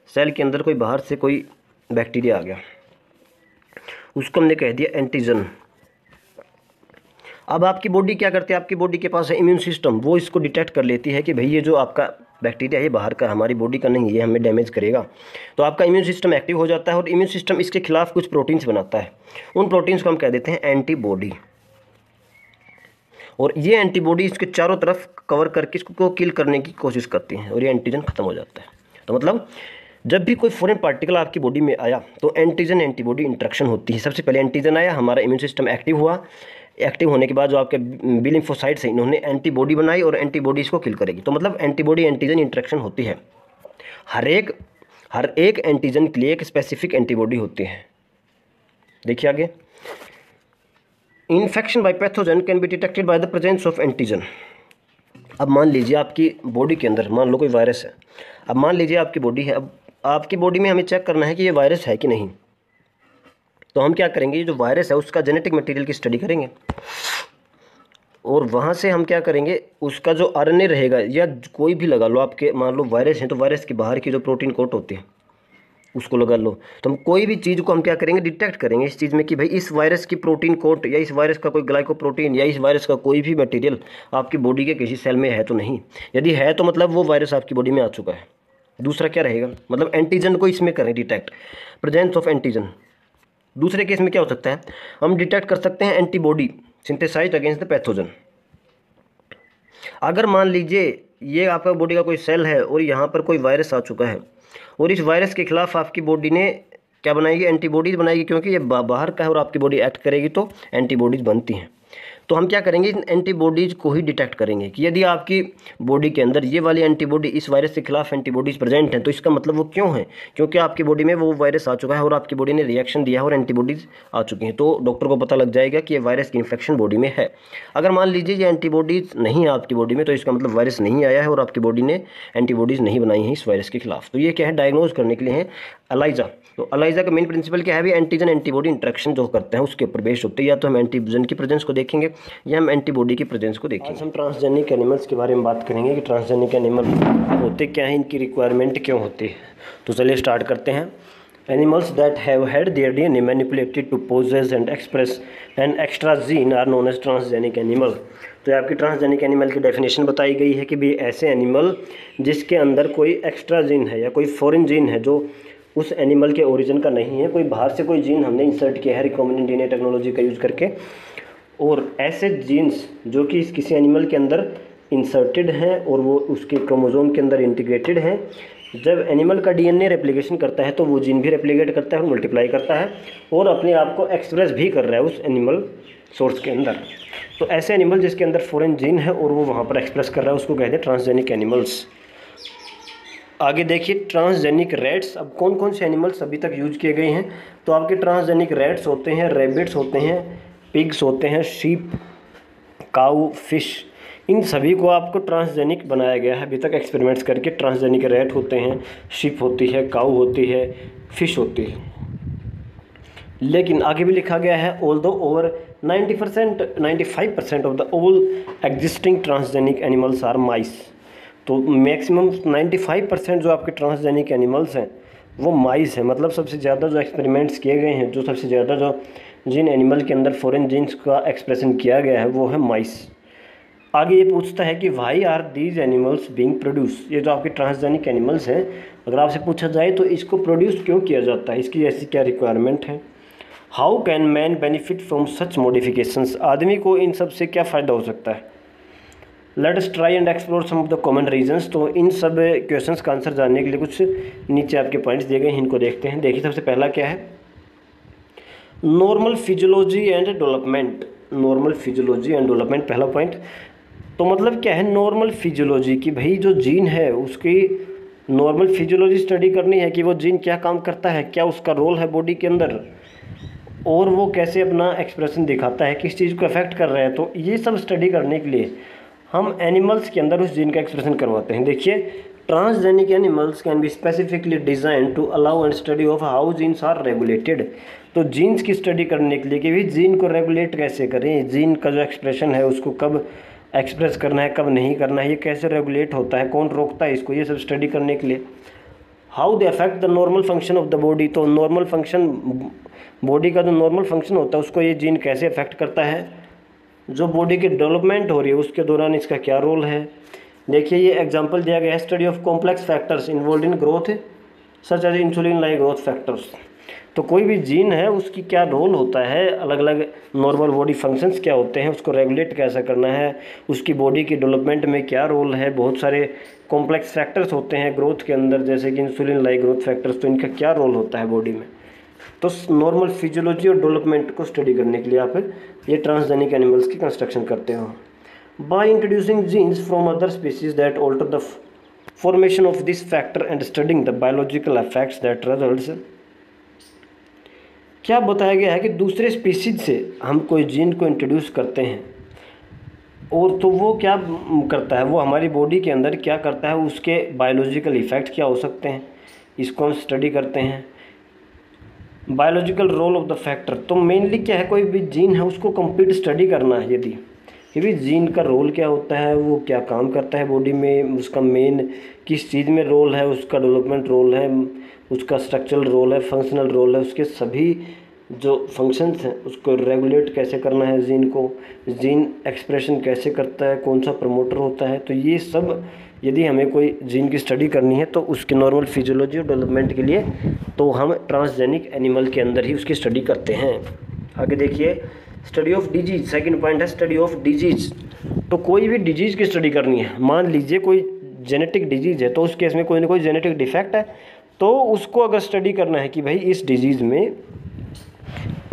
सेल के अंदर कोई बाहर से कोई बैक्टीरिया आ गया, उसको हमने कह दिया एंटीजन। अब आपकी बॉडी क्या करती है? आपकी बॉडी के पास है इम्यून सिस्टम, वो इसको डिटेक्ट कर लेती है कि भाई ये जो आपका बैक्टीरिया है ये बाहर का, हमारी बॉडी का नहीं, ये हमें डैमेज करेगा। तो आपका इम्यून सिस्टम एक्टिव हो जाता है और इम्यून सिस्टम इसके खिलाफ कुछ प्रोटीन्स बनाता है। उन प्रोटीन्स को हम कह देते हैं एंटीबॉडी। और ये एंटीबॉडी इसके चारों तरफ कवर करके इसको किल करने की कोशिश करती हैं और ये एंटीजन खत्म हो जाता है। तो मतलब जब भी कोई फॉरेन पार्टिकल आपकी बॉडी में आया तो एंटीजन एंटीबॉडी इंटरेक्शन होती है। सबसे पहले एंटीजन आया, हमारा इम्यून सिस्टम एक्टिव हुआ, एक्टिव होने के बाद जो आपके बी लिम्फोसाइट्स हैं इन्होंने एंटीबॉडी बनाई और एंटीबॉडी इसको किल करेगी। तो मतलब एंटीबॉडी एंटीजन इंटरेक्शन होती है। हर एक एंटीजन के लिए एक स्पेसिफिक एंटीबॉडी होती है। देखिए आगे, infection by pathogen can be detected by the presence of antigen. अब मान लीजिए आपकी बॉडी के अंदर मान लो कोई वायरस है। अब मान लीजिए आपकी बॉडी है, अब आपकी बॉडी में हमें चेक करना है कि ये वायरस है कि नहीं। तो हम क्या करेंगे? ये जो वायरस है उसका जेनेटिक मटेरियल की स्टडी करेंगे और वहाँ से हम क्या करेंगे? उसका जो आरएनए रहेगा या कोई भी लगा लो, आपके मान लो वायरस है तो वायरस के बाहर की जो प्रोटीन कोट होती है उसको लगा लो। तो हम कोई भी चीज़ को हम क्या करेंगे? डिटेक्ट करेंगे इस चीज़ में कि भाई इस वायरस की प्रोटीन कोट या इस वायरस का कोई ग्लाइकोप्रोटीन या इस वायरस का कोई भी मटेरियल आपकी बॉडी के किसी सेल में है तो नहीं। यदि है तो मतलब वो वायरस आपकी बॉडी में आ चुका है। दूसरा क्या रहेगा? मतलब एंटीजन को इसमें करें डिटेक्ट, प्रेजेंस ऑफ एंटीजन। दूसरे केस में क्या हो सकता है? हम डिटेक्ट कर सकते हैं antibody synthesised against the pathogen. अगर मान लीजिए ये आपका बॉडी का कोई सेल है और यहाँ पर कोई वायरस आ चुका है और इस वायरस के खिलाफ आपकी बॉडी ने क्या बनाएगी? एंटीबॉडीज़ बनाएगी, क्योंकि ये बाहर का है और आपकी बॉडी एक्ट करेगी तो एंटीबॉडीज़ बनती हैं। तो हम क्या करेंगे? इन एंटीबॉडीज़ को ही डिटेक्ट करेंगे कि यदि आपकी बॉडी के अंदर ये वाली एंटीबॉडी इस वायरस के खिलाफ एंटीबॉडीज़ प्रेजेंट हैं तो इसका मतलब वो क्यों है? क्योंकि आपकी बॉडी में वो वायरस आ चुका है और आपकी बॉडी ने रिएक्शन दिया है और एंटीबॉडीज़ आ चुकी हैं। तो डॉक्टर को पता लग जाएगा कि ये वायरस की इन्फेक्शन बॉडी में है। अगर मान लीजिए ये एंटीबॉडीज़ नहीं है आपकी बॉडी में तो इसका मतलब वायरस नहीं आया है और आपकी बॉडी ने एंटीबॉडीज़ नहीं बनाई हैं इस वायरस के खिलाफ। तो ये क्या है? डायग्नोज करने के लिए है एलाइजा। तो एलाइजा का मेन प्रिंसिपल क्या है? भी एंटीजन एंटीबॉडी इंटरेक्शन जो करते हैं उसके ऊपर बेस्ड होते हैं। या तो हम एंटीजन की प्रेजेंस को देखेंगे या हम एंटीबॉडी की प्रेजेंस को देखेंगे। आज हम ट्रांसजेनिक एनिमल्स के बारे में बात करेंगे कि ट्रांसजेनिक एनिमल होते क्या हैं, इनकी रिक्वायरमेंट क्यों होती है। तो चलिए स्टार्ट करते हैं। Animals that have had their DNA manipulated to possess and express an extra gene are known as transgenic animal. तो आपकी ट्रांसजेनिक एनिमल की डेफिनेशन बताई गई है कि भी ऐसे एनिमल जिसके अंदर कोई एक्स्ट्रा जीन है या कोई फॉरेन जीन है जो उस एनिमल के ओरिजिन का नहीं है, कोई बाहर से कोई जीन हमने इंसर्ट किया है रिकॉम्बिनेंट डीएनए टेक्नोलॉजी का यूज़ करके। और ऐसे जीन्स जो कि किसी एनिमल के अंदर इंसर्टेड हैं और वो उसके क्रोमोसोम के अंदर इंटीग्रेटेड हैं, जब एनिमल का डीएनए रेप्लिकेशन करता है तो वो जीन भी रेप्लिकेट करता है और मल्टीप्लाई करता है और अपने आप को एक्सप्रेस भी कर रहा है उस एनिमल सोर्स के अंदर। तो ऐसे एनिमल जिसके अंदर फॉरेन जीन है और वो वहाँ पर एक्सप्रेस कर रहा है उसको कहते हैं ट्रांसजेनिक एनिमल्स। आगे देखिए ट्रांसजेनिक रैट्स। अब कौन कौन से एनिमल्स अभी तक यूज किए गए हैं, तो आपके ट्रांसजेनिक रैट्स होते हैं, रैबिट्स होते हैं, पिग्स होते हैं, शीप, काऊ, फिश, इन सभी को आपको ट्रांसजेनिक बनाया गया है अभी तक एक्सपेरिमेंट्स करके। ट्रांसजेनिक रैट होते हैं, शीप होती है, काऊ होती है, फिश होती है। लेकिन आगे भी लिखा गया है although over 95% of the all existing transgenic animals are mice. तो मैक्सिमम 95% जो आपके ट्रांसजेनिक एनिमल्स हैं वो माइस हैं। मतलब सबसे ज़्यादा जो एक्सपेरिमेंट्स किए गए हैं, जो सबसे ज़्यादा जो जिन एनिमल के अंदर फॉरेन जीन्स का एक्सप्रेशन किया गया है वो है माइस। आगे ये पूछता है कि why are these animals being produce. ये जो आपके ट्रांसजेनिक एनिमल्स हैं, अगर आपसे पूछा जाए तो इसको प्रोड्यूस क्यों किया जाता है, इसकी ऐसी क्या रिक्वायरमेंट है। How can man benefit from such modifications. आदमी को इन सब से क्या फ़ायदा हो सकता है। Let us try and explore some of the common reasons. तो इन सब क्वेश्चंस का आंसर जानने के लिए कुछ नीचे आपके पॉइंट्स दिए गए हैं, इनको देखते हैं। देखिए सबसे पहला क्या है, normal physiology and development. Normal physiology and development पहला पॉइंट। तो मतलब क्या है नॉर्मल फिजियोलॉजी, कि भाई जो जीन है उसकी नॉर्मल फिजियोलॉजी स्टडी करनी है कि वो जीन क्या काम करता है, क्या उसका रोल है बॉडी के अंदर, और वो कैसे अपना एक्सप्रेशन दिखाता है, किस चीज़ को अफेक्ट कर रहा है। तो ये सब स्टडी करने के लिए हम एनिमल्स के अंदर उस जीन का एक्सप्रेशन करवाते हैं। देखिए transgenic animals can be specifically design to allow and study of how genes are regulated. तो जीन्स की स्टडी करने के लिए कि भाई जीन को रेगुलेट कैसे करें, जीन का जो एक्सप्रेशन है उसको कब एक्सप्रेस करना है, कब नहीं करना है, ये कैसे रेगुलेट होता है, कौन रोकता है इसको, ये सब स्टडी करने के लिए। How they affect the normal function of the body. तो नॉर्मल फंक्शन, बॉडी का जो नॉर्मल फंक्शन होता है उसको ये जीन कैसे अफेक्ट करता है, जो बॉडी की डेवलपमेंट हो रही है उसके दौरान इसका क्या रोल है। देखिए ये एग्जांपल दिया गया है, study of complex factors involve in growth such as insulin like growth factors. तो कोई भी जीन है उसकी क्या रोल होता है, अलग अलग नॉर्मल बॉडी फंक्शंस क्या होते हैं, उसको रेगुलेट कैसे करना है, उसकी बॉडी की डेवलपमेंट में क्या रोल है। बहुत सारे कॉम्प्लेक्स फैक्टर्स होते हैं ग्रोथ के अंदर, जैसे कि इंसुलिन लाइक ग्रोथ फैक्टर्स, तो इनका क्या रोल होता है बॉडी में। तो नॉर्मल फिजियोलॉजी और डेवलपमेंट को स्टडी करने के लिए आप ये ट्रांसजेनिक एनिमल्स की कंस्ट्रक्शन करते हो। By introducing genes from other species that alter the formation of this factor and studying the biological effects that results. क्या बताया गया है कि दूसरे स्पीसीज से हम कोई जीन को इंट्रोड्यूस करते हैं और तो वो क्या करता है, वो हमारी बॉडी के अंदर क्या करता है, उसके बायोलॉजिकल इफेक्ट क्या हो सकते हैं, इसको हम स्टडी करते हैं। Biological role of the factor, तो मेनली क्या है, कोई भी जीन है उसको कंप्लीट स्टडी करना है यदि कि भी जीन का रोल क्या होता है, वो क्या काम करता है बॉडी में, उसका मेन किस चीज़ में रोल है, उसका डेवलपमेंट रोल है, उसका स्ट्रक्चरल रोल है, फंक्शनल रोल है, उसके सभी जो फंक्शंस हैं उसको रेगुलेट कैसे करना है, जीन को, जीन एक्सप्रेशन कैसे करता है, कौन सा प्रमोटर होता है। तो ये सब यदि हमें कोई जीन की स्टडी करनी है तो उसके नॉर्मल फिजियोलॉजी और डेवलपमेंट के लिए तो हम ट्रांसजेनिक एनिमल के अंदर ही उसकी स्टडी करते हैं। आगे देखिए study of disease, second point है स्टडी ऑफ डिजीज। तो कोई भी डिजीज़ की स्टडी करनी है, मान लीजिए कोई जेनेटिक डिजीज़ है, तो उस केस में कोई ना कोई जेनेटिक डिफेक्ट है, तो उसको अगर स्टडी करना है कि भाई इस डिजीज़ में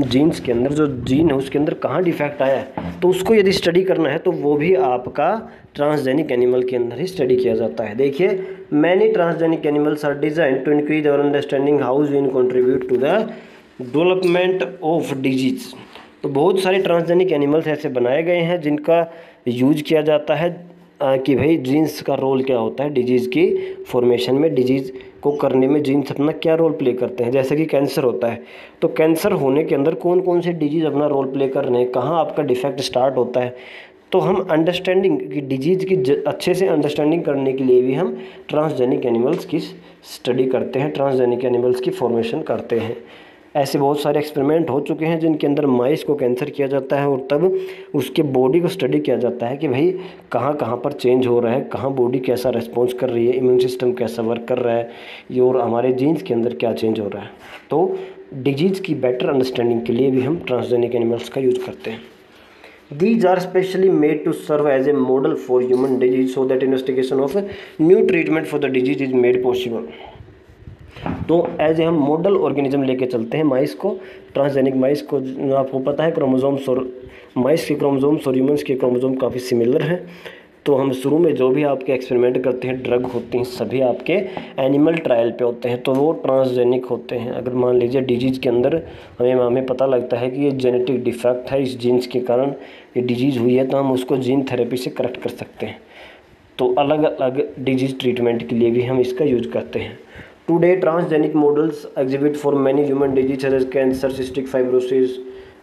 जीन्स के अंदर जो जीन है उसके अंदर कहाँ डिफेक्ट आया है, तो उसको यदि स्टडी करना है तो वो भी आपका ट्रांसजेनिक एनिमल के अंदर ही स्टडी किया जाता है। देखिए many transgenic animals are design to increase our understanding how gene contribute to the development of disease. तो बहुत सारे ट्रांसजेनिक एनिमल्स ऐसे बनाए गए हैं जिनका यूज किया जाता है कि भाई जीन्स का रोल क्या होता है डिजीज़ की फॉर्मेशन में, डिजीज़ को करने में जीन्स अपना क्या रोल प्ले करते हैं। जैसे कि कैंसर होता है, तो कैंसर होने के अंदर कौन कौन से डिजीज़ अपना रोल प्ले कर रहे हैं, कहाँ आपका डिफेक्ट स्टार्ट होता है। तो हम अंडरस्टैंडिंग की डिजीज़ की अच्छे से अंडरस्टैंडिंग करने के लिए भी हम ट्रांसजेनिक एनिमल्स की स्टडी करते हैं, ट्रांसजेनिक एनिमल्स की फॉर्मेशन करते हैं। ऐसे बहुत सारे एक्सपेरिमेंट हो चुके हैं जिनके अंदर माइस को कैंसर किया जाता है और तब उसके बॉडी को स्टडी किया जाता है कि भाई कहाँ कहाँ पर चेंज हो रहा है, कहाँ बॉडी कैसा रिस्पॉन्स कर रही है, इम्यून सिस्टम कैसा वर्क कर रहा है, ये और हमारे जीन्स के अंदर क्या चेंज हो रहा है। तो डिजीज़ की बेटर अंडरस्टैंडिंग के लिए भी हम ट्रांसजेनिक एनिमल्स का यूज करते हैं। These are specially made to serve as a model for human disease so that investigation of new treatment for the disease is made possible। तो एज ए हम model organism लेके चलते हैं माइस को, transgenic माइस को। आपको पता है क्रोमोसोम्स और माइस के क्रोमोसोम्स और ह्यूमंस के क्रोमोसोम काफ़ी सिमिलर हैं, तो हम शुरू में जो भी आपके एक्सपेरिमेंट करते हैं, ड्रग होते हैं, सभी आपके एनिमल ट्रायल पे होते हैं, तो वो ट्रांसजेनिक होते हैं। अगर मान लीजिए डिजीज़ के अंदर हमें पता लगता है कि ये जेनेटिक डिफेक्ट है, इस जीन्स के कारण ये डिजीज़ हुई है, तो हम उसको जीन थेरेपी से करेक्ट कर सकते हैं। तो अलग अलग डिजीज़ ट्रीटमेंट के लिए भी हम इसका यूज करते हैं। Today transgenic models exhibit for many human disease such as cancer, cystic fibrosis,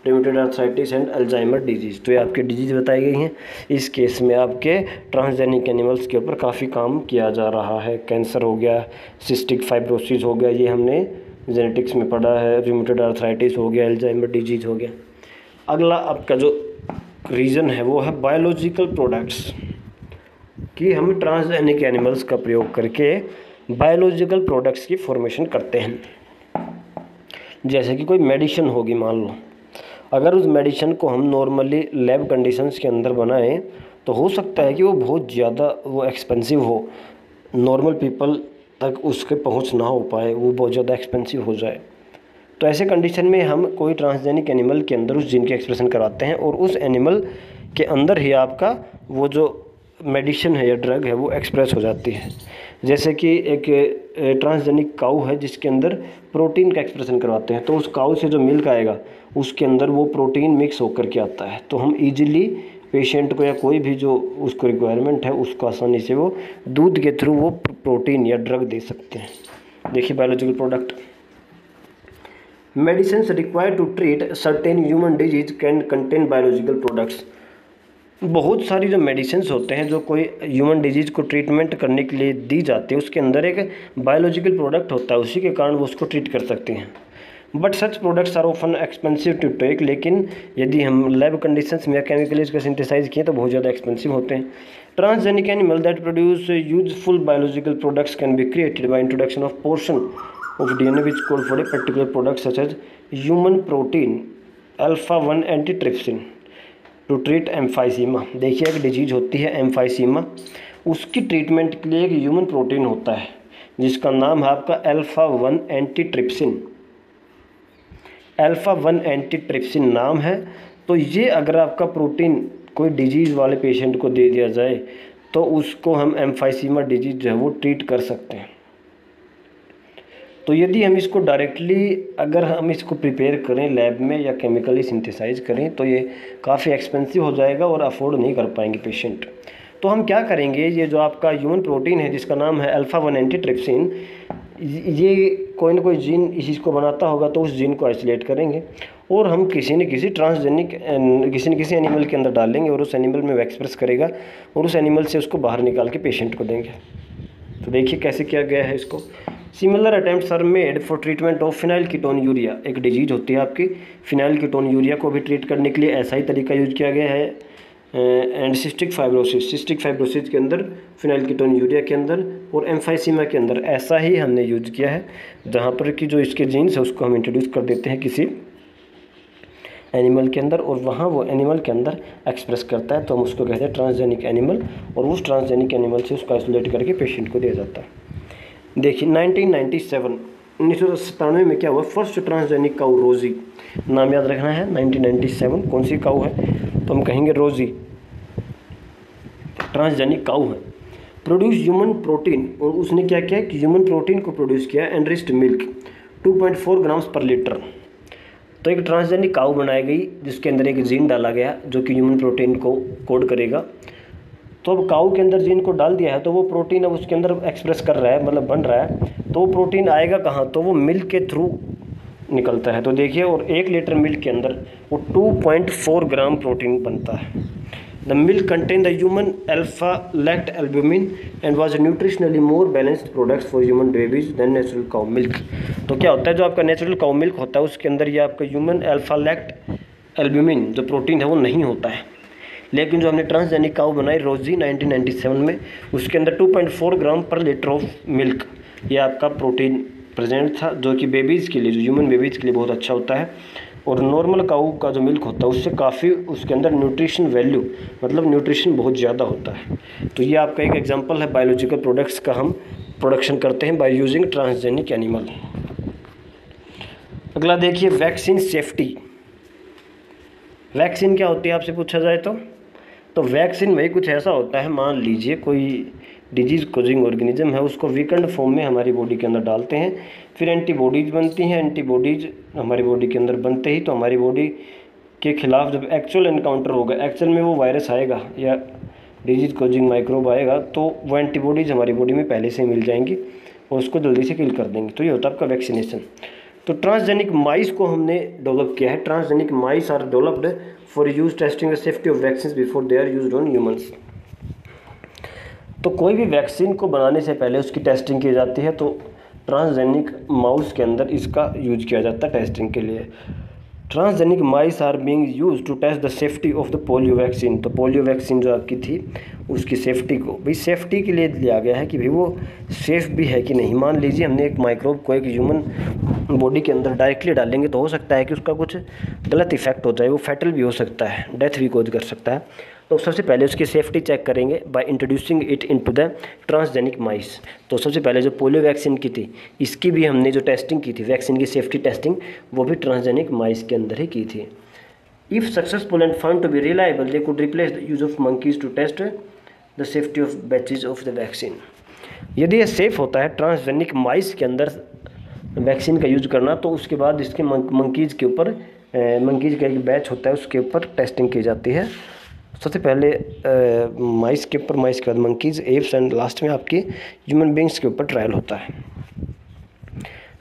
rheumatoid arthritis and Alzheimer disease. तो ये आपके डिजीज़ बताई गई हैं। इस केस में आपके ट्रांसजेनिक एनिमल्स के ऊपर काफ़ी काम किया जा रहा है। कैंसर हो गया, सिस्टिक फाइब्रोसिस हो गया, ये हमने जेनेटिक्स में पढ़ा है, रिमेटॉइड आर्थराइटिस हो गया, अल्जाइमर डिजीज़ हो गया। अगला आपका जो रीज़न है वो है बायोलॉजिकल प्रोडक्ट्स, कि हम ट्रांसजेनिक एनिमल्स का प्रयोग करके बायोलॉजिकल प्रोडक्ट्स की फॉर्मेशन करते हैं। जैसे कि कोई मेडिसिन होगी, मान लो अगर उस मेडिसिन को हम नॉर्मली लैब कंडीशंस के अंदर बनाएं तो हो सकता है कि वो बहुत ज़्यादा एक्सपेंसिव हो, नॉर्मल पीपल तक उसके पहुंच ना हो पाए, वो बहुत ज़्यादा एक्सपेंसिव हो जाए। तो ऐसे कंडीशन में हम कोई ट्रांसजेनिक एनिमल के अंदर उस जीन के एक्सप्रेशन कराते हैं और उस एनिमल के अंदर ही आपका वो जो मेडिसिन है या ड्रग है वो एक्सप्रेस हो जाती है। जैसे कि एक ट्रांसजेनिक काऊ है जिसके अंदर प्रोटीन का एक्सप्रेशन करवाते हैं, तो उस काऊ से जो मिल्क आएगा उसके अंदर वो प्रोटीन मिक्स होकर के आता है, तो हम इजीली पेशेंट को या कोई भी जो उसको रिक्वायरमेंट है उसको आसानी से वो दूध के थ्रू वो प्रोटीन या ड्रग दे सकते हैं। देखिए biological product, medicine required to treat certain human disease can contain biological products. बहुत सारी जो मेडिसिन्स होते हैं जो कोई ह्यूमन डिजीज़ को ट्रीटमेंट करने के लिए दी जाती है, उसके अंदर एक बायोलॉजिकल प्रोडक्ट होता है, उसी के कारण वो उसको ट्रीट कर सकते हैं। But such products are often expensive to take, लेकिन यदि हम लैब कंडीशंस में या केमिकली इसका सिंथेसाइज किए तो बहुत ज़्यादा एक्सपेंसिव होते हैं। Transgenic animal that produce useful biological products can be created by introduction of portion of DNA which code for a particular product such as human protein alpha-1 antitrypsin to treat emphysema. देखिए एक disease होती है emphysema, उसकी treatment के लिए एक human protein होता है जिसका नाम है आपका अल्फा-1 एंटीट्रिप्सिन। अल्फा-1 एंटीट्रिप्सिन नाम है। तो ये अगर आपका प्रोटीन कोई डिजीज़ वाले पेशेंट को दे दिया जाए तो उसको हम एम्फाइसीमा डिजीज जो है वो ट्रीट कर सकते हैं। तो यदि हम इसको डायरेक्टली अगर हम इसको प्रिपेयर करें लैब में या केमिकली सिंथेसाइज करें तो ये काफ़ी एक्सपेंसिव हो जाएगा और अफोर्ड नहीं कर पाएंगे पेशेंट। तो हम क्या करेंगे, ये जो आपका ह्यूमन प्रोटीन है जिसका नाम है अल्फा-1 एंटीट्रिप्सिन, ये कोई ना कोई जीन इस चीज़ को बनाता होगा, तो उस जीन को आइसोलेट करेंगे और हम किसी न किसी ट्रांसजेनिक किसी एनिमल के अंदर डालेंगे और उस एनिमल में वो एक्सप्रेस करेगा और उस एनिमल से उसको बाहर निकाल के पेशेंट को देंगे। तो देखिए कैसे किया गया है इसको। Similar attempts are made for treatment of phenylketonuria. एक डिजीज होती है आपकी फिनाइल कीटोन यूरिया को भी ट्रीट करने के लिए ऐसा ही तरीका यूज किया गया है। एंड सिस्टिक फाइब्रोसिस के अंदर, फिनाइल कीटोन यूरिया के अंदर और एम्फाइसीमा के अंदर ऐसा ही हमने यूज किया है, जहाँ पर कि जो इसके जीन्स है उसको हम इंट्रोड्यूस कर देते हैं किसी एनिमल के अंदर और वहाँ वो एनिमल के अंदर एक्सप्रेस करता है, तो हम उसको कहते हैं ट्रांसजेनिक एनिमल और उस ट्रांसजेनिक एनिमल से उसको आइसोलेट करके पेशेंट को दिया जाता है। देखिए 1997 में क्या हुआ, फर्स्ट ट्रांसजेनिक काऊ रोजी, नाम याद रखना है 1997 कौन सी काऊ है तो हम कहेंगे रोजी, ट्रांसजेनिक काऊ है, प्रोड्यूस ह्यूमन प्रोटीन। और उसने क्या किया कि ह्यूमन प्रोटीन को प्रोड्यूस किया, एनरिच्ड मिल्क 2.4 ग्राम्स पर लीटर। तो एक ट्रांसजेनिक काऊ बनाई गई जिसके अंदर एक जीन डाला गया जो कि ह्यूमन प्रोटीन को कोड करेगा। तो अब काऊ के अंदर जीन को डाल दिया है तो वो प्रोटीन अब उसके अंदर एक्सप्रेस कर रहा है, मतलब बन रहा है, तो वो प्रोटीन आएगा कहाँ, तो वो मिल्क के थ्रू निकलता है। तो देखिए और 1 लीटर मिल्क के अंदर वो 2.4 ग्राम प्रोटीन बनता है। The milk contain the human alpha lactalbumin and was nutritionally more balanced products for human babies than natural cow milk. तो क्या होता है, जो आपका नेचुरल काऊ मिल्क होता है उसके अंदर ये आपका ह्यूमन अल्फा लैक्ट एल्ब्यूमिन जो प्रोटीन है वो नहीं होता है, लेकिन जो हमने ट्रांसजेनिक काऊ बनाई रोजी 1997 में उसके अंदर 2.4 ग्राम पर लीटर ऑफ मिल्क ये आपका प्रोटीन प्रेजेंट था, जो कि बेबीज़ के लिए, जो ह्यूमन बेबीज़ के लिए बहुत अच्छा होता है। और नॉर्मल काऊ का जो मिल्क होता है उससे काफ़ी उसके अंदर न्यूट्रिशन वैल्यू, मतलब न्यूट्रिशन बहुत ज़्यादा होता है। तो ये आपका एक एग्जांपल है बायोलॉजिकल प्रोडक्ट्स का हम प्रोडक्शन करते हैं बाय यूजिंग ट्रांसजेनिक एनिमल। अगला देखिए वैक्सीन सेफ्टी। वैक्सीन क्या होती है आपसे पूछा जाए तो तो वैक्सीन वही कुछ ऐसा होता है, मान लीजिए कोई डिजीज़ कोजिंग ऑर्गेनिज्म है, उसको वीकेंड फॉर्म में हमारी बॉडी के अंदर डालते हैं, फिर एंटीबॉडीज़ बनती हैं। एंटीबॉडीज़ हमारी बॉडी के अंदर बनते ही तो हमारी बॉडी के खिलाफ जब एक्चुअल एनकाउंटर होगा, एक्चुअल में वो वायरस आएगा या डिजीज़ कोजिंग माइक्रोब आएगा, तो वो एंटीबॉडीज़ हमारी बॉडी में पहले से मिल जाएंगी और उसको जल्दी से किल कर देंगे। तो ये होता है आपका वैक्सीनेशन। तो ट्रांसजेनिक माइस को हमने डेवलप किया है। Transgenic mice are developed for use testing the safety of vaccine before they are used on humans. तो कोई भी वैक्सीन को बनाने से पहले उसकी टेस्टिंग की जाती है, तो ट्रांसजेनिक माउस के अंदर इसका यूज किया जाता है टेस्टिंग के लिए। Transgenic mice are being use to test the safety of the polio vaccine. तो पोलियो वैक्सीन जो आपकी थी उसकी सेफ्टी को, भाई सेफ्टी के लिए लिया गया है कि भाई वो सेफ़ भी है कि नहीं। मान लीजिए हमने एक माइक्रोब को एक ह्यूमन बॉडी के अंदर डायरेक्टली डालेंगे तो हो सकता है कि उसका कुछ गलत इफेक्ट हो जाए, वो फैटल भी हो सकता है, डेथ भी कॉज कर सकता है। तो सबसे पहले उसकी सेफ्टी चेक करेंगे by introducing it into the transgenic माइस। तो सबसे पहले जो पोलियो वैक्सीन की थी, इसकी भी हमने जो टेस्टिंग की थी, वैक्सीन की सेफ्टी टेस्टिंग, वो भी ट्रांसजेनिक माइस के अंदर ही की थी। If successful and found to be reliable they could replace the use of monkeys to test the safety of batches of the vaccine. यदि ये सेफ़ होता है ट्रांसजेनिक माइस के अंदर वैक्सीन का यूज करना, तो उसके बाद इसके मंकीज़ के ऊपर, मंकीज़ का एक बैच होता है उसके ऊपर टेस्टिंग की जाती है। सबसे पहले माइस के ऊपर, माइस के बाद मंकीज़, एप्स एंड लास्ट में आपकी ह्यूमन बींग्स के ऊपर ट्रायल होता है।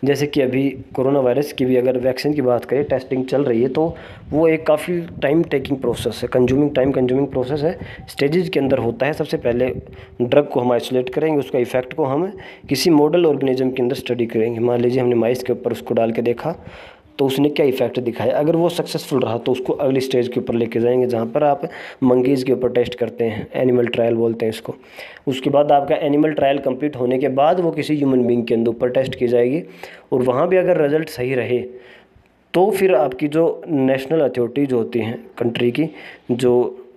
जैसे कि अभी कोरोना वायरस की भी अगर वैक्सीन की बात करें, टेस्टिंग चल रही है, तो वो एक काफ़ी टाइम टेकिंग प्रोसेस है, कंज्यूमिंग प्रोसेस है। स्टेजेस के अंदर होता है। सबसे पहले ड्रग को हम आइसोलेट करेंगे, उसका इफेक्ट को हम किसी मॉडल ऑर्गेनिज्म के अंदर स्टडी करेंगे। मान लीजिए हमने माइस के ऊपर उसको डाल के देखा तो उसने क्या इफेक्ट दिखाया। अगर वो सक्सेसफुल रहा तो उसको अगली स्टेज के ऊपर लेके जाएंगे, जहाँ पर आप मंकीज़ के ऊपर टेस्ट करते हैं, एनिमल ट्रायल बोलते हैं इसको। उसके बाद आपका एनिमल ट्रायल कंप्लीट होने के बाद वो किसी ह्यूमन बींग के अंदर ऊपर टेस्ट की जाएगी, और वहाँ भी अगर रिजल्ट सही रहे तो फिर आपकी जो नेशनल अथॉरिटी जो होती हैं कंट्री की, जो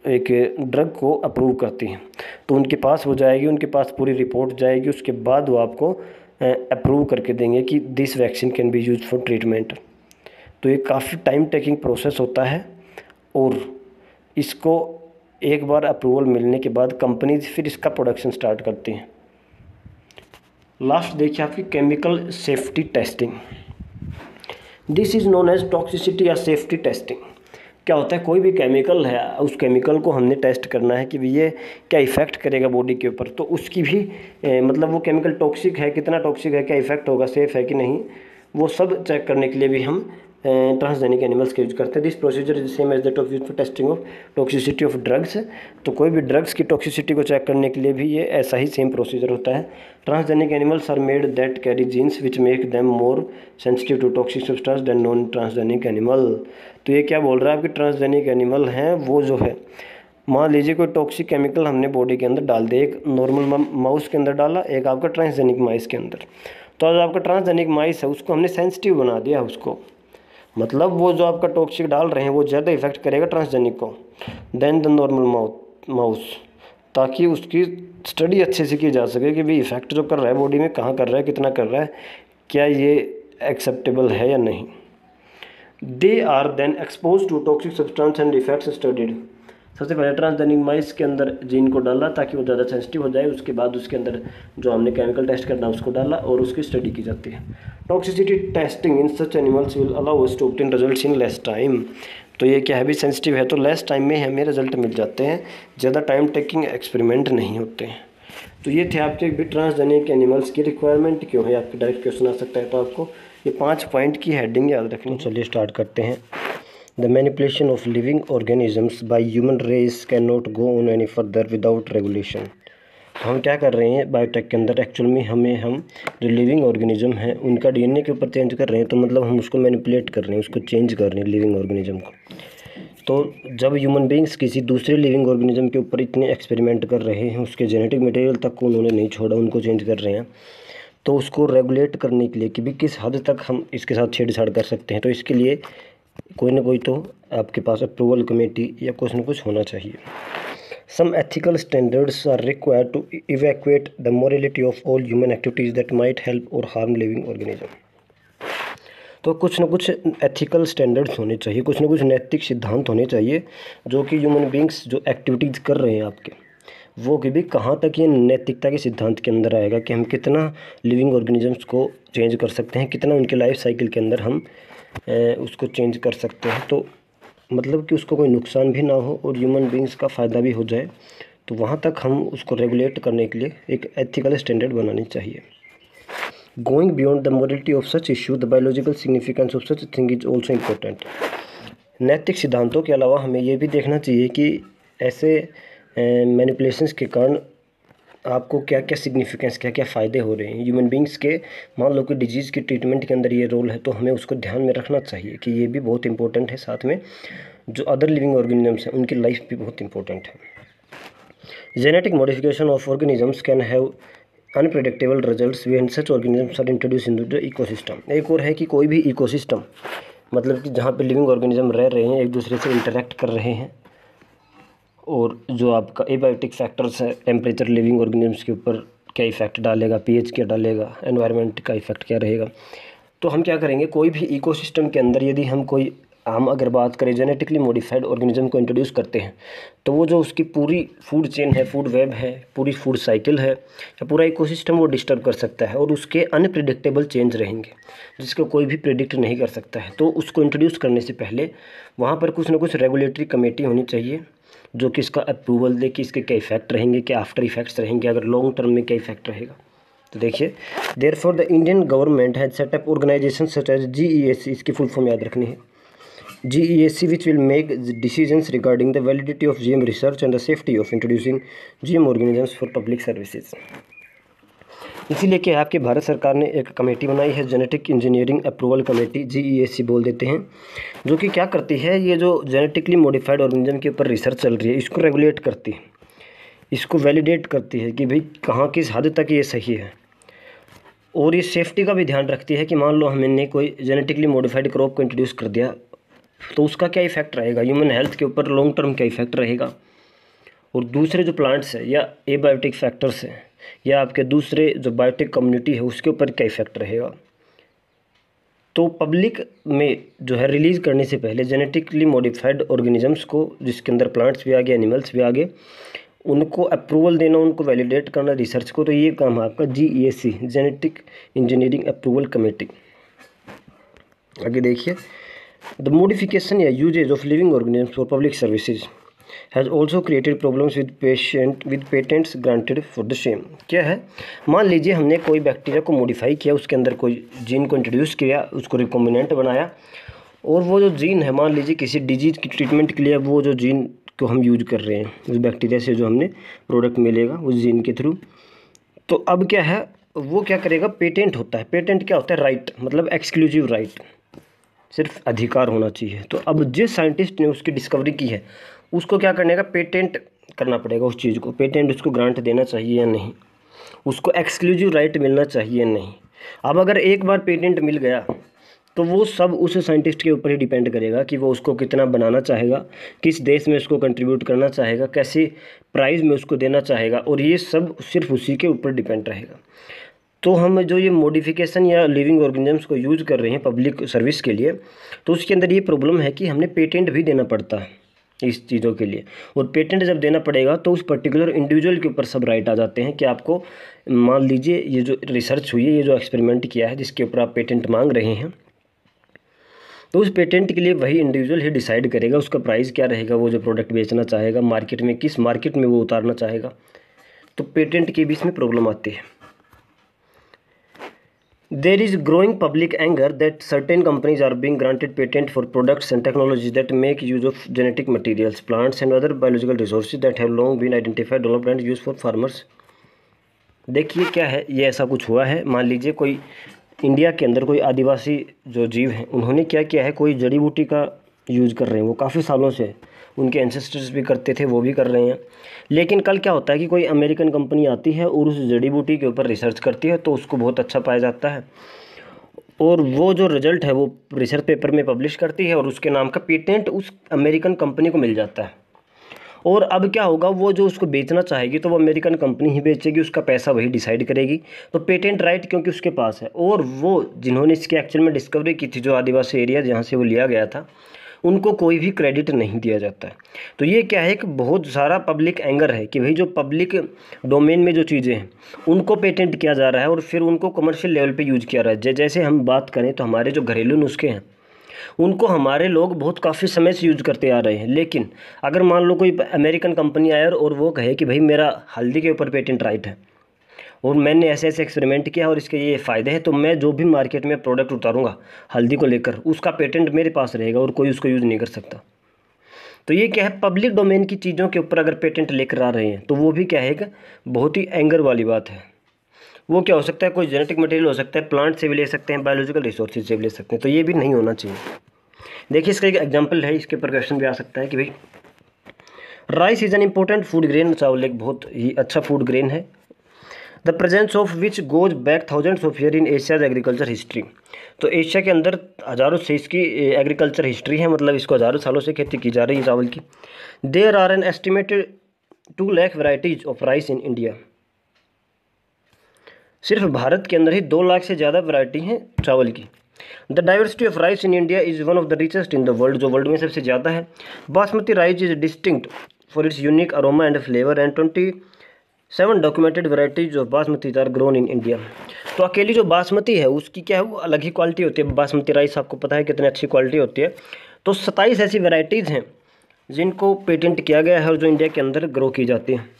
एक ड्रग को अप्रूव करती हैं, तो उनके पास वो जाएगी, उनके पास पूरी रिपोर्ट जाएगी। उसके बाद वो आपको अप्रूव करके देंगे कि this vaccine can be use for treatment. तो ये काफ़ी टाइम टेकिंग प्रोसेस होता है, और इसको एक बार अप्रूवल मिलने के बाद कंपनीज फिर इसका प्रोडक्शन स्टार्ट करती हैं। लास्ट देखिए आपकी chemical safety testing. This is known as toxicity या सेफ्टी टेस्टिंग। क्या होता है, कोई भी केमिकल है, उस केमिकल को हमने टेस्ट करना है कि ये क्या इफ़ेक्ट करेगा बॉडी के ऊपर। तो उसकी भी मतलब वो केमिकल टॉक्सिक है, कितना टॉक्सिक है, क्या इफ़ेक्ट होगा, सेफ़ है कि नहीं, वो सब चेक करने के लिए भी हम ट्रांसजेनिक एनिमल्स का यूज करते हैं। This procedure is same as that of use for testing of toxicity of drugs. तो कोई भी ड्रग्स की टॉक्सिसिटी को चेक करने के लिए भी ये ऐसा ही सेम प्रोसीजर होता है। Transgenic animals are made that carry genes which make them more sensitive to toxic substance than non transgenic animal. तो ये क्या बोल रहा है, आपके ट्रांसजेनिक एनिमल हैं वो जो है, मान लीजिए कोई टॉक्सिक केमिकल हमने बॉडी के अंदर डाल दिया, एक नॉर्मल माउस के अंदर डाला, एक आपका ट्रांसजेनिक माइस के अंदर। तो आज आपका ट्रांसजेनिक माइस है, उसको हमने सेंसिटिव बना दिया उसको, मतलब वो जो आपका टॉक्सिक डाल रहे हैं वो ज़्यादा इफेक्ट करेगा ट्रांसजेनिक को देन द नॉर्मल माउस, ताकि उसकी स्टडी अच्छे से की जा सके कि भाई इफेक्ट जो कर रहा है बॉडी में कहाँ कर रहा है, कितना कर रहा है, क्या ये एक्सेप्टेबल है या नहीं। They are then expose to toxic substance and effects studied. सबसे पहले ट्रांसजेनिक माइस के अंदर जीन को डाला ताकि वो ज़्यादा सेंसिटिव हो जाए, उसके बाद उसके अंदर जो हमने केमिकल टेस्ट करना उसको डाला और उसकी स्टडी की जाती है। Toxicity testing in such animals will allow us to obtain results in less time. तो ये क्या है, भी सेंसिटिव है तो लेस टाइम में हमें रिजल्ट मिल जाते हैं, ज़्यादा टाइम टेकिंग एक्सपेरिमेंट नहीं होते हैं। तो ये थे आपके भी ट्रांसजेनिक एनिमल्स की रिक्वायरमेंट क्यों है, आपके डायरेक्ट क्वेश्चन आ सकता है। तो आपको ये 5 पॉइंट की हेडिंग याद रखनी। चलिए स्टार्ट करते हैं। The manipulation of living organisms by human race cannot go on any further without regulation। तो हम क्या कर रहे हैं बायोटेक के अंदर, एक्चुअल में हम जो लिविंग ऑर्गेनिज्म हैं उनका डीएनए के ऊपर चेंज कर रहे हैं, तो मतलब हम उसको मैनिपुलेट कर रहे हैं, उसको चेंज कर रहे हैं लिविंग ऑर्गेनिज्म को। तो जब ह्यूमन बींग्स किसी दूसरे लिविंग ऑर्गेनिज्म के ऊपर इतने एक्सपेरिमेंट कर रहे हैं, उसके जेनेटिक मटेरियल तक को उन्होंने नहीं छोड़ा, उनको चेंज कर रहे हैं, तो उसको रेगुलेट करने के लिए कि भी किस हद तक हम इसके साथ छेड़छाड़ कर सकते हैं, तो इसके लिए कोई ना कोई तो आपके पास अप्रूवल कमेटी या कुछ ना कुछ होना चाहिए। Some ethical standards are required to evacuate the morality of all human activities that might help or harm living organism. तो कुछ ना कुछ एथिकल स्टैंडर्ड्स होने चाहिए, कुछ ना कुछ नैतिक सिद्धांत होने चाहिए जो कि ह्यूमन बींग्स जो एक्टिविटीज़ कर रहे हैं आपके, वो कि भी कहाँ तक ये नैतिकता के सिद्धांत के अंदर आएगा कि हम कितना लिविंग ऑर्गेनिजम्स को चेंज कर सकते हैं, कितना उनके लाइफ साइकिल के अंदर हम उसको चेंज कर सकते हैं, तो मतलब कि उसको कोई नुकसान भी ना हो और ह्यूमन बींग्स का फ़ायदा भी हो जाए। तो वहाँ तक हम उसको रेगुलेट करने के लिए एक एथिकल स्टैंडर्ड बनानी चाहिए। Going beyond the morality of such issue, the biological significance of such thing is also important. नैतिक सिद्धांतों के अलावा हमें ये भी देखना चाहिए कि ऐसे मैनिपुलेशंस के कारण आपको क्या क्या सिग्निफिकेंस, क्या क्या फ़ायदे हो रहे हैं ह्यूमन बींग्स के। मान लो कि डिजीज़ की ट्रीटमेंट के अंदर ये रोल है, तो हमें उसको ध्यान में रखना चाहिए कि ये भी बहुत इंपॉर्टेंट है। साथ में जो अदर लिविंग ऑर्गेनिजम्स हैं उनकी लाइफ भी बहुत इंपॉर्टेंट है। Genetic modification of organisms can have unpredictable results when such organisms are introduce into the ecosystem. एक और है कि कोई भी इकोसिस्टम, मतलब कि जहाँ पे लिविंग ऑर्गेनिज्म रह रहे हैं, एक दूसरे से इंटरेक्ट कर रहे हैं, और जो आपका एबायोटिक फैक्टर्स है, टेम्परेचर लिविंग ऑर्गेनिजम्स के ऊपर क्या इफ़ेक्ट डालेगा, पीएच क्या डालेगा, एनवायरनमेंट का इफ़ेक्ट क्या रहेगा। तो हम क्या करेंगे, कोई भी इकोसिस्टम के अंदर यदि हम अगर बात करें जेनेटिकली मॉडिफाइड ऑर्गेनिज्म को इंट्रोड्यूस करते हैं, तो वो जो उसकी पूरी फूड चेन है, फूड वेब है, पूरी फूड साइकिल है, या पूरा इकोसिस्टम वो डिस्टर्ब कर सकता है, और उसके अनप्रिडिक्टेबल चेंज रहेंगे जिसको कोई भी प्रिडिक्ट नहीं कर सकता है। तो उसको इंट्रोड्यूस करने से पहले वहाँ पर कुछ ना कुछ रेगुलेटरी कमेटी होनी चाहिए जो कि इसका अप्रूवल दे कि इसके क्या इफ़ेक्ट रहेंगे, क्या आफ्टर इफ़ेक्ट्स रहेंगे, अगर लॉन्ग टर्म में क्या इफ़ेक्ट रहेगा। तो देखिए, therefore the Indian government has set up organisation such as GEAC, इसकी फुल फॉर्म याद रखनी है, GEAC which will make decisions regarding the validity of GM research and the safety of introducing GM organisms for public services। इसीलिए कि आपके भारत सरकार ने एक कमेटी बनाई है, genetic engineering approval committee, GEAC बोल देते हैं, जो कि क्या करती है, ये जो जेनेटिकली मॉडिफाइड ऑर्गेनिज्म के ऊपर रिसर्च चल रही है इसको रेगुलेट करती है, इसको वैलिडेट करती है कि भाई कहाँ किस हद तक ये सही है, और ये सेफ्टी का भी ध्यान रखती है कि मान लो हमने कोई जेनेटिकली मॉडिफाइड क्रॉप को इंट्रोड्यूस कर दिया तो उसका क्या इफ़ेक्ट रहेगा, ह्यूमन हेल्थ के ऊपर लॉन्ग टर्म क्या इफ़ेक्ट रहेगा, और दूसरे जो प्लांट्स है या एबायोटिक फैक्टर्स हैं या आपके दूसरे जो बायोटिक कम्युनिटी है उसके ऊपर क्या इफ़ेक्ट रहेगा। तो पब्लिक में जो है रिलीज़ करने से पहले जेनेटिकली मॉडिफाइड ऑर्गेनिजम्स को, जिसके अंदर प्लांट्स भी आ गए, एनिमल्स भी आ गए, उनको अप्रूवल देना, उनको वैलिडेट करना रिसर्च को, तो ये काम है आपका GEAC, genetic engineering approval committee. आगे देखिए, द मॉडिफिकेशन या uses of living organisms for public services has also created problems with patents granted for the same. क्या है, मान लीजिए हमने कोई बैक्टीरिया को मॉडिफाई किया, उसके अंदर कोई जीन को इंट्रोड्यूस किया, उसको रिकॉम्बिनेंट बनाया, और वो जो जीन है, मान लीजिए किसी डिजीज़ की ट्रीटमेंट के लिए वो जो जीन को हम यूज कर रहे हैं, उस बैक्टीरिया से जो हमने प्रोडक्ट मिलेगा उस जीन के थ्रू, तो अब क्या है, वो क्या करेगा, पेटेंट होता है। पेटेंट क्या होता है, राइट, मतलब एक्सक्लूसिव राइट, सिर्फ अधिकार होना चाहिए। तो अब जिस साइंटिस्ट ने उसकी डिस्कवरी की है उसको क्या करने का, पेटेंट करना पड़ेगा उस चीज़ को, पेटेंट उसको ग्रांट देना चाहिए या नहीं, उसको एक्सक्लूसिव राइट मिलना चाहिए या नहीं। अब अगर एक बार पेटेंट मिल गया तो वो सब उस साइंटिस्ट के ऊपर ही डिपेंड करेगा कि वो उसको कितना बनाना चाहेगा, किस देश में उसको कंट्रीब्यूट करना चाहेगा, कैसे प्राइस में उसको देना चाहेगा, और ये सब सिर्फ उसी के ऊपर डिपेंड रहेगा। तो हम जो ये मॉडिफिकेशन या लिविंग ऑर्गेनिजम्स को यूज़ कर रहे हैं पब्लिक सर्विस के लिए, तो उसके अंदर ये प्रॉब्लम है कि हमने पेटेंट भी देना पड़ता है इस चीज़ों के लिए, और पेटेंट जब देना पड़ेगा तो उस पर्टिकुलर इंडिविजुअल के ऊपर सब राइट आ जाते हैं कि आपको, मान लीजिए ये जो रिसर्च हुई है, ये जो एक्सपेरिमेंट किया है जिसके ऊपर आप पेटेंट मांग रहे हैं, तो उस पेटेंट के लिए वही इंडिविजुअल ही डिसाइड करेगा उसका प्राइस क्या रहेगा, वो जो प्रोडक्ट बेचना चाहेगा मार्केट में, किस मार्केट में वो उतारना चाहेगा। तो पेटेंट के बीच में प्रॉब्लम आती है। There is growing public anger that certain companies are being granted patent for products and technologies that make use of genetic materials, plants and other biological resources that have long been identified, developed and used for farmers। देखिए क्या है, ये ऐसा कुछ हुआ है, मान लीजिए कोई इंडिया के अंदर कोई आदिवासी जो जीव हैं उन्होंने क्या किया है, कोई जड़ी बूटी का यूज़ कर रहे हैं, वो काफ़ी सालों से, उनके एंसेस्टर्स भी करते थे, वो भी कर रहे हैं। लेकिन कल क्या होता है कि कोई अमेरिकन कंपनी आती है और उस जड़ी बूटी के ऊपर रिसर्च करती है, तो उसको बहुत अच्छा पाया जाता है, और वो जो रिजल्ट है वो रिसर्च पेपर में पब्लिश करती है, और उसके नाम का पेटेंट उस अमेरिकन कंपनी को मिल जाता है। और अब क्या होगा, वो जो उसको बेचना चाहेगी तो वो अमेरिकन कंपनी ही बेचेगी, उसका पैसा वही डिसाइड करेगी। तो पेटेंट राइट क्योंकि उसके पास है, और वो जिन्होंने इसकी एक्चुअल में डिस्कवरी की थी, जो आदिवासी एरिया जहाँ से वो लिया गया था, उनको कोई भी क्रेडिट नहीं दिया जाता है। तो ये क्या है कि बहुत सारा पब्लिक एंगर है कि भाई जो पब्लिक डोमेन में जो चीज़ें हैं उनको पेटेंट किया जा रहा है और फिर उनको कमर्शियल लेवल पे यूज़ किया रहा है। जैसे हम बात करें तो हमारे जो घरेलू नुस्खे हैं उनको हमारे लोग बहुत काफ़ी समय से यूज़ करते आ रहे हैं, लेकिन अगर मान लो कोई अमेरिकन कंपनी आए और वो कहे कि भाई मेरा हल्दी के ऊपर पेटेंट राइट है और मैंने ऐसे ऐसे एक्सपेरिमेंट किया और इसके ये फ़ायदे हैं, तो मैं जो भी मार्केट में प्रोडक्ट उतारूँगा हल्दी को लेकर, उसका पेटेंट मेरे पास रहेगा और कोई उसको यूज़ नहीं कर सकता। तो ये क्या है, पब्लिक डोमेन की चीज़ों के ऊपर अगर पेटेंट लेकर आ रहे हैं तो वो भी क्या है कि बहुत ही एंगर वाली बात है। वो क्या हो सकता है, कोई जेनेटिक मटेरियल हो सकता है, प्लांट से भी ले सकते हैं, बायोलॉजिकल रिसोर्सेज से भी ले सकते हैं, तो ये भी नहीं होना चाहिए। देखिए इसका एक एग्जांपल है, इसके ऊपर क्वेश्चन भी आ सकता है कि भाई rice is an important food grain, चावल एक बहुत ही अच्छा फूड ग्रेन है, the presence of which goes back thousands of year in Asia's agriculture history. तो एशिया के अंदर हज़ारों से इसकी एग्रीकल्चर हिस्ट्री है, मतलब इसको हज़ारों सालों से खेती की जा रही है चावल की। There are an estimated 2 lakh varieties of rice in India. सिर्फ भारत के अंदर ही 2 लाख से ज़्यादा वैरायटी हैं चावल की। The diversity of rice in India is one of the richest in the world, जो वर्ल्ड में सबसे ज़्यादा है। Basmati rice is distinct for its unique aroma and flavour and 27 documented varieties of basmati are grown in India. तो अकेली जो बासमती है उसकी क्या है, वो अलग ही क्वालिटी होती है। बासमती राइस आपको पता है कितनी अच्छी क्वालिटी होती है। तो 27 ऐसी वैरायटीज़ हैं जिनको पेटेंट किया गया है और जो इंडिया के अंदर ग्रो की जाती है।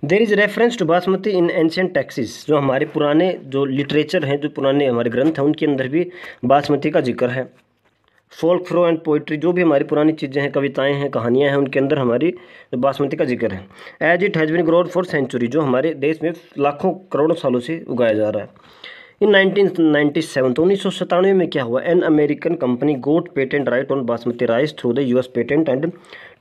There is reference to basmati in ancient texts, जो हमारे पुराने जो लिटरेचर हैं, जो पुराने हमारे ग्रंथ हैं, उनके अंदर भी बासमती का जिक्र है। फोल्क फ्रो एंड पोइट्री, जो भी हमारी पुरानी चीज़ें हैं, कविताएं हैं, कहानियां हैं, उनके अंदर हमारी बासमती का जिक्र है। As it has been grown for century, जो हमारे देश में लाखों करोड़ों सालों से उगाया जा रहा है। इन 1997, तो 1997 में क्या हुआ, an American company got patent right on basmati rice through the US patent and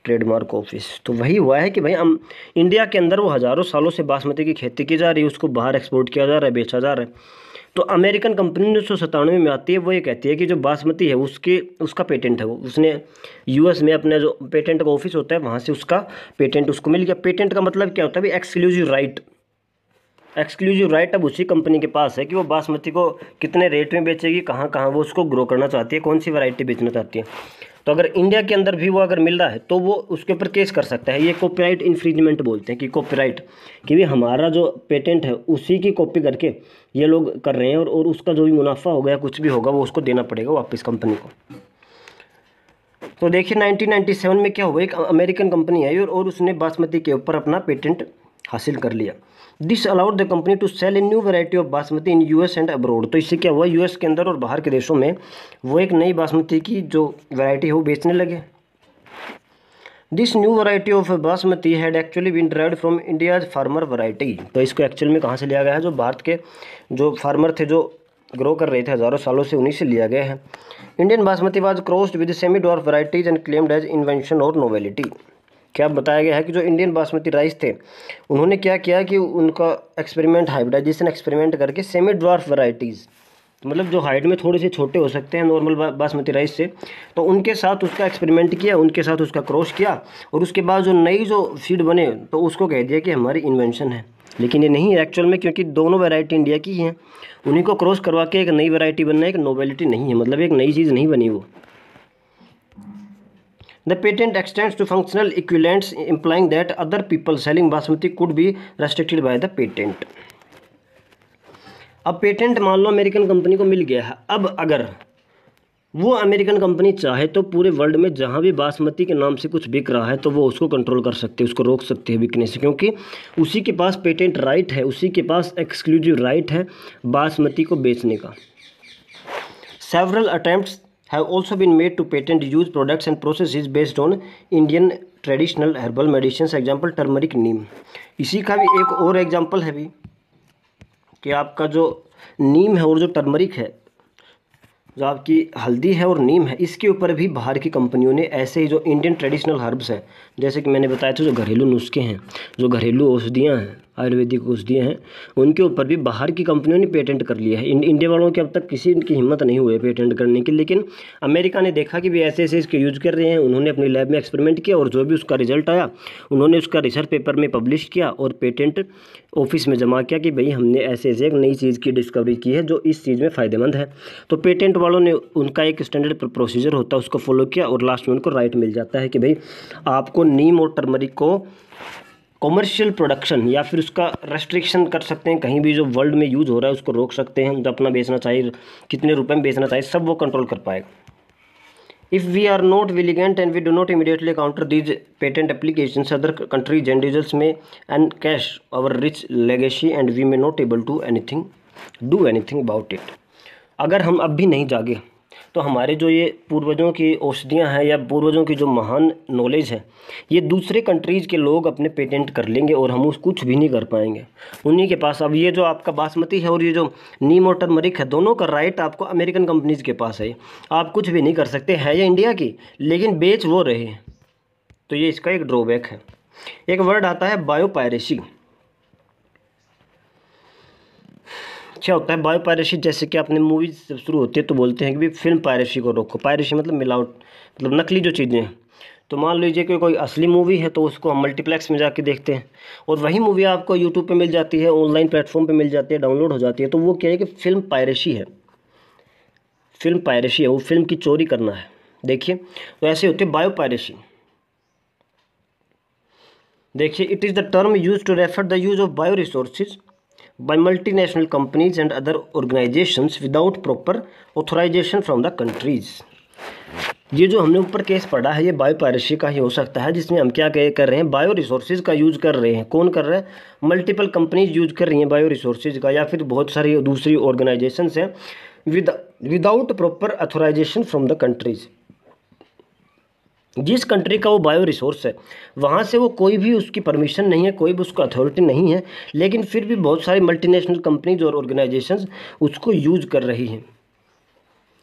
trademark office. तो वही हुआ है कि भाई हम इंडिया के अंदर वो हज़ारों सालों से बासमती की खेती की जा रही है, उसको बाहर एक्सपोर्ट किया जा रहा है, बेचा जा रहा है। तो अमेरिकन कंपनी 1997 में आती है, वो ये कहती है कि जो बासमती है उसका पेटेंट है, वो उसने यूएस में अपना जो पेटेंट का ऑफिस होता है वहाँ से उसका पेटेंट उसको मिल गया। पेटेंट का मतलब क्या होता है भाई, एक्सक्लूसिव राइट। एक्सक्लूसिव राइट अब उसी कंपनी के पास है कि वो बासमती को कितने रेट में बेचेगी, कहाँ कहाँ वो उसको ग्रो करना चाहती है, कौन सी वैरायटी बेचना चाहती है। तो अगर इंडिया के अंदर भी वो अगर मिल रहा है तो वो उसके ऊपर केस कर सकता है। ये कॉपीराइट इन्फ्रिंजमेंट बोलते हैं कि कॉपीराइट, कि भी हमारा जो पेटेंट है उसी की कॉपी करके ये लोग कर रहे हैं, और उसका जो भी मुनाफा होगा या कुछ भी होगा वो उसको देना पड़ेगा वापस कंपनी को। तो देखिए 1997 में क्या हुआ, एक अमेरिकन कंपनी आई और उसने बासमती के ऊपर अपना पेटेंट हासिल कर लिया। This allowed the company to sell in new variety of basmati in US and abroad. तो इससे क्या हुआ, यूएस के अंदर और बाहर के देशों में वो एक नई बासमती की जो वैरायटी है वो बेचने लगे। This new variety of basmati had actually been derived from India's farmer variety. तो इसको एक्चुअल में कहाँ से लिया गया है, जो भारत के जो फार्मर थे जो ग्रो कर रहे थे हज़ारों सालों से, उन्हीं से लिया गया है। Indian basmati was crossed with semi dwarf varieties and claimed as invention और नोवेलिटी। क्या बताया गया है कि जो इंडियन बासमती राइस थे उन्होंने क्या किया कि उनका एक्सपेरिमेंट, हाइब्रिडाइजेशन एक्सपेरिमेंट करके सेमी ड्वार्फ वैरायटीज़, मतलब जो हाइट में थोड़े से छोटे हो सकते हैं नॉर्मल बासमती राइस से, तो उनके साथ उसका एक्सपेरिमेंट किया, उनके साथ उसका क्रॉस किया, और उसके बाद जो नई जो सीड बने तो उसको कह दिया कि हमारी इन्वेंशन है। लेकिन ये नहीं है एक्चुअल में, क्योंकि दोनों वैरायटी इंडिया की ही हैं। उन्हीं को क्रॉस करवा के एक नई वैरायटी बनना है, एक नोवेलिटी नहीं है, मतलब एक नई चीज़ नहीं बनी वो। The patent extends to functional equivalents, implying that other people selling basmati could be restricted by the patent. अब पेटेंट मान लो अमेरिकन कंपनी को मिल गया है, अब अगर वो अमेरिकन कंपनी चाहे तो पूरे वर्ल्ड में जहाँ भी बासमती के नाम से कुछ बिक रहा है तो वो उसको कंट्रोल कर सकते हैं, उसको रोक सकते हैं बिकने से, क्योंकि उसी के पास पेटेंट राइट है, उसी के पास एक्सक्लूसिव राइट है बासमती को बेचने का। Several attempts have also been made to patent use products and processes based on Indian traditional herbal medicines, example turmeric, नीम। इसी का भी एक और एग्जांपल है भी कि आपका जो नीम है और जो टर्मरिक है, जो आपकी हल्दी है और नीम है, इसके ऊपर भी बाहर की कंपनियों ने ऐसे ही जो इंडियन ट्रेडिशनल हर्ब्स हैं, जैसे कि मैंने बताया था जो घरेलू नुस्खे हैं, जो घरेलू औषधियाँ हैं, आयुर्वेदिक औषधियाँ हैं, उनके ऊपर भी बाहर की कंपनियों ने पेटेंट कर लिया है। इंडिया वालों के अब तक किसी की हिम्मत नहीं हुई है पेटेंट करने की, लेकिन अमेरिका ने देखा कि भी ऐसे ऐसे इसके यूज़ कर रहे हैं, उन्होंने अपनी लैब में एक्सपेरिमेंट किया और जो भी उसका रिजल्ट आया उन्होंने उसका रिसर्च पेपर में पब्लिश किया और पेटेंट ऑफिस में जमा किया कि भाई हमने ऐसे ऐसे एक नई चीज़ की डिस्कवरी की है जो इस चीज़ में फ़ायदेमंद है। तो पेटेंट वालों ने उनका एक स्टैंडर्ड प्रोसीजर होता है उसको फॉलो किया और लास्ट में उनको राइट मिल जाता है कि भाई आपको नीम और टर्मरिक को कॉमर्शियल प्रोडक्शन या फिर उसका रेस्ट्रिक्शन कर सकते हैं, कहीं भी जो वर्ल्ड में यूज़ हो रहा है उसको रोक सकते हैं, जो अपना बेचना चाहिए कितने रुपए में बेचना चाहिए सब वो कंट्रोल कर पाएगा। If we are not vigilant and we do not immediately counter these patent applications, other countries and individuals may encash our rich legacy and we may not able to do anything about it. अगर हम अब भी नहीं जागे तो हमारे जो ये पूर्वजों की औषधियाँ हैं या पूर्वजों की जो महान नॉलेज है ये दूसरे कंट्रीज़ के लोग अपने पेटेंट कर लेंगे और हम उस कुछ भी नहीं कर पाएंगे उन्हीं के पास। अब ये जो आपका बासमती है और ये जो नीम और टर्मरिक है दोनों का राइट आपको अमेरिकन कंपनीज़ के पास है, आप कुछ भी नहीं कर सकते, है ये इंडिया की लेकिन बेच वो रहे हैं। तो ये इसका एक ड्रॉबैक है। एक वर्ड आता है बायोपायरेसी। क्या होता है बायोपायरेसी? जैसे कि आपने मूवीज जब शुरू होती है तो बोलते हैं कि भाई फिल्म पायरेसी को रोको। पायरेसी मतलब मिलावट, मतलब नकली जो चीज़ें हैं। तो मान लीजिए कि कोई असली मूवी है तो उसको हम मल्टीप्लेक्स में जाके देखते हैं और वही मूवी आपको यूट्यूब पे मिल जाती है, ऑनलाइन प्लेटफॉर्म पे मिल जाती है, डाउनलोड हो जाती है। तो वो क्या है कि फिल्म पायरेसी है, फिल्म पायरेसी है, वो फिल्म की चोरी करना है। देखिए तो ऐसे होती है बायोपायरेसी। देखिए it is the term use to refer the use of bio resources by multinational companies and other organizations without proper authorization from the countries। ये जो हमने ऊपर केस पढ़ा है ये बायोपायरेसी का ही हो सकता है, जिसमें हम क्या कर रहे हैं, बायो रिसोर्सेज का यूज़ कर रहे हैं। कौन कर रहा है? मल्टीपल कंपनीज यूज़ कर रही हैं बायो रिसोर्सेज का, या फिर बहुत सारी दूसरी ऑर्गेनाइजेशंस हैं without proper authorisation from the countries. जिस कंट्री का वो बायो रिसोर्स है वहाँ से वो कोई भी उसकी परमिशन नहीं है, कोई भी उसका अथॉरिटी नहीं है, लेकिन फिर भी बहुत सारी मल्टीनेशनल कंपनीज और ऑर्गेनाइजेशंस उसको यूज़ कर रही हैं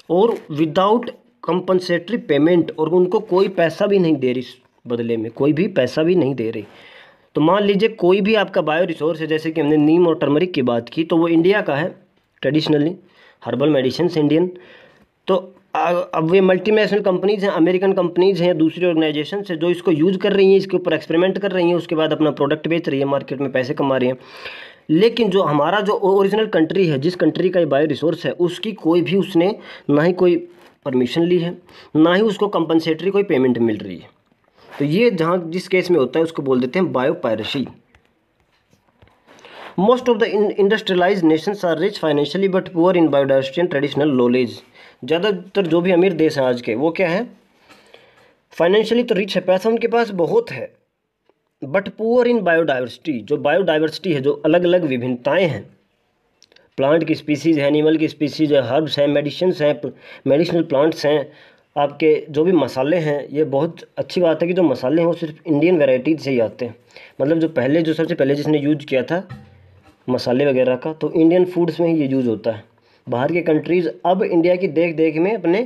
और विदाउट कंपनसेटरी पेमेंट, और उनको कोई पैसा भी नहीं दे रही, बदले में कोई भी पैसा भी नहीं दे रही। तो मान लीजिए कोई भी आपका बायो रिसोर्स है, जैसे कि हमने नीम और टर्मरिक की बात की, तो वो इंडिया का है ट्रेडिशनली, हर्बल मेडिसिन इंडियन। तो अब ये मल्टीनेशनल कंपनीज़ हैं, अमेरिकन कंपनीज़ हैं, दूसरी ऑर्गेनाइजेशन से जो इसको यूज़ कर रही हैं, इसके ऊपर एक्सपेरिमेंट कर रही हैं, उसके बाद अपना प्रोडक्ट बेच रही है, मार्केट में पैसे कमा रही हैं। लेकिन जो हमारा जो ओरिजिनल कंट्री है, जिस कंट्री का ये बायो रिसोर्स है, उसकी कोई भी उसने ना ही कोई परमिशन ली है, ना ही उसको कंपनसेटरी कोई पेमेंट मिल रही है। तो ये जहाँ जिस केस में होता है उसको बोल देते हैं biopiracy. Most of the industrialised nations are rich financially but poor in biodiversity and traditional knowledge. ज़्यादातर जो भी अमीर देश हैं आज के वो क्या है, फाइनेंशियली तो रिच है, पैसा उनके पास बहुत है, बट पुअर इन बायोडाइवर्सिटी। जो बायोडाइवर्सिटी है, जो अलग अलग विभिन्नताएं हैं, प्लांट की स्पीसीज़ है, एनिमल की स्पीसीज़ है, हर्ब्स हैं, मेडिसिन्स हैं, मेडिसिनल प्लांट्स हैं, आपके जो भी मसाले हैं। ये बहुत अच्छी बात है कि जो मसाले हैं वो सिर्फ इंडियन वेराइटीज़ से ही आते हैं। मतलब जो सबसे पहले जिसने यूज किया था मसाले वगैरह का, तो इंडियन फूड्स में ही ये यूज़ होता है। बाहर के कंट्रीज़ अब इंडिया की देख देख में अपने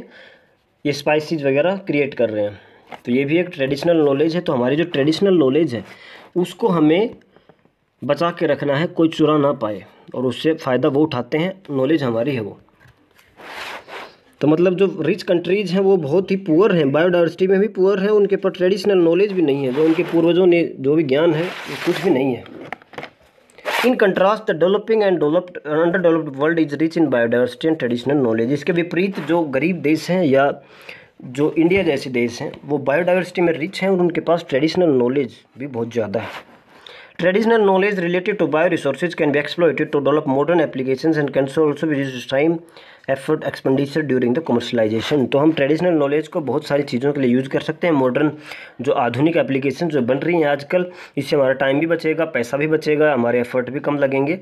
ये स्पाइसेस वगैरह क्रिएट कर रहे हैं। तो ये भी एक ट्रेडिशनल नॉलेज है। तो हमारी जो ट्रेडिशनल नॉलेज है उसको हमें बचा के रखना है, कोई चुरा ना पाए, और उससे फ़ायदा वो उठाते हैं, नॉलेज हमारी है वो। तो मतलब जो रिच कंट्रीज़ हैं वो बहुत ही पुअर हैं, बायोडाइवर्सिटी में भी पुअर हैं, उनके पास ट्रेडिशनल नॉलेज भी नहीं है, जो उनके पूर्वजों ने जो भी ज्ञान है वो कुछ भी नहीं है। In contrast the developing and under developed world is rich in biodiversity and traditional knowledge. इसके विपरीत जो गरीब देश हैं या जो इंडिया जैसे देश हैं वो बायोडाइवर्सिटी में रिच हैं और उनके पास ट्रेडिशनल नॉलेज भी बहुत ज़्यादा है। Traditional knowledge related to bio resources can be exploited to develop modern applications and can also reduce time effort expenditure during the commercialisation. तो हम ट्रेडिशनल नॉलेज को बहुत सारी चीज़ों के लिए यूज़ कर सकते हैं। मॉडर्न जो आधुनिक एप्लीकेशन जो बन रही हैं आजकल, इससे हमारा टाइम भी बचेगा, पैसा भी बचेगा, हमारे एफर्ट भी कम लगेंगे,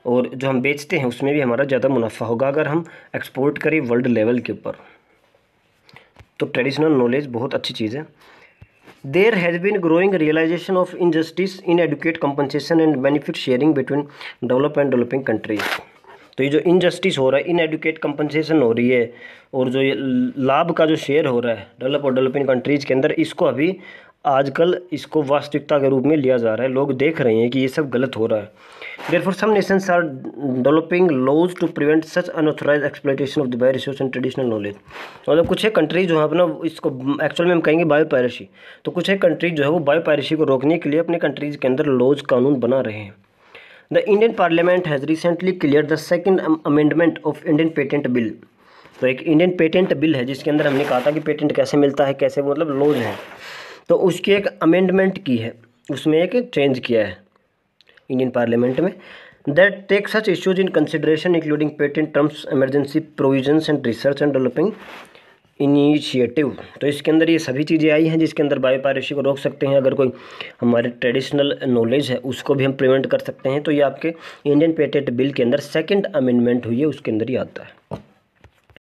और जो हम बेचते हैं उसमें भी हमारा ज़्यादा मुनाफा होगा अगर हम एक्सपोर्ट करें वर्ल्ड लेवल के ऊपर। तो ट्रेडिशनल नॉलेज बहुत अच्छी चीज़ है। There has been growing realization of injustice, inadequate compensation and benefit sharing between developed and developing countries। तो ये जो इनजस्टिस हो रहा है, इनएडुकेट कंपनसेशन हो रही है, और जो ये लाभ का जो शेयर हो रहा है डेवलप और डेवलपिंग कंट्रीज़ के अंदर, इसको अभी आजकल इसको वास्तविकता के रूप में लिया जा रहा है। लोग देख रहे हैं कि ये सब गलत हो रहा है। Therefore, some nations are developing laws to prevent such unauthorized exploitation of the bioresource and traditional knowledge। मतलब कुछ एक कंट्री जो है अपना इसको एक्चुअल में हम कहेंगे बायो पायरेसी, तो कुछ एक कंट्री जो है वो बायो पायरेसी को रोकने के लिए अपने कंट्रीज़ के अंदर लॉज कानून बना रहे हैं। The Indian parliament has recently clear the second amendment of Indian patent bill. तो एक इंडियन पेटेंट बिल है जिसके अंदर हमने कहा था कि पेटेंट कैसे मिलता है, कैसे मतलब लॉज है, तो उसकी एक अमेंडमेंट की है, उसमें एक चेंज किया है इंडियन पार्लियामेंट में। That take such issues in consideration including patent terms, emergency provisions and research and developing initiative. तो इसके अंदर ये सभी चीज़ें आई हैं जिसके अंदर बायो पायरेसी को रोक सकते हैं। अगर कोई हमारे ट्रेडिशनल नॉलेज है उसको भी हम प्रिवेंट कर सकते हैं। तो ये आपके इंडियन पेटेंट बिल के अंदर सेकंड अमेंडमेंट हुई है, उसके अंदर ही आता है।